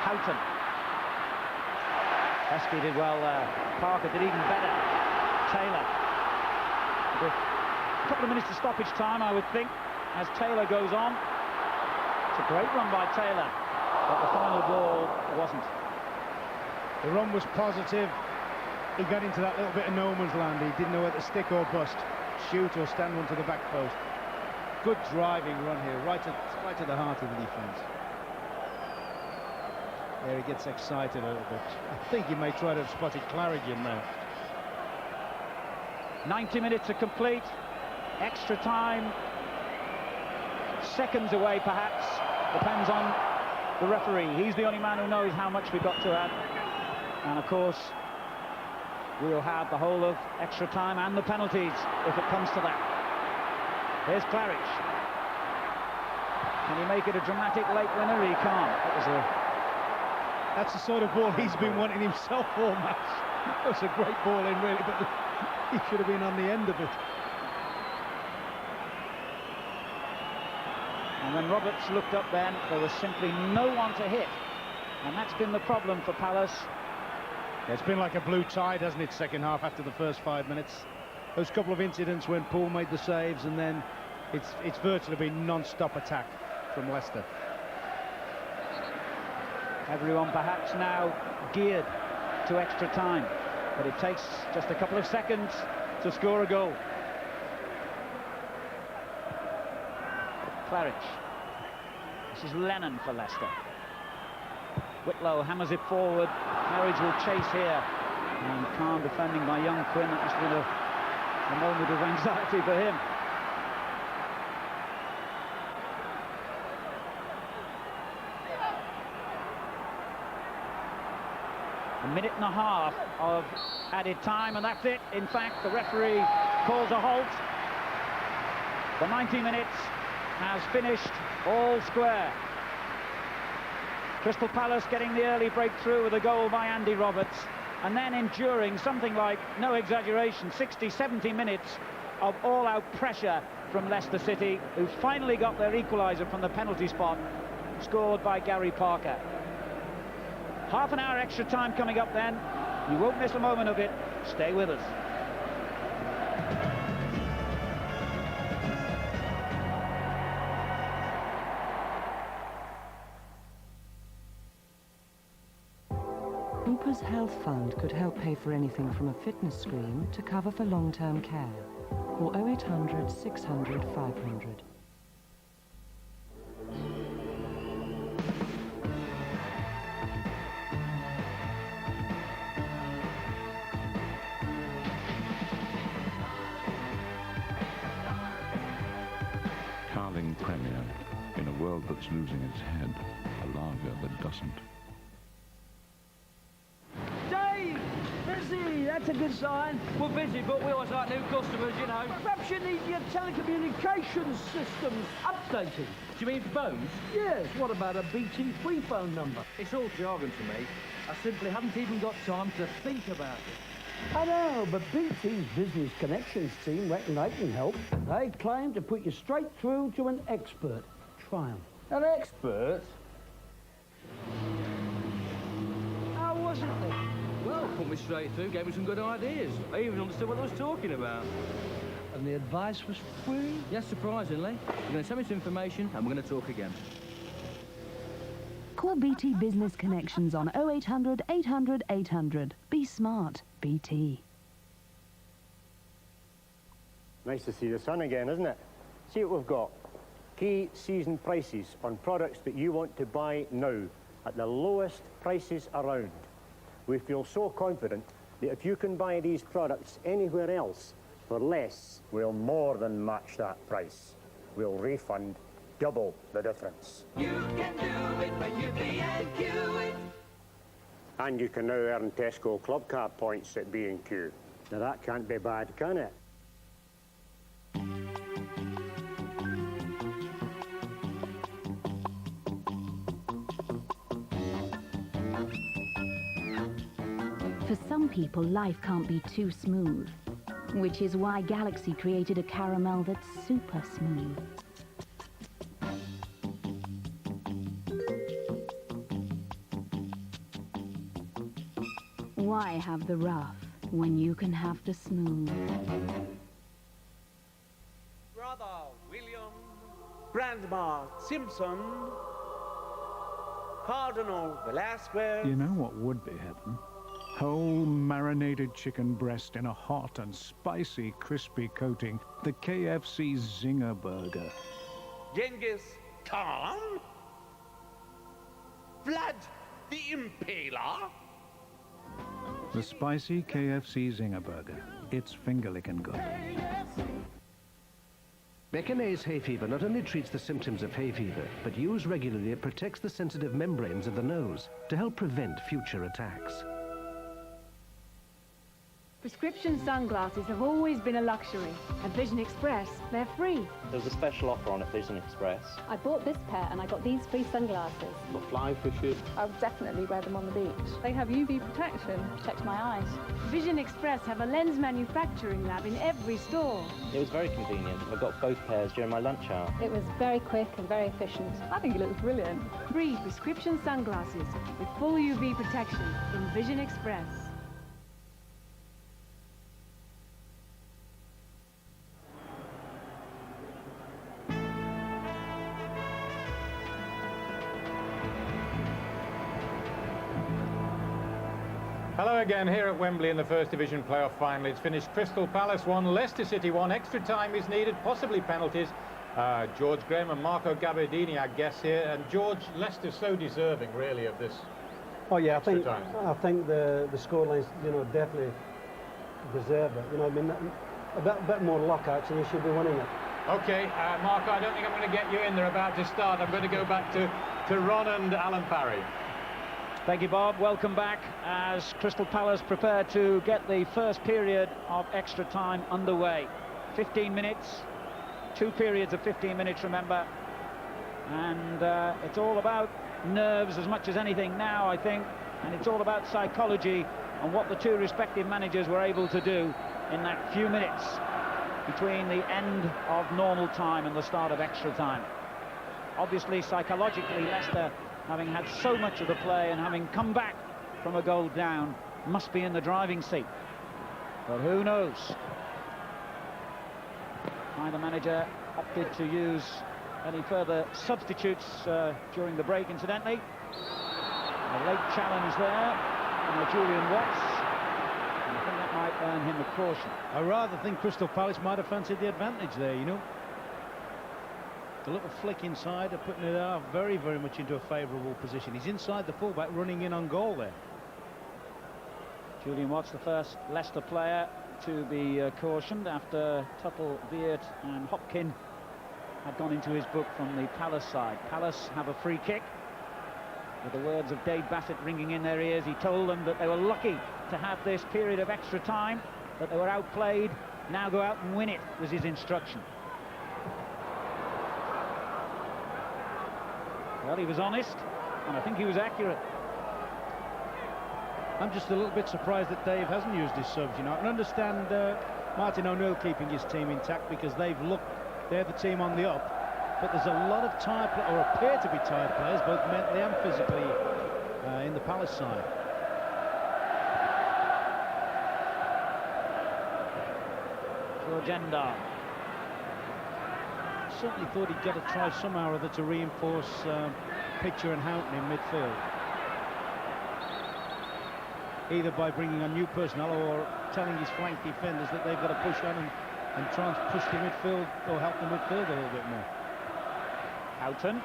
Houghton. Pesky did well there. Parker did even better. Taylor. With a couple of minutes to stoppage time, I would think, as Taylor goes on. It's a great run by Taylor, but the final ball wasn't. The run was positive. He got into that little bit of no man's land. He didn't know whether to stick or bust, shoot or stand one to the back post. Good driving run here, right to the heart of the defence. There he gets excited a little bit. I think he may try to have spotted Claridgeon now. 90 minutes are complete. Extra time. Seconds away, perhaps. Depends on the referee. He's the only man who knows how much we've got to add. And, of course, we'll have the whole of extra time and the penalties if it comes to that. Here's Claridge. Can he make it a dramatic late winner? He can't. That's the sort of ball he's been wanting himself all match. That was a great ball in, really, but he should have been on the end of it. And when Roberts looked up then, there was simply no one to hit. And that's been the problem for Palace. It's been like a blue tide, hasn't it, second half after the first 5 minutes. Those couple of incidents when Poole made the saves, and then it's virtually been non-stop attack from Leicester. Everyone perhaps now geared to extra time, but it takes just a couple of seconds to score a goal. Claridge. This is Lennon for Leicester. Whitlow hammers it forward. Claridge will chase here. And calm defending by young Quinn. That must have been a moment of anxiety for him. A minute and a half of added time, and that's it. In fact, the referee calls a halt. The 90 minutes has finished all square. Crystal Palace getting the early breakthrough with a goal by Andy Roberts, and then enduring something like, no exaggeration, 60-70 minutes of all-out pressure from Leicester City, who finally got their equaliser from the penalty spot, scored by Gary Parker. Half an hour extra time coming up then. You won't miss a moment of it. Stay with us. Cooper's Health Fund could help pay for anything from a fitness screen to cover for long-term care. Call 0800 600 500. Carling Premier, in a world that's losing its head, a lager that doesn't. Busy, that's a good sign. We're busy, but we always like new customers, you know. Perhaps you need your telecommunications systems updating. Do you mean phones? Yes, what about a BT free phone number? It's all jargon to me. I simply haven't even got time to think about it. I know, but BT's Business Connections team reckon they can help. They claim to put you straight through to an expert. Try 'em. An expert? How wasn't it? Well, put me straight through, gave me some good ideas. I even understood what I was talking about. And the advice was free? Yes, surprisingly. You're going to send me some information and we're going to talk again. Call BT Business Connections on 0800 800 800. Be smart. BT. Nice to see the sun again, isn't it? See what we've got. Key season prices on products that you want to buy now at the lowest prices around. We feel so confident that if you can buy these products anywhere else for less, we'll more than match that price. We'll refund double the difference. You can do it when you B&Q it. And you can now earn Tesco Club Card points at B&Q. Now that can't be bad, can it? For some people, life can't be too smooth, which is why Galaxy created a caramel that's super smooth. Why have the rough when you can have the smooth? Brother William, Grandma Simpson, Cardinal Velasquez. You know what would be heaven? Whole marinated chicken breast in a hot and spicy crispy coating. The KFC Zinger Burger. Genghis Khan, Vlad the Impaler. The spicy KFC Zinger Burger. It's finger-licking good. Beckinase hay fever not only treats the symptoms of hay fever, but used regularly it protects the sensitive membranes of the nose to help prevent future attacks. Prescription sunglasses have always been a luxury. At Vision Express, they're free. There's a special offer on at Vision Express. I bought this pair and I got these free sunglasses. For fly fishing. I would definitely wear them on the beach. They have UV protection. Protects my eyes. Vision Express have a lens manufacturing lab in every store. It was very convenient. I got both pairs during my lunch hour. It was very quick and very efficient. I think it looks brilliant. Free prescription sunglasses with full UV protection from Vision Express. Hello again here at Wembley in the First Division playoff final. It's finished Crystal Palace 1, Leicester City 1. Extra time is needed, possibly penalties. George Graham and Marco Gabardini, I guess, here. And George, Leicester's so deserving, really, of this. Oh yeah, I think the scorelines, you know, definitely deserve it. You know, I mean, a bit more luck actually. They should be winning it. Okay, Marco, I don't think I'm going to get you in. They're about to start. I'm going to go back to Ron and Alan Parry. Thank you, Bob. Welcome back as Crystal Palace prepare to get the first period of extra time underway. 15 minutes, 2 periods of 15 minutes, remember. And it's all about nerves as much as anything now, I think. And it's all about psychology and what the two respective managers were able to do in that few minutes between the end of normal time and the start of extra time. Obviously, psychologically, Leicester, having had so much of the play and having come back from a goal down, must be in the driving seat. But who knows? Neither manager opted to use any further substitutes during the break, incidentally. A late challenge there from Julian Watts. And I think that might earn him a caution. I rather think Crystal Palace might have fancied the advantage there, you know. The little flick inside, putting it out very, very much into a favourable position. He's inside the fullback, running in on goal there. Julian Watts, the first Leicester player to be cautioned after Tuttle, Beard and Hopkin had gone into his book from the Palace side. Palace have a free kick. With the words of Dave Bassett ringing in their ears, he told them that they were lucky to have this period of extra time, that they were outplayed. Now go out and win it, was his instruction. Well, he was honest, and I think he was accurate. I'm just a little bit surprised that Dave hasn't used his subs, you know. I can understand Martin O'Neill keeping his team intact because they've looked, they're the team on the up. But there's a lot of tired, or appear to be tired players, both mentally and physically, in the Palace side. Agenda. Certainly thought he'd got to try somehow or other to reinforce Pitcher and Houghton in midfield. Either by bringing on new personnel or telling his flank defenders that they've got to push on and try and push the midfield or help the midfield a little bit more. Houghton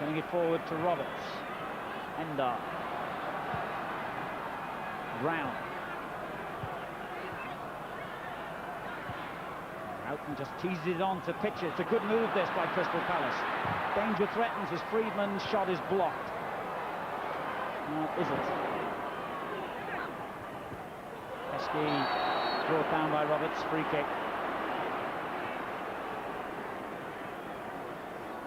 getting it forward to Roberts. Ender. Brown. Houghton just teased it on to Pitcher. It's a good move this by Crystal Palace. Danger threatens as Friedman's shot is blocked. Is it? Pesky Brought down by Roberts, free kick.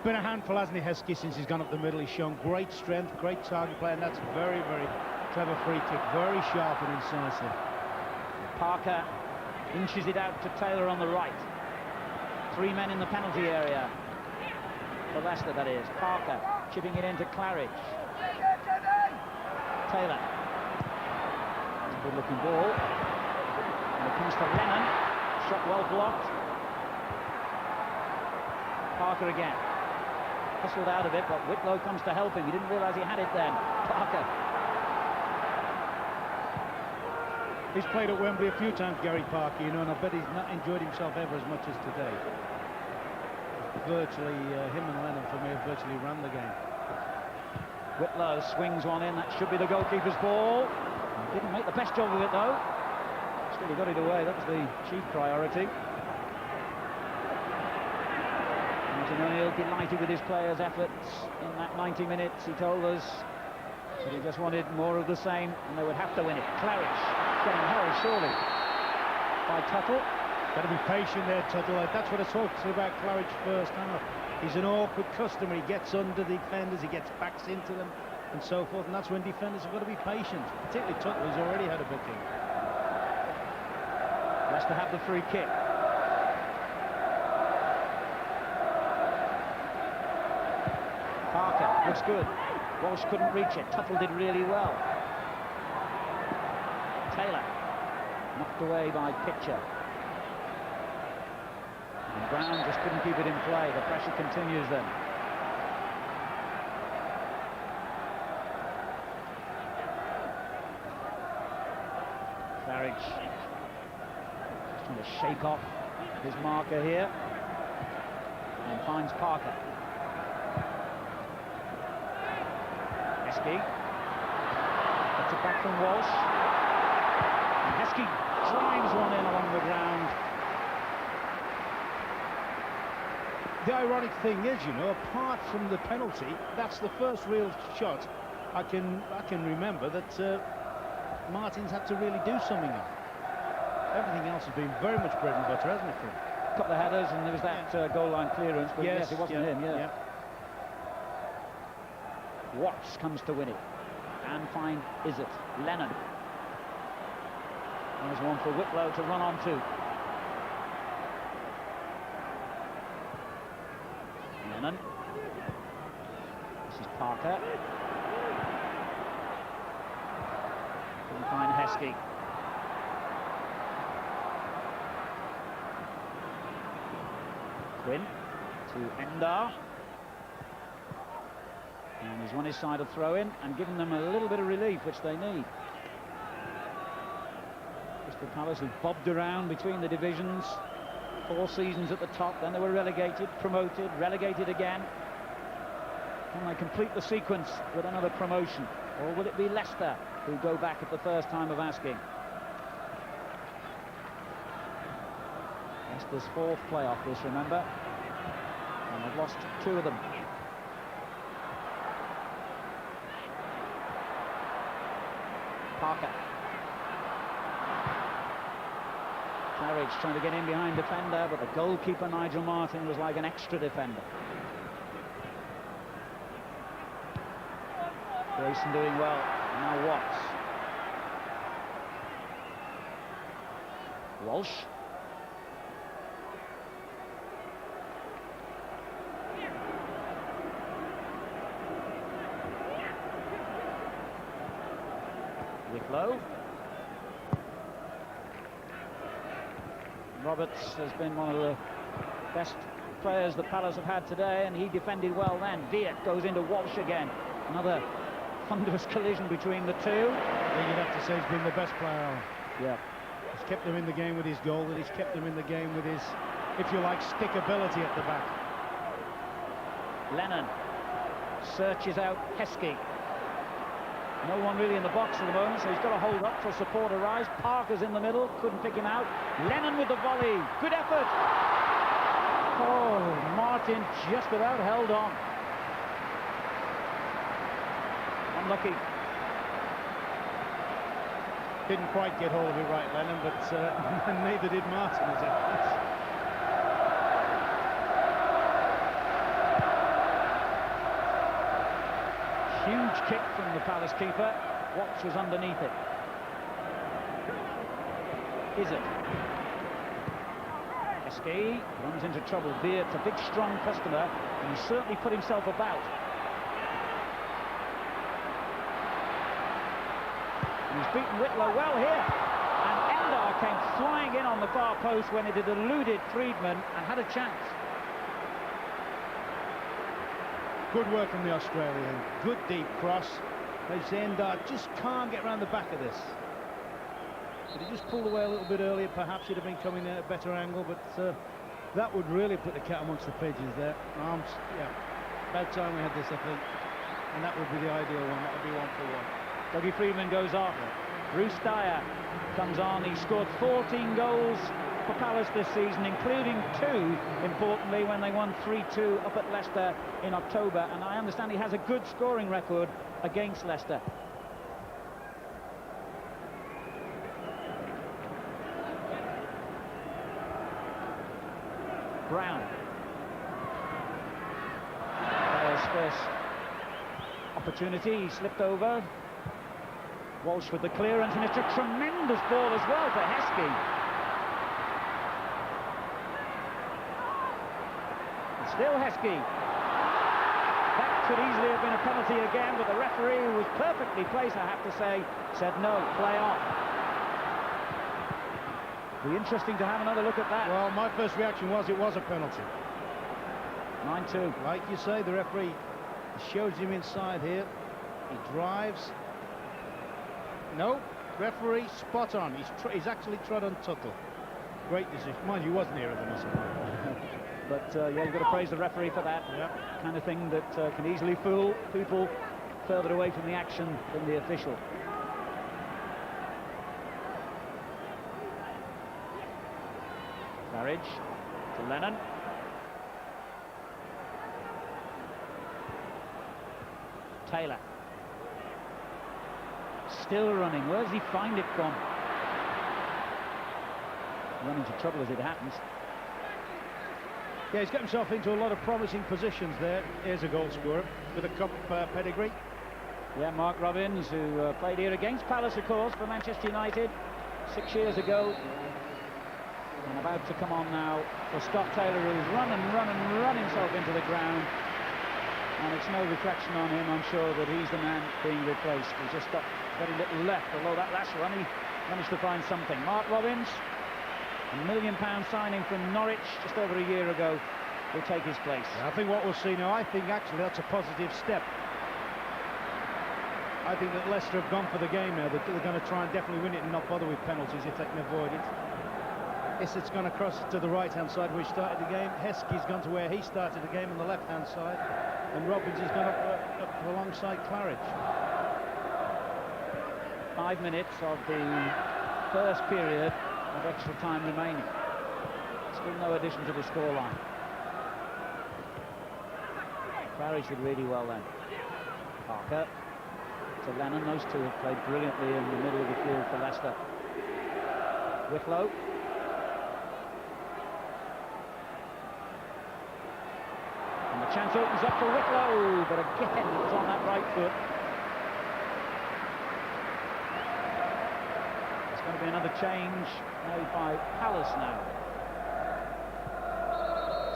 Been a handful, hasn't he, Heskey, since he's gone up the middle. He's shown great strength, great target play, and that's very, very clever free kick. Very sharp and incisive. Parker inches it out to Taylor on the right. 3 men in the penalty area. For Leicester, that is. Parker chipping it into Claridge. Taylor. Good looking ball. And it comes to Lennon. Shot well blocked. Parker again. Hustled out of it, but Whitlow comes to help him. He didn't realise he had it then. Parker. He's played at Wembley a few times, Gary Parker, you know, and I bet he's not enjoyed himself ever as much as today. Virtually, him and Lennon, for me, have virtually run the game. Whitlow swings one in. That should be the goalkeeper's ball. He didn't make the best job of it, though. Still, he got it away. That was the chief priority. Martin O'Neill delighted with his players' efforts in that 90 minutes, he told us. But he just wanted more of the same, and they would have to win it. Claridge getting held, surely, by Tuttle. Got to be patient there, Tuttle. That's what I talked about Claridge first half. He's an awkward customer. He gets under the defenders, he gets backs into them, and so forth. And that's when defenders have got to be patient. Particularly Tuttle, who's already had a booking. Leicester have the free kick. Parker looks good. Walsh couldn't reach it. Tuttle did really well. Taylor knocked away by Pitcher. And Brown just couldn't keep it in play. The pressure continues then. Claridge just trying to shake off his marker here and finds Parker. Heskey gets it back from Walsh, and Heskey drives one in along the ground. The ironic thing is, you know, apart from the penalty, that's the first real shot I can remember that Martin's had to really do something on. Everything else has been very much bread and butter, hasn't it, for him? A couple of headers, and there was that goal line clearance, but yes, it wasn't him. Yeah. Watts comes to win it, and find Izzet. Lennon. There's one for Whitlow to run on to. Lennon. This is Parker. Couldn't find Heskey. Quinn to Endar. And he's won his side a throw-in and given them a little bit of relief, which they need. Crystal Palace have bobbed around between the divisions. 4 seasons at the top, then they were relegated, promoted, relegated again. Can they complete the sequence with another promotion? Or will it be Leicester who go back at the first time of asking? Leicester's 4th playoff this, remember? And they've lost 2 of them. Parker. Claridge trying to get in behind defender, but the goalkeeper, Nigel Martin, was like an extra defender. Grayson doing well. Now Watts. Walsh. Whitlow. Roberts has been one of the best players the Palace have had today, and he defended well then. Viet goes into Walsh again. Another thunderous collision between the two. I think you'd have to say he's been the best player on. Yeah. He's kept them in the game with his goal, and he's kept them in the game with his, if you like, stickability at the back. Lennon searches out Heskey. No one really in the box at the moment, so he's got to hold up till support arrives. Parker's in the middle, couldn't pick him out. Lennon with the volley, good effort. Oh, Martin just about held on. Unlucky. Didn't quite get hold of it right, Lennon, but neither did Martin, as it was. Huge kick from the Palace keeper. Watts was underneath it. Is it? Heskey runs into trouble. Beard's a big, strong customer, and he's certainly put himself about. And he's beaten Whitlow well here. And Endar came flying in on the far post when it had eluded Friedman and had a chance. Good work from the Australian. Good deep cross. They say Endar just can't get around the back of this. But he just pulled away a little bit earlier. Perhaps he'd have been coming at a better angle, but that would really put the cat amongst the pigeons there. Arms, yeah. Bad time we had this, I think. And that would be the ideal one. That would be 1-for-1. Dougie Freedman goes off. Bruce Dyer comes on. He scored 14 goals for Palace this season, including 2, importantly, when they won 3-2 up at Leicester in October. And I understand he has a good scoring record against Leicester. Brown. Dyer's first opportunity. He slipped over. Walsh with the clearance, and it's a tremendous ball as well to Heskey. And still Heskey. That could easily have been a penalty again, but the referee, who was perfectly placed, I have to say, said no, play on. Be interesting to have another look at that. Well, my first reaction was it was a penalty. Mine too. Like you say, the referee shows him inside here. He drives. No, referee spot on. He's actually trod on Tuttle. Great decision. Mind you, wasn't here of the muscle. But yeah, you've got to praise the referee for that. Yep. Kind of thing that can easily fool people further away from the action than the official. Claridge to Lennon. Taylor. Still running. Where does he find it from? Run into trouble as it happens. Yeah, he's got himself into a lot of promising positions there. Here's a goal scorer with a cup pedigree. Yeah, Mark Robbins, who played here against Palace, of course, for Manchester United 6 years ago. And about to come on now for Scott Taylor, who's run himself into the ground. And it's no reflection on him. I'm sure that he's the man being replaced. He's just got very little left, although that last run he managed to find something. Mark Robbins, £1 million signing from Norwich just over a year ago, will take his place. Yeah, I think what we'll see now, I think actually that's a positive step. I think that Leicester have gone for the game now. They're going to try and definitely win it and not bother with penalties if they can avoid it. Issett's gone across to the right-hand side where he started the game. Heskey's gone to where he started the game on the left-hand side. And Robbins has gone up alongside Claridge. 5 minutes of the first period of extra time remaining. Still no addition to the scoreline. Claridge did really well then. Parker to Lennon. Those two have played brilliantly in the middle of the field for Leicester. Whitlow. And the chance opens up for Whitlow, but again it was on that right foot. There's going to be another change made by Palace now.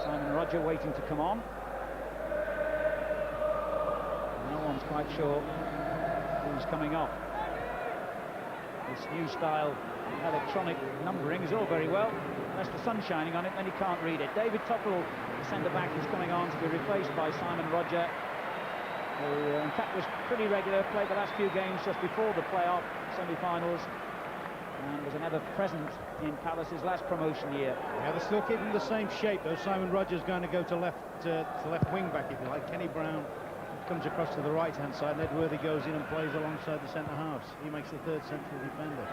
Simon Roger waiting to come on. No one's quite sure who's coming off. This new style electronic numbering is all very well, unless the sun's shining on it, then you can't read it. David Topple, the centre-back, is coming on to be replaced by Simon Roger, who in fact was pretty regular, played the last few games just before the playoff semi-finals, and was an ever-present in Palace's last promotion year. Yeah, they're still keeping the same shape, though. Simon Roger's going to go to left wing-back, if you like. Kenny Brown comes across to the right-hand side, and Ed Worthy goes in and plays alongside the centre-halves. He makes the third central defender.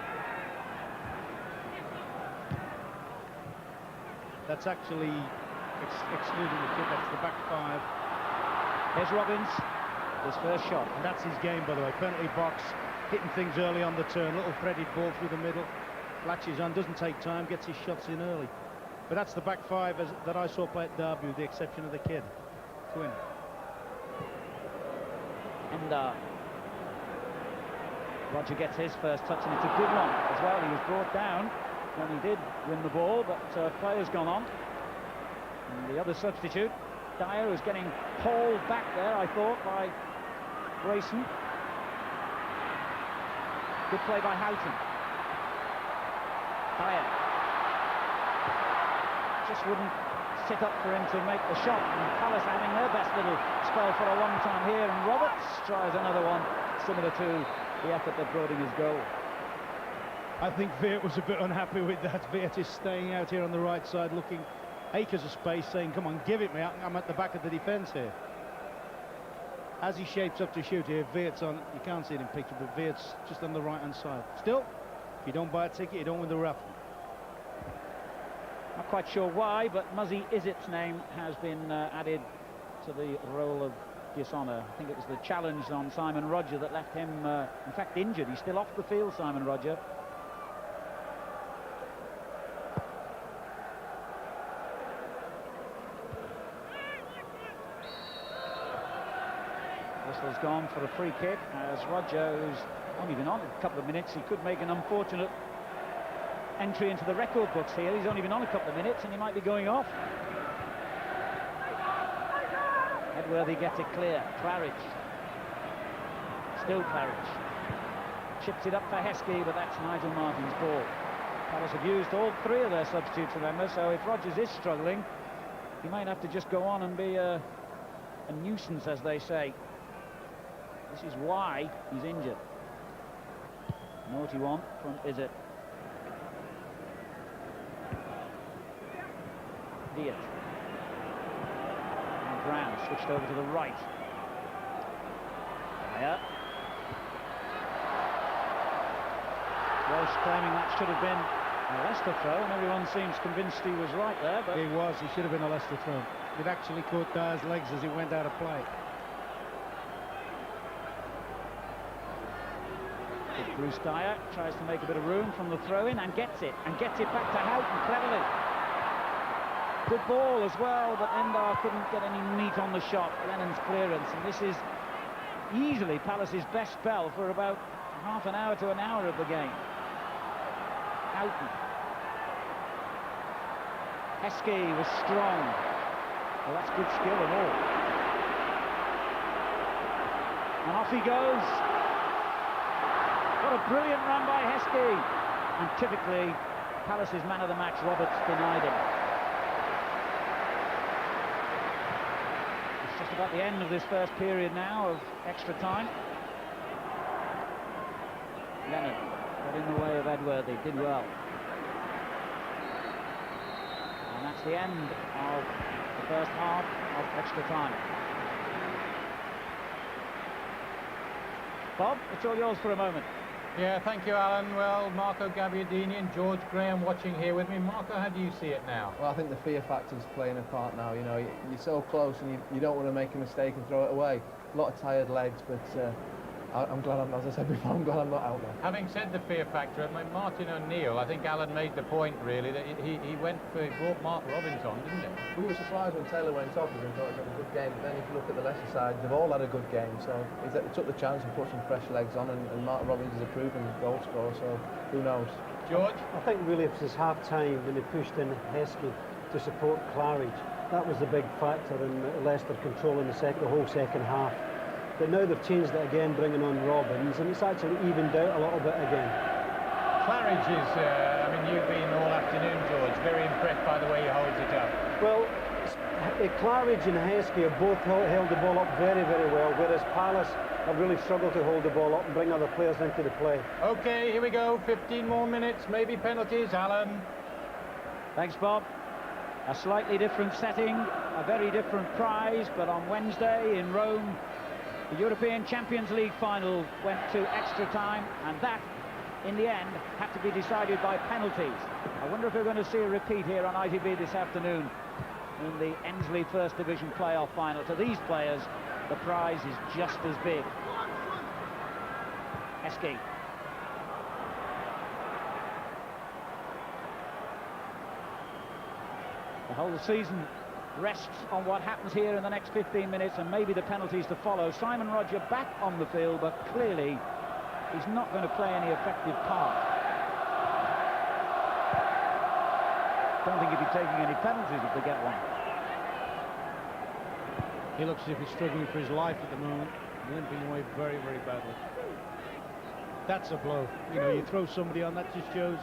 That's actually excluding the kid. That's the back five. Here's Robbins, his first shot. And that's his game, by the way. Penalty box, hitting things early on the turn, little threaded ball through the middle, latches on, doesn't take time, gets his shots in early. But that's the back five that I saw play at Derby, with the exception of the kid. Quinn. And Roger gets his first touch, and it's a good one as well. He was brought down when he did win the ball, but play has gone on. And the other substitute, Dyer, was getting hauled back there, I thought, by Grayson. Good play by Houghton. Dyer just wouldn't sit up for him to make the shot, and Palace having their best little spell for a long time here, and Roberts tries another one similar to the effort that brought him his goal. I think Veert was a bit unhappy with that. Veert is staying out here on the right side, looking acres of space, saying, come on, give it me, I'm at the back of the defence here. As he shapes up to shoot here, Veert's on, you can't see it in picture, but Veert's just on the right-hand side. Still, if you don't buy a ticket, you don't win the raffle. Not quite sure why, but Muzzy Izzet's name has been added to the role of dishonour. I think it was the challenge on Simon Roger that left him, in fact, injured. He's still off the field, Simon Roger. Whistle's gone for a free kick, as Roger, who's only been on a couple of minutes, he could make an unfortunate entry into the record books here. He's only been on a couple of minutes and he might be going off. Edworthy gets it clear. Claridge. Still Claridge. Chips it up for Heskey, but that's Nigel Martin's ball. Palace have used all three of their substitutes, remember, so if Rodgers is struggling, he might have to just go on and be a nuisance, as they say. This is why he's injured. Naughty one from Izzet. Diaz. And Brown switched over to the right. Dyer. Walsh claiming that should have been a Leicester throw, and everyone seems convinced he was right there. But he was. He should have been a Leicester throw. It actually caught Dyer's legs as he went out of play. Bruce Dyer tries to make a bit of room from the throw-in and gets it back to Houghton cleverly. Good ball as well, but Endar couldn't get any meat on the shot. Lennon's clearance, and this is easily Palace's best spell for about half an hour to an hour of the game. Houghton. Heskey was strong. Well, that's good skill and all. And off he goes. What a brilliant run by Heskey. And typically, Palace's man of the match, Roberts, denied him. It's just about the end of this first period now of extra time. Lennon got in the way of Edworthy, did well. And that's the end of the first half of extra time. Bob, it's all yours for a moment. Yeah, thank you, Alan. Well, Marco Gabbiadini and George Graham watching here with me. Marco, how do you see it now? Well, I think the fear factor's playing a part now. You know, you're so close and you don't want to make a mistake and throw it away. A lot of tired legs, but I'm glad as I said before, I'm glad I'm not out there. Having said the fear factor, Martin O'Neill, I think Alan made the point, really, that he brought Mark Robbins on, didn't he? We were surprised when Taylor went off and thought he had a good game, but then if you look at the Leicester side, they've all had a good game, so he took the chance and put some fresh legs on, and Mark Robbins is a proven goal scorer, so who knows? George? I think really it was half-time when they pushed in Heskey to support Claridge. That was the big factor in Leicester controlling the whole second half. But now they've changed it again, bringing on Robbins, and it's actually evened out a little bit again. Claridge is, I mean, you've been all afternoon, George, very impressed by the way he holds it up. Well, Claridge and Heskey have both held the ball up very, very well, whereas Palace have really struggled to hold the ball up and bring other players into the play. OK, here we go, 15 more minutes, maybe penalties. Alan? Thanks, Bob. A slightly different setting, a very different prize, but on Wednesday in Rome, the European Champions League final went to extra time, and that, in the end, had to be decided by penalties. I wonder if we're going to see a repeat here on ITV this afternoon in the Ensley First Division playoff final. To these players, the prize is just as big. Heskey. The whole season rests on what happens here in the next 15 minutes and maybe the penalties to follow. Simon Roger back on the field, but clearly he's not going to play any effective part. Don't think he'd be taking any penalties if they get one. He looks as if he's struggling for his life at the moment, limping away very, very badly. That's a blow. You know, you throw somebody on, that just shows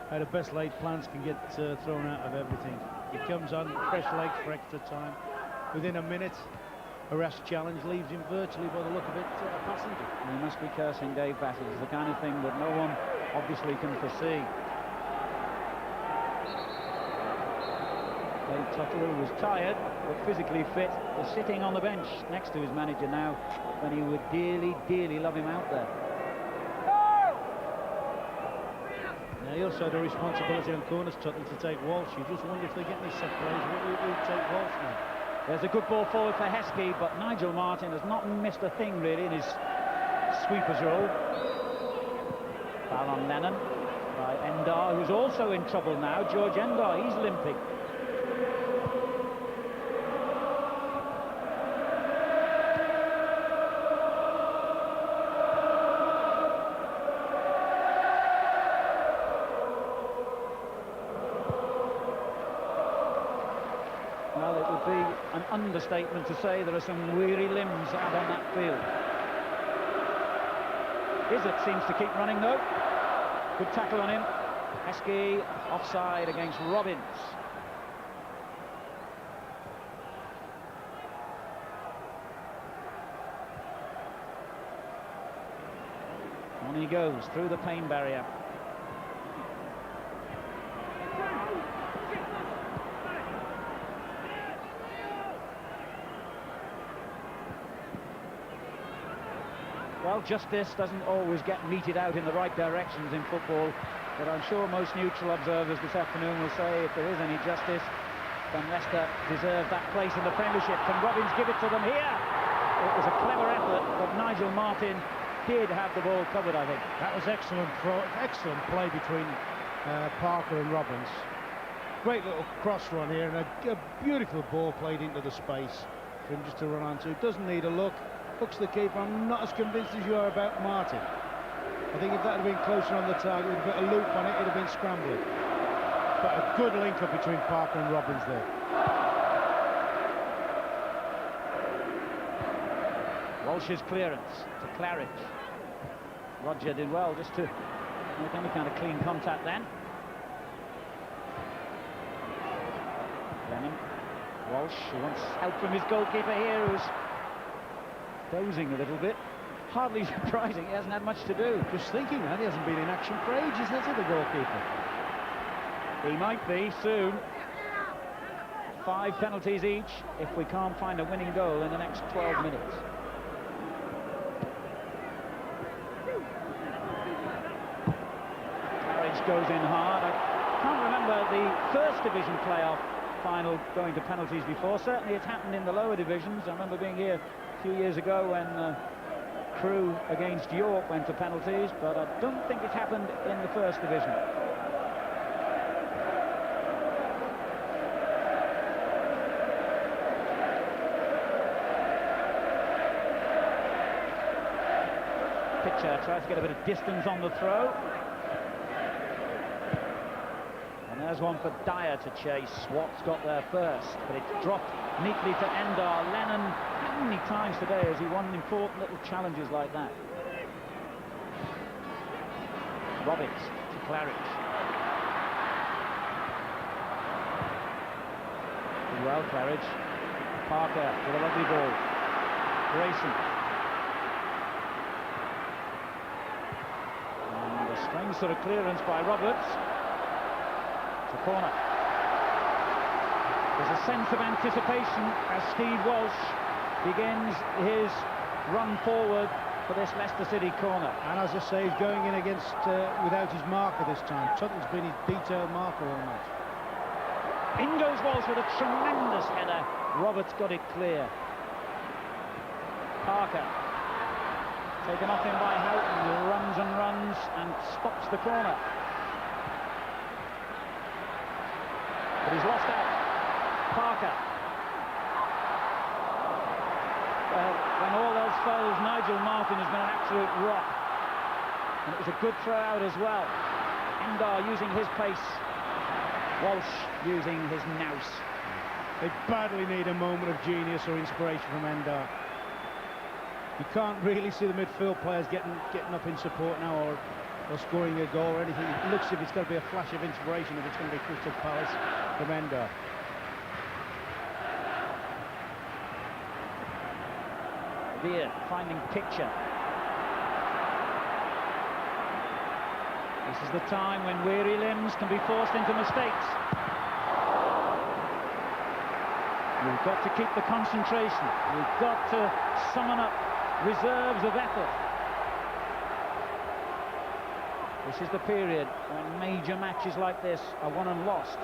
how the best laid plans can get thrown out of everything. He comes on, fresh legs for extra time. Within a minute, a rash challenge leaves him virtually, by the look of it, a passenger. He must be cursing Dave Bassett. It's the kind of thing that no one obviously can foresee. Dave Tuttle, who was tired but physically fit, is sitting on the bench next to his manager now, and he would dearly, dearly love him out there. Now, he also had a responsibility on corners, Tuttle, to take Walsh. You just wonder if they get any set plays, what will take Walsh now? There's a good ball forward for Heskey, but Nigel Martin has not missed a thing really in his sweeper's role. Foul on Lennon by Endar, who's also in trouble now. George Endar, he's limping. Well, it would be an understatement to say there are some weary limbs out on that field. Izzet seems to keep running though. Good tackle on him. Heskey offside against Robbins. On he goes through the pain barrier. Well, justice doesn't always get meted out in the right directions in football, but I'm sure most neutral observers this afternoon will say if there is any justice, then Leicester deserve that place in the Premiership. Can Robbins give it to them here? It was a clever effort, but Nigel Martin did have the ball covered, I think. That was excellent play between Parker and Robbins. Great little cross run here, and a beautiful ball played into the space for him just to run onto. Doesn't need a look. Hooks the keeper. I'm not as convinced as you are about Martin. I think if that had been closer on the target with a bit of loop on it, it'd have been scrambling. But a good link up between Parker and Robbins there. Walsh's clearance to Claridge. Roger did well just to make any kind of clean contact then. Lennon. Walsh, who wants help from his goalkeeper here, who's dozing a little bit. Hardly surprising, he hasn't had much to do. Just thinking that he hasn't been in action for ages, has he, the goalkeeper? He might be soon. 5 penalties each if we can't find a winning goal in the next 12 minutes. Claridge goes in hard. I can't remember the first division playoff final going to penalties before. Certainly it's happened in the lower divisions. I remember being here a few years ago when Crewe against York went to penalties, but I don't think it's happened in the first division. Pitcher tries to get a bit of distance on the throw. And there's one for Dyer to chase. Swatt's got there first, but it's dropped neatly to Endar. Lennon, how many times today has he won important little challenges like that? Robbins to Claridge. Well, Claridge. Parker with a lovely ball. Grayson. And a strange sort of clearance by Roberts. To corner. There's a sense of anticipation as Steve Walsh begins his run forward for this Leicester City corner. And as I say, he's going in against without his marker this time. Tuttle's been his detailed marker all match. In goes Walsh with a tremendous header. Roberts got it clear. Parker. Taken off him by Houghton, who runs and runs and stops the corner. But he's lost out. Parker. Well, when all else fails, Nigel Martin has been an absolute rock. And it was a good throw out as well. Endar using his pace. Walsh using his nous. They badly need a moment of genius or inspiration from Endar. You can't really see the midfield players getting up in support now or scoring a goal or anything. It looks as if it's going to be a flash of inspiration if it's going to be Crystal Palace from Endar. Beard finding picture. This is the time when weary limbs can be forced into mistakes. You've got to keep the concentration. You've got to summon up reserves of effort. This is the period when major matches like this are won and lost.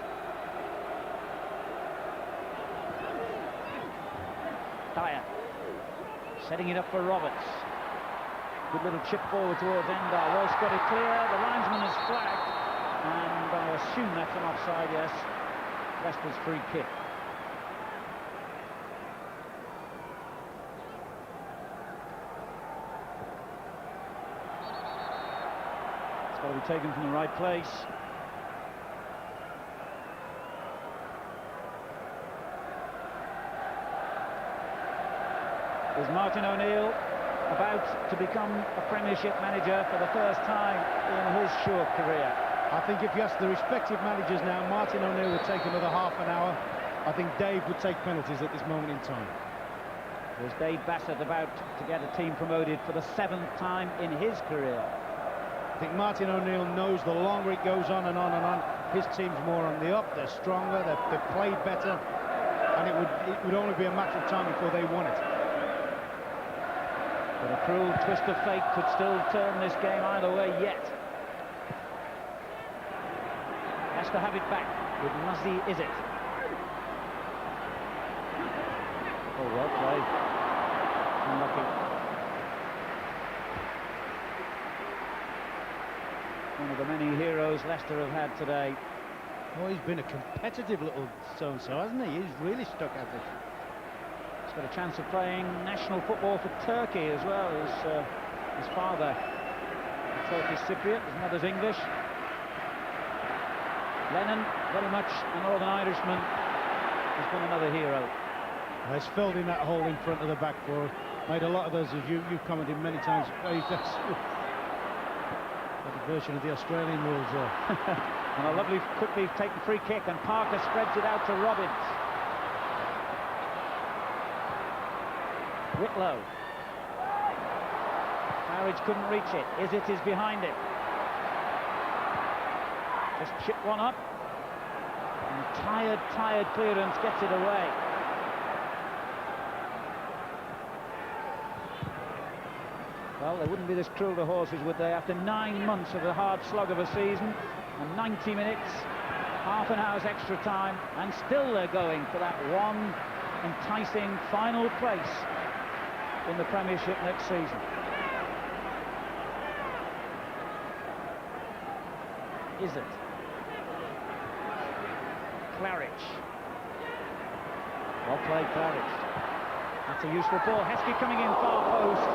Dyer setting it up for Roberts. Good little chip forward towards Endar. Walsh got it clear. The linesman is flagged, and I assume that's an offside. Yes, Leicester's free kick. It's got to be taken from the right place. Is Martin O'Neill about to become a Premiership manager for the first time in his short career? I think if you ask the respective managers now, Martin O'Neill would take another half an hour. I think Dave would take penalties at this moment in time. There's Dave Bassett about to get a team promoted for the 7th time in his career. I think Martin O'Neill knows the longer it goes on and on and on, his team's more on the up, they're stronger, they've played better, and it would only be a matter of time before they won it. But a cruel twist of fate could still turn this game either way yet. Has to have it back with Muzzy Izzet. Oh, well played. Unlucky. One of the many heroes Leicester have had today. Oh, he's been a competitive little so-and-so, hasn't he? He's really stuck at it. He's got a chance of playing national football for Turkey as well. His father, a Turkish Cypriot, his mother's English. Lennon, very much a Northern Irishman, has been another hero. He's filled in that hole in front of the back four. Made a lot of those, as you've commented many times. That's a version of the Australian rules there. And a lovely, quickly taken free kick, and Parker spreads it out to Robbins. Whitlow. Claridge couldn't reach it. Izzet is behind it. Just chip one up. And tired clearance gets it away. Well, they wouldn't be this cruel to horses, would they? After 9 months of the hard slug of a season, and 90 minutes, half an hour's extra time, and still they're going for that one enticing final place in the Premiership next season. Izzet. Claridge. Well played, Claridge. That's a useful ball. Heskey coming in far post,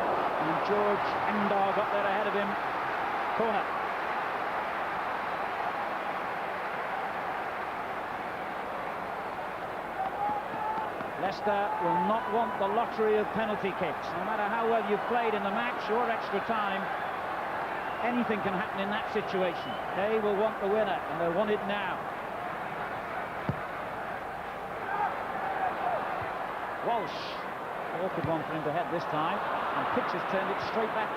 and George Endar got there ahead of him. Corner. Leicester will not want the lottery of penalty kicks. No matter how well you've played in the match or extra time, anything can happen in that situation. They will want the winner, and they'll want it now. Walsh. Awkward one for him to head this time, and Pitch has turned it straight back.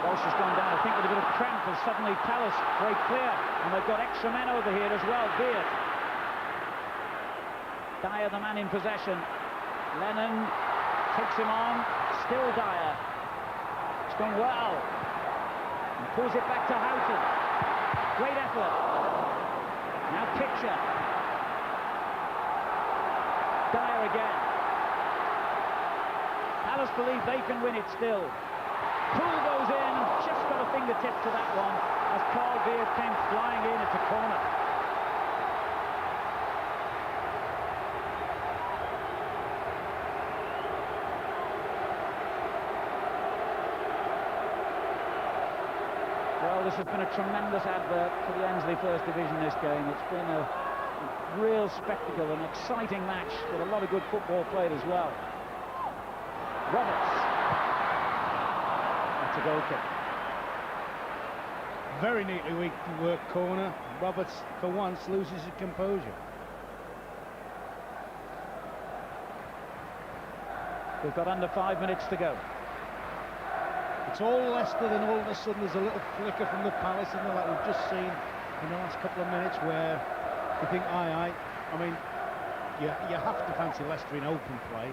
Walsh has gone down, I think, with a bit of cramp, as suddenly Palace break clear, and they've got extra men over here as well. Beard. Dyer, the man in possession. Lennon takes him on. Still Dyer. It's gone well. And pulls it back to Houghton. Great effort. Now Pitcher. Dyer again. Palace believe they can win it still. Poole goes in, just got a fingertip to that one as Carl Beard came flying in. It's a corner. Well, this has been a tremendous advert for the Ensley First Division this game. It's been a real spectacle, an exciting match with a lot of good football played as well. Roberts. That's a goal kick. Very neatly worked corner. Roberts, for once, loses his composure. We've got under 5 minutes to go. It's all Leicester, then all of a sudden there's a little flicker from the Palace, and like we've just seen in the last couple of minutes, where you think, I mean, you have to fancy Leicester in open play,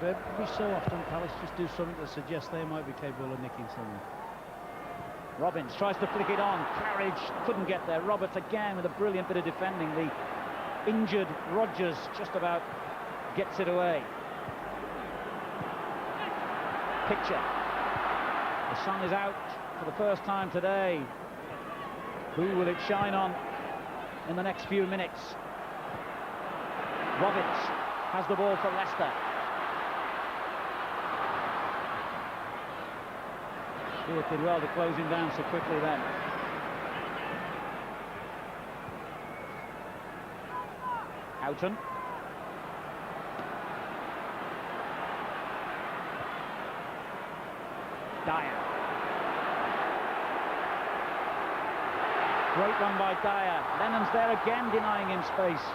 but every so often Palace just do something that suggests they might be capable of nicking something. Robbins tries to flick it on. Claridge couldn't get there. Roberts again with a brilliant bit of defending. The injured Rodgers just about gets it away. Picture. The sun is out for the first time today. Who will it shine on in the next few minutes? Robbins has the ball for Leicester. Stewart did well to close him down so quickly then. Houghton. Dyer. Great run by Dyer. Lennon's there again, denying him space.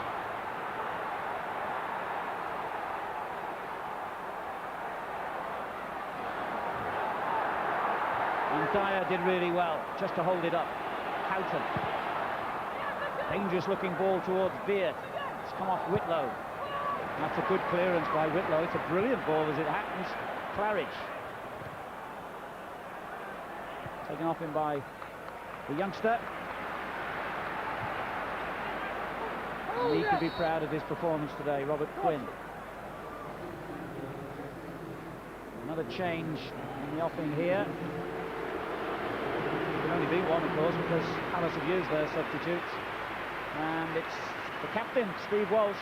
And Dyer did really well, just to hold it up. Houghton. Dangerous looking ball towards Beard. It's come off Whitlow. That's a good clearance by Whitlow. It's a brilliant ball as it happens. Claridge. Taken off him by the youngster. And he can be proud of his performance today, Robert Quinn. Another change in the offing here. There can only be one, of course, because Palace have used their substitutes. And it's the captain, Steve Walsh,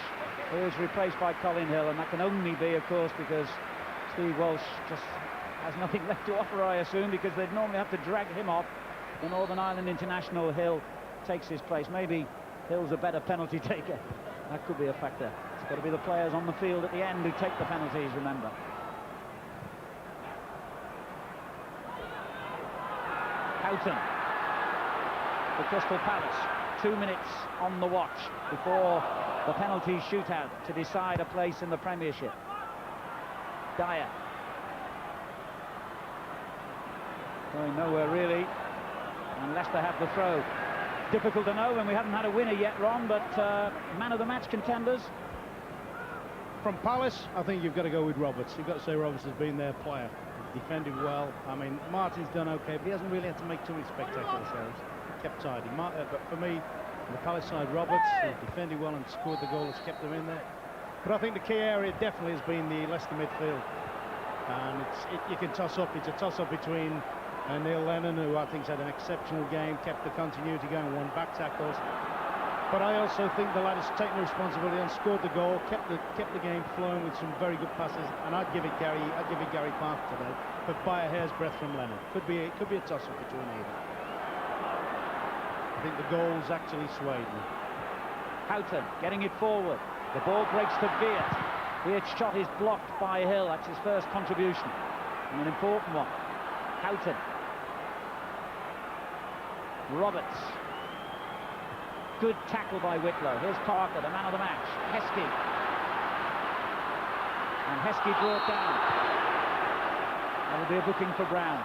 who is replaced by Colin Hill. And that can only be, of course, because Steve Walsh just has nothing left to offer, I assume, because they'd normally have to drag him off. The Northern Ireland international, Hill, takes his place. Maybe Hill's a better penalty taker. That could be a factor. It's got to be the players on the field at the end who take the penalties, remember. Houghton for Crystal Palace. 2 minutes on the watch before the penalty shootout to decide a place in the Premiership. Dyer. Going nowhere really, and Leicester have the throw. Difficult to know when we haven't had a winner yet, Ron, but man of the match contenders. From Palace, I think you've got to go with Roberts. You've got to say Roberts has been their player. He's defended well. I mean, Martin's done okay, but he hasn't really had to make too many spectacular saves. Kept tidy. But for me, on the Palace side, Roberts has defended well and scored the goal that's kept them in there. But I think the key area definitely has been the Leicester midfield. And you can toss up. It's a toss-up between Neil Lennon, who I think has had an exceptional game, kept the continuity going, won back tackles. But I also think the lad has taken responsibility and scored the goal, kept the game flowing with some very good passes. And I'd give it Gary Parker today, but by a hair's breadth from Lennon. Could be a toss-up between either. I think the goals actually swayed me. Houghton getting it forward. The ball breaks to Beard. Beard's shot is blocked by Hill. That's his first contribution, and an important one. Houghton. Roberts. Good tackle by Whitlow. Here's Parker, the man of the match. Heskey. And Heskey brought down. That will be a booking for Brown.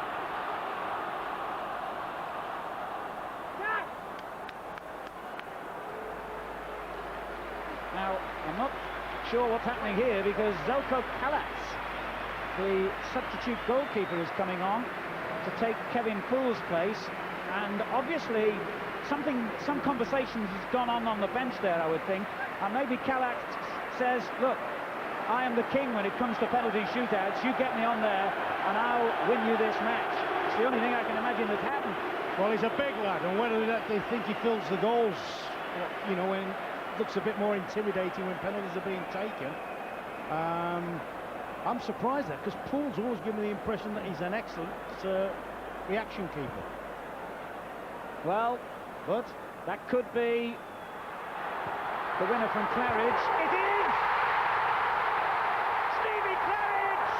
Now, I'm not sure what's happening here because Zelko Kalatz, the substitute goalkeeper, is coming on to take Kevin Poole's place. And obviously, some conversations has gone on the bench there, I would think. And maybe Kalatz says, look, I am the king when it comes to penalty shootouts. You get me on there, and I'll win you this match. It's the only thing I can imagine that's happened. Well, he's a big lad, and whether they think he fills the goals, you know, when it looks a bit more intimidating when penalties are being taken. I'm surprised at that, because Paul's always given me the impression that he's an excellent reaction keeper. Well, but that could be the winner from Claridge. It is! Stevie Claridge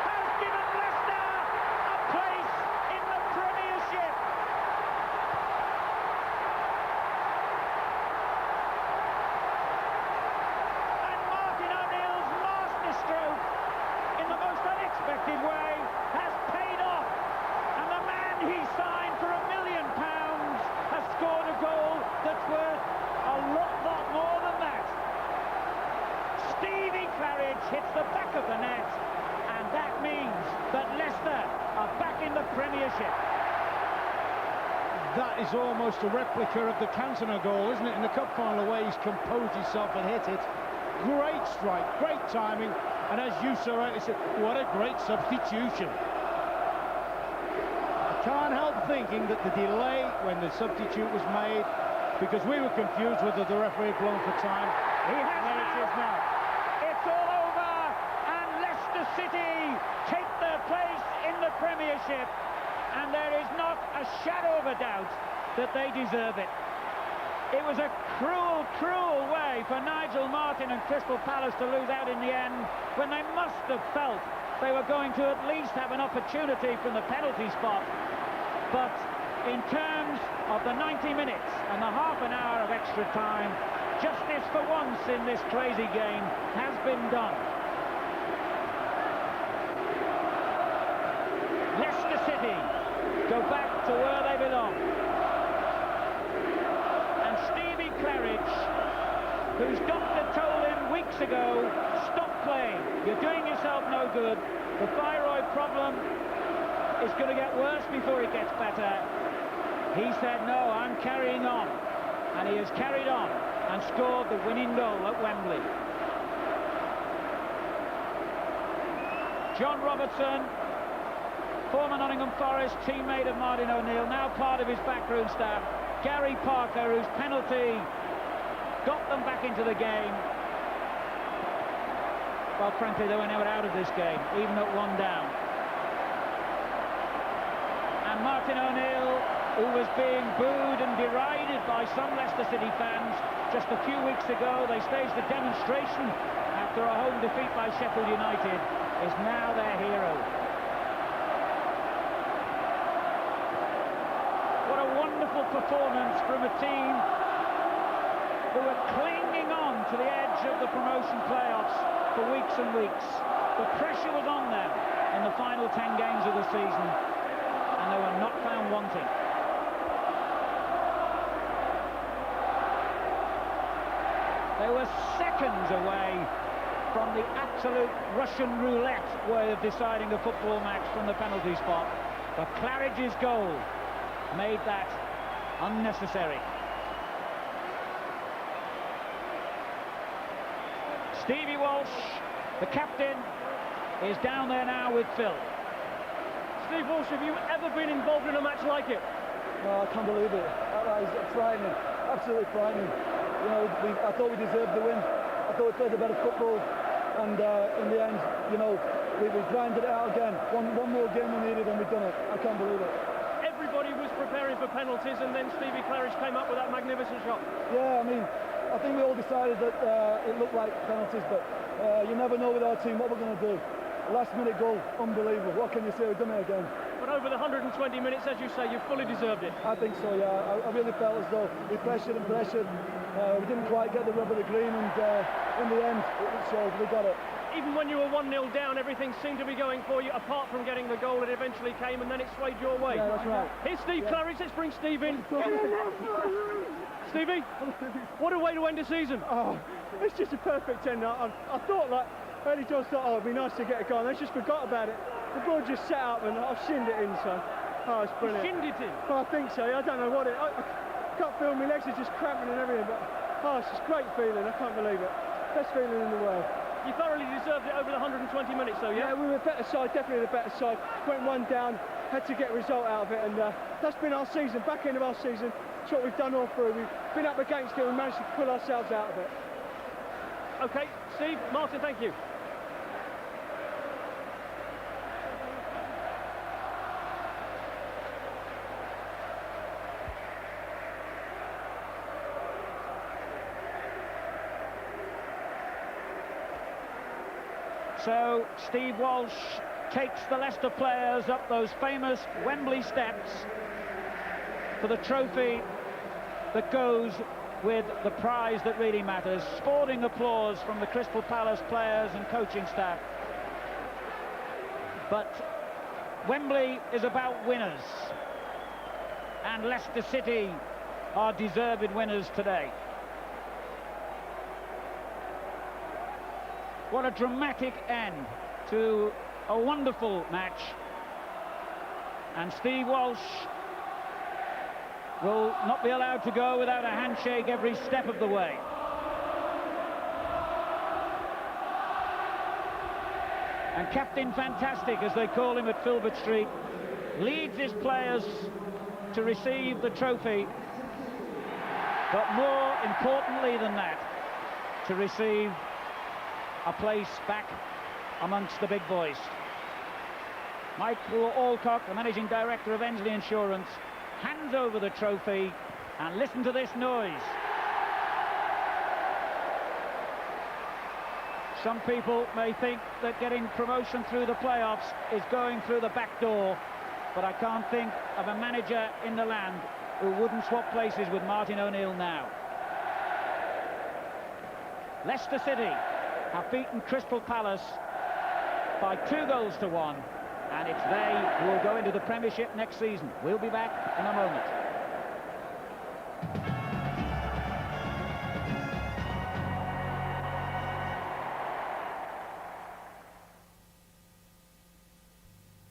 has given Leicester a place in the Premiership. And Martin O'Neill's masterstroke, in the most unexpected way, has paid off. And the man he signed for £1 million has scored a goal that's worth a lot more than that. Stevie Claridge hits the back of the net, and that means that Leicester are back in the Premiership. That is almost a replica of the Cantona goal, isn't it? In the cup final, the way he's composed himself and hit it. Great strike, great timing, and as you so rightly said, what a great substitution. I can't help thinking that the delay when the substitute was made, because we were confused whether the referee had blown for time. He has there now. it is now. It's all over, and Leicester City take their place in the Premiership, and there is not a shadow of a doubt that they deserve it. It was a cruel, cruel way for Nigel Martyn and Crystal Palace to lose out in the end, when they must have felt they were going to at least have an opportunity from the penalty spot. But in terms of the 90 minutes and the half an hour of extra time, justice for once in this crazy game has been done. Leicester City go back to where they belong. And Stevie Claridge, whose doctor told him weeks ago, stop playing, you're doing yourself no good, the thyroid problem is going to get worse before it gets better. He said, no, I'm carrying on. And he has carried on and scored the winning goal at Wembley. John Robertson, former Nottingham Forest teammate of Martin O'Neill, now part of his backroom staff. Gary Parker, whose penalty got them back into the game. Well, frankly, they were never out of this game, even at 1 down. And Martin O'Neill, who was being booed and derided by some Leicester City fans just a few weeks ago, they staged a demonstration after a home defeat by Sheffield United, is now their hero. What a wonderful performance from a team who were clinging on to the edge of the promotion playoffs for weeks and weeks. The pressure was on them in the final 10 games of the season, and they were not found wanting. They were seconds away from the absolute Russian roulette way of deciding a football match from the penalty spot. But Claridge's goal made that unnecessary. Stevie Walsh, the captain, is down there now with Phil. Steve Walsh, have you ever been involved in a match like it? No, I can't believe it. That is frightening, absolutely frightening. You know, I thought we deserved the win. I thought we played a better football, and in the end, you know, we grinded it out again. One more game we needed, and we've done it. I can't believe it. Everybody was preparing for penalties, and then Stevie Claridge came up with that magnificent shot. Yeah, I mean, I think we all decided that it looked like penalties, but you never know with our team what we're going to do. Last-minute goal, unbelievable. What can you say? We've done it again. But over the 120 minutes, as you say, you fully deserved it. I think so, yeah. I really felt as though we pressured and pressured. We didn't quite get the rub of the green, and in the end, it showed. We got it. Even when you were 1-0 down, everything seemed to be going for you, apart from getting the goal that eventually came, and then it swayed your way. Yeah, that's right. Here's Steve Claridge. Let's bring Steve in. Stevie, what a way to end the season. Oh, it's just a perfect end. I thought, like, early John thought, oh, it'd be nice to get a goal, and I just forgot about it. The ball just sat up, and I've shinned it in, son. Oh, it's brilliant. You shinned it in? Oh, I think so. I don't know what it... I can't feel my legs are just cramping and everything, but oh, it's just a great feeling. I can't believe it. Best feeling in the world. You thoroughly deserved it over the 120 minutes, though, yeah? Yeah, we were a better side, definitely the better side. Went one down, had to get a result out of it, and that's been our season, back end of our season. It's what we've done all through. We've been up against it and managed to pull ourselves out of it. OK, Steve, Martin, thank you. So Steve Walsh takes the Leicester players up those famous Wembley steps for the trophy that goes with the prize that really matters. Sporting applause from the Crystal Palace players and coaching staff. But Wembley is about winners, and Leicester City are deserved winners today. What a dramatic end to a wonderful match. And Steve Walsh will not be allowed to go without a handshake every step of the way. And Captain Fantastic, as they call him at Filbert Street, leads his players to receive the trophy, but more importantly than that, to receive a place back amongst the big boys. Michael Alcock, the managing director of Ensley Insurance, hands over the trophy, and listen to this noise. Some people may think that getting promotion through the playoffs is going through the back door, but I can't think of a manager in the land who wouldn't swap places with Martin O'Neill now. Leicester City have beaten Crystal Palace by 2-1, and it's they who will go into the Premiership next season. We'll be back in a moment.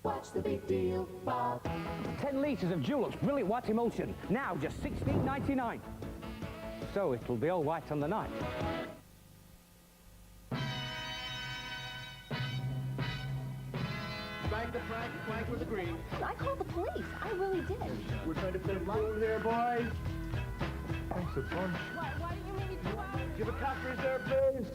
What's the big deal, Bob? 10 litres of Dulux Brilliant White Emulsion, now just $16.99. So it'll be all white on the night. Flag was green. I called the police. I really did. We're trying to put a rule here, boys. Thanks a bunch. Why do you make me go out? Give a cop reserve, please.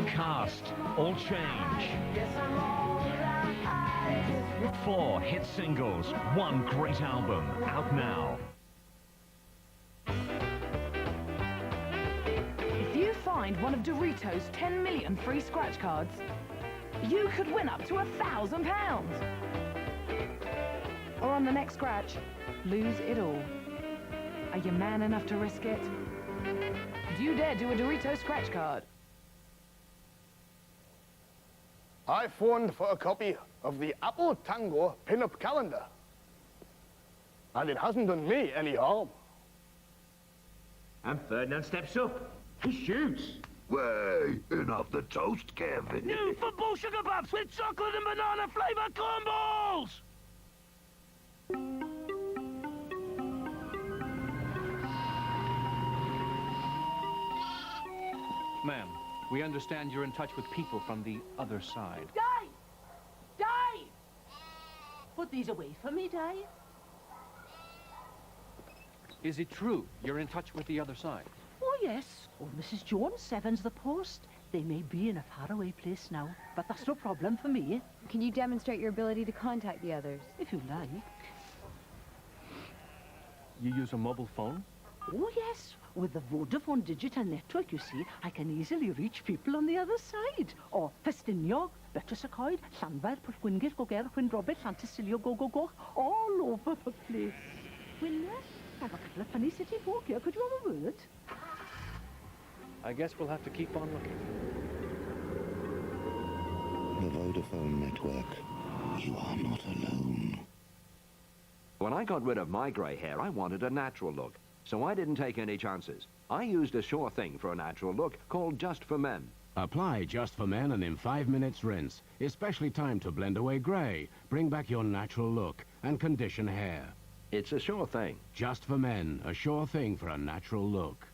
Cast, all change. 4 hit singles, 1 great album, out now. If you find one of Doritos' 10 million free scratch cards, you could win up to £1,000. Or on the next scratch, lose it all. Are you man enough to risk it? Do you dare do a Doritos scratch card? I phoned for a copy of the Apple Tango pin-up calendar, and it hasn't done me any harm. And Ferdinand steps up. He shoots. Way, enough the toast, Kevin. New football sugar bubs with chocolate and banana flavour cornballs! Ma'am, we understand you're in touch with people from the other side. Di! Di! Put these away for me, Di. Is it true you're in touch with the other side? Oh, yes. Oh, Mrs. Jones, Seven's the post. They may be in a faraway place now, but that's no problem for me. Can you demonstrate your ability to contact the others? If you like. You use a mobile phone? Oh, yes. With the Vodafone digital network, you see, I can easily reach people on the other side. Or Festinio, Betrasacoid, Llanfair, Pwllgwyngyll, Goger, Wynrobert, Llantysilio, go, all over the place. Winner, I have a couple of funny city folk here. Could you have a word? I guess we'll have to keep on looking. The Vodafone network You are not alone. When I got rid of my grey hair, I wanted a natural look, so I didn't take any chances. I used a sure thing for a natural look called Just for Men. Apply Just for Men and in 5 minutes rinse. Especially timed to blend away grey, bring back your natural look, and condition hair. It's a sure thing. Just for Men, a sure thing for a natural look.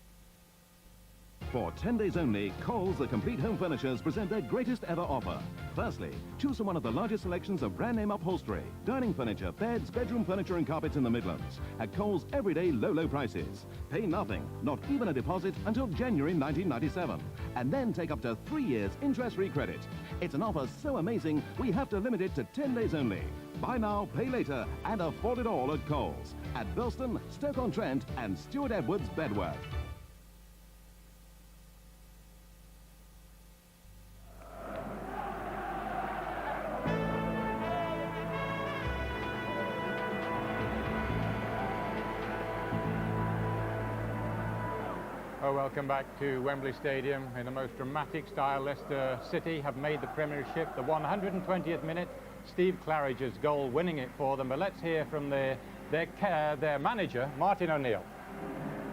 For 10 days only, Coles, the complete home furnishers, present their greatest ever offer. Firstly, choose from one of the largest selections of brand name upholstery, dining furniture, beds, bedroom furniture and carpets in the Midlands. At Coles' everyday low prices. Pay nothing, not even a deposit, until January 1997. And then take up to 3 years interest-free credit. It's an offer so amazing, we have to limit it to 10 days only. Buy now, pay later, and afford it all at Coles. At Bilston, Stoke-on-Trent and Stuart Edwards, Bedworth. Oh, welcome back to Wembley Stadium. In the most dramatic style, Leicester City have made the Premiership. The 120th minute, Steve Claridge's goal winning it for them. But let's hear from their manager, Martin O'Neill.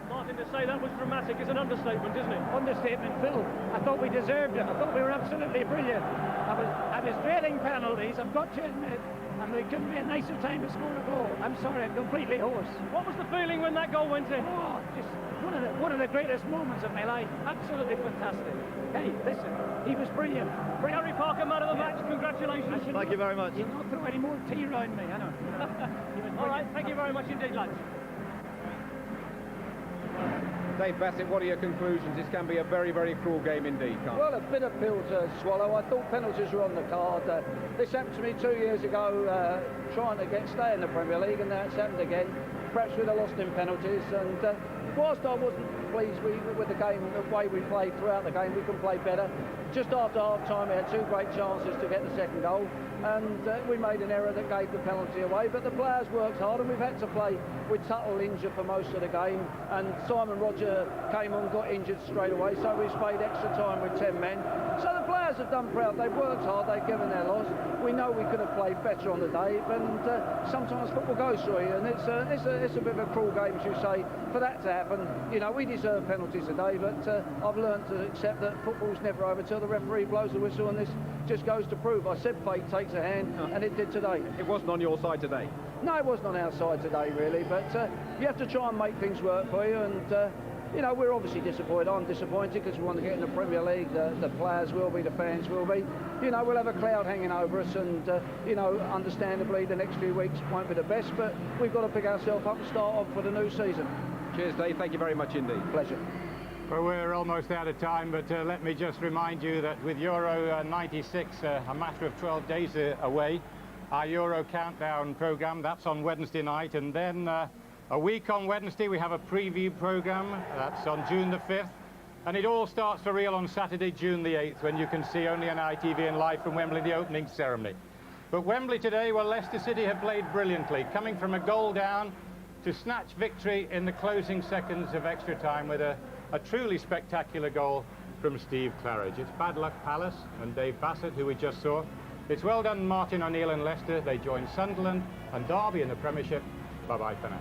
Martin, to say that was dramatic is an understatement, isn't it? Understatement, Phil. I thought we deserved it. I thought we were absolutely brilliant. I was dreading penalties, I've got to admit, and there couldn't be a nicer time to score a goal. I'm sorry, I'm completely hoarse. What was the feeling when that goal went in? Oh, just one of the greatest moments of my life. Absolutely fantastic. Hey, listen, he was brilliant. Gary Parker, man of the match. Congratulations. Thank you very much. You'll not throw any more tea around me, I know. All right, thank you very much indeed, lads. Dave Bassett, what are your conclusions? This can be a very, very cruel game indeed, can't it? Well, a bitter pill to swallow. I thought penalties were on the card. This happened to me 2 years ago, trying to stay in the Premier League, and now it's happened again. Perhaps we'd have lost in penalties, and whilst I wasn't pleased with the game, the way we played throughout the game, we could play better. Just after half-time, we had 2 great chances to get the second goal, and we made an error that gave the penalty away, but the players worked hard, and we've had to play with Tuttle injured for most of the game, and Simon Roger came on, got injured straight away, so we've played extra time with 10 men. So the players have done proud, they've worked hard, they've given their loss. We know we could have played better on the day, and sometimes football goes through you, and it's a bit of a cruel game, as you say, for that to happen. You know, we deserve penalties today, but I've learned to accept that football's never over till the referee blows the whistle, and this just goes to prove. I said fate takes a hand, and it did today. It wasn't on your side today? No, it wasn't on our side today, really, but you have to try and make things work for you, and you know, we're obviously disappointed. I'm disappointed because we want to get in the Premier League. The players will be, the fans will be. You know, we'll have a cloud hanging over us, and you know, understandably, the next few weeks won't be the best, but we've got to pick ourselves up and start off for the new season. Cheers, Dave. Thank you very much indeed. Pleasure. Well, we're almost out of time, but let me just remind you that with Euro 96 a matter of 12 days away, our Euro Countdown programme, that's on Wednesday night, and then a week on Wednesday we have a preview programme, that's on June the 5th, and it all starts for real on Saturday, June the 8th, when you can see only on ITV and live from Wembley the opening ceremony. But Wembley today, well, Leicester City have played brilliantly, coming from a goal down to snatch victory in the closing seconds of extra time with a truly spectacular goal from Steve Claridge. It's bad luck Palace and Dave Bassett, who we just saw. It's well done Martin O'Neill and Leicester. They join Sunderland and Derby in the Premiership. Bye-bye for now.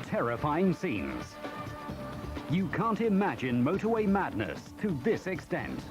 Terrifying scenes. You can't imagine motorway madness to this extent.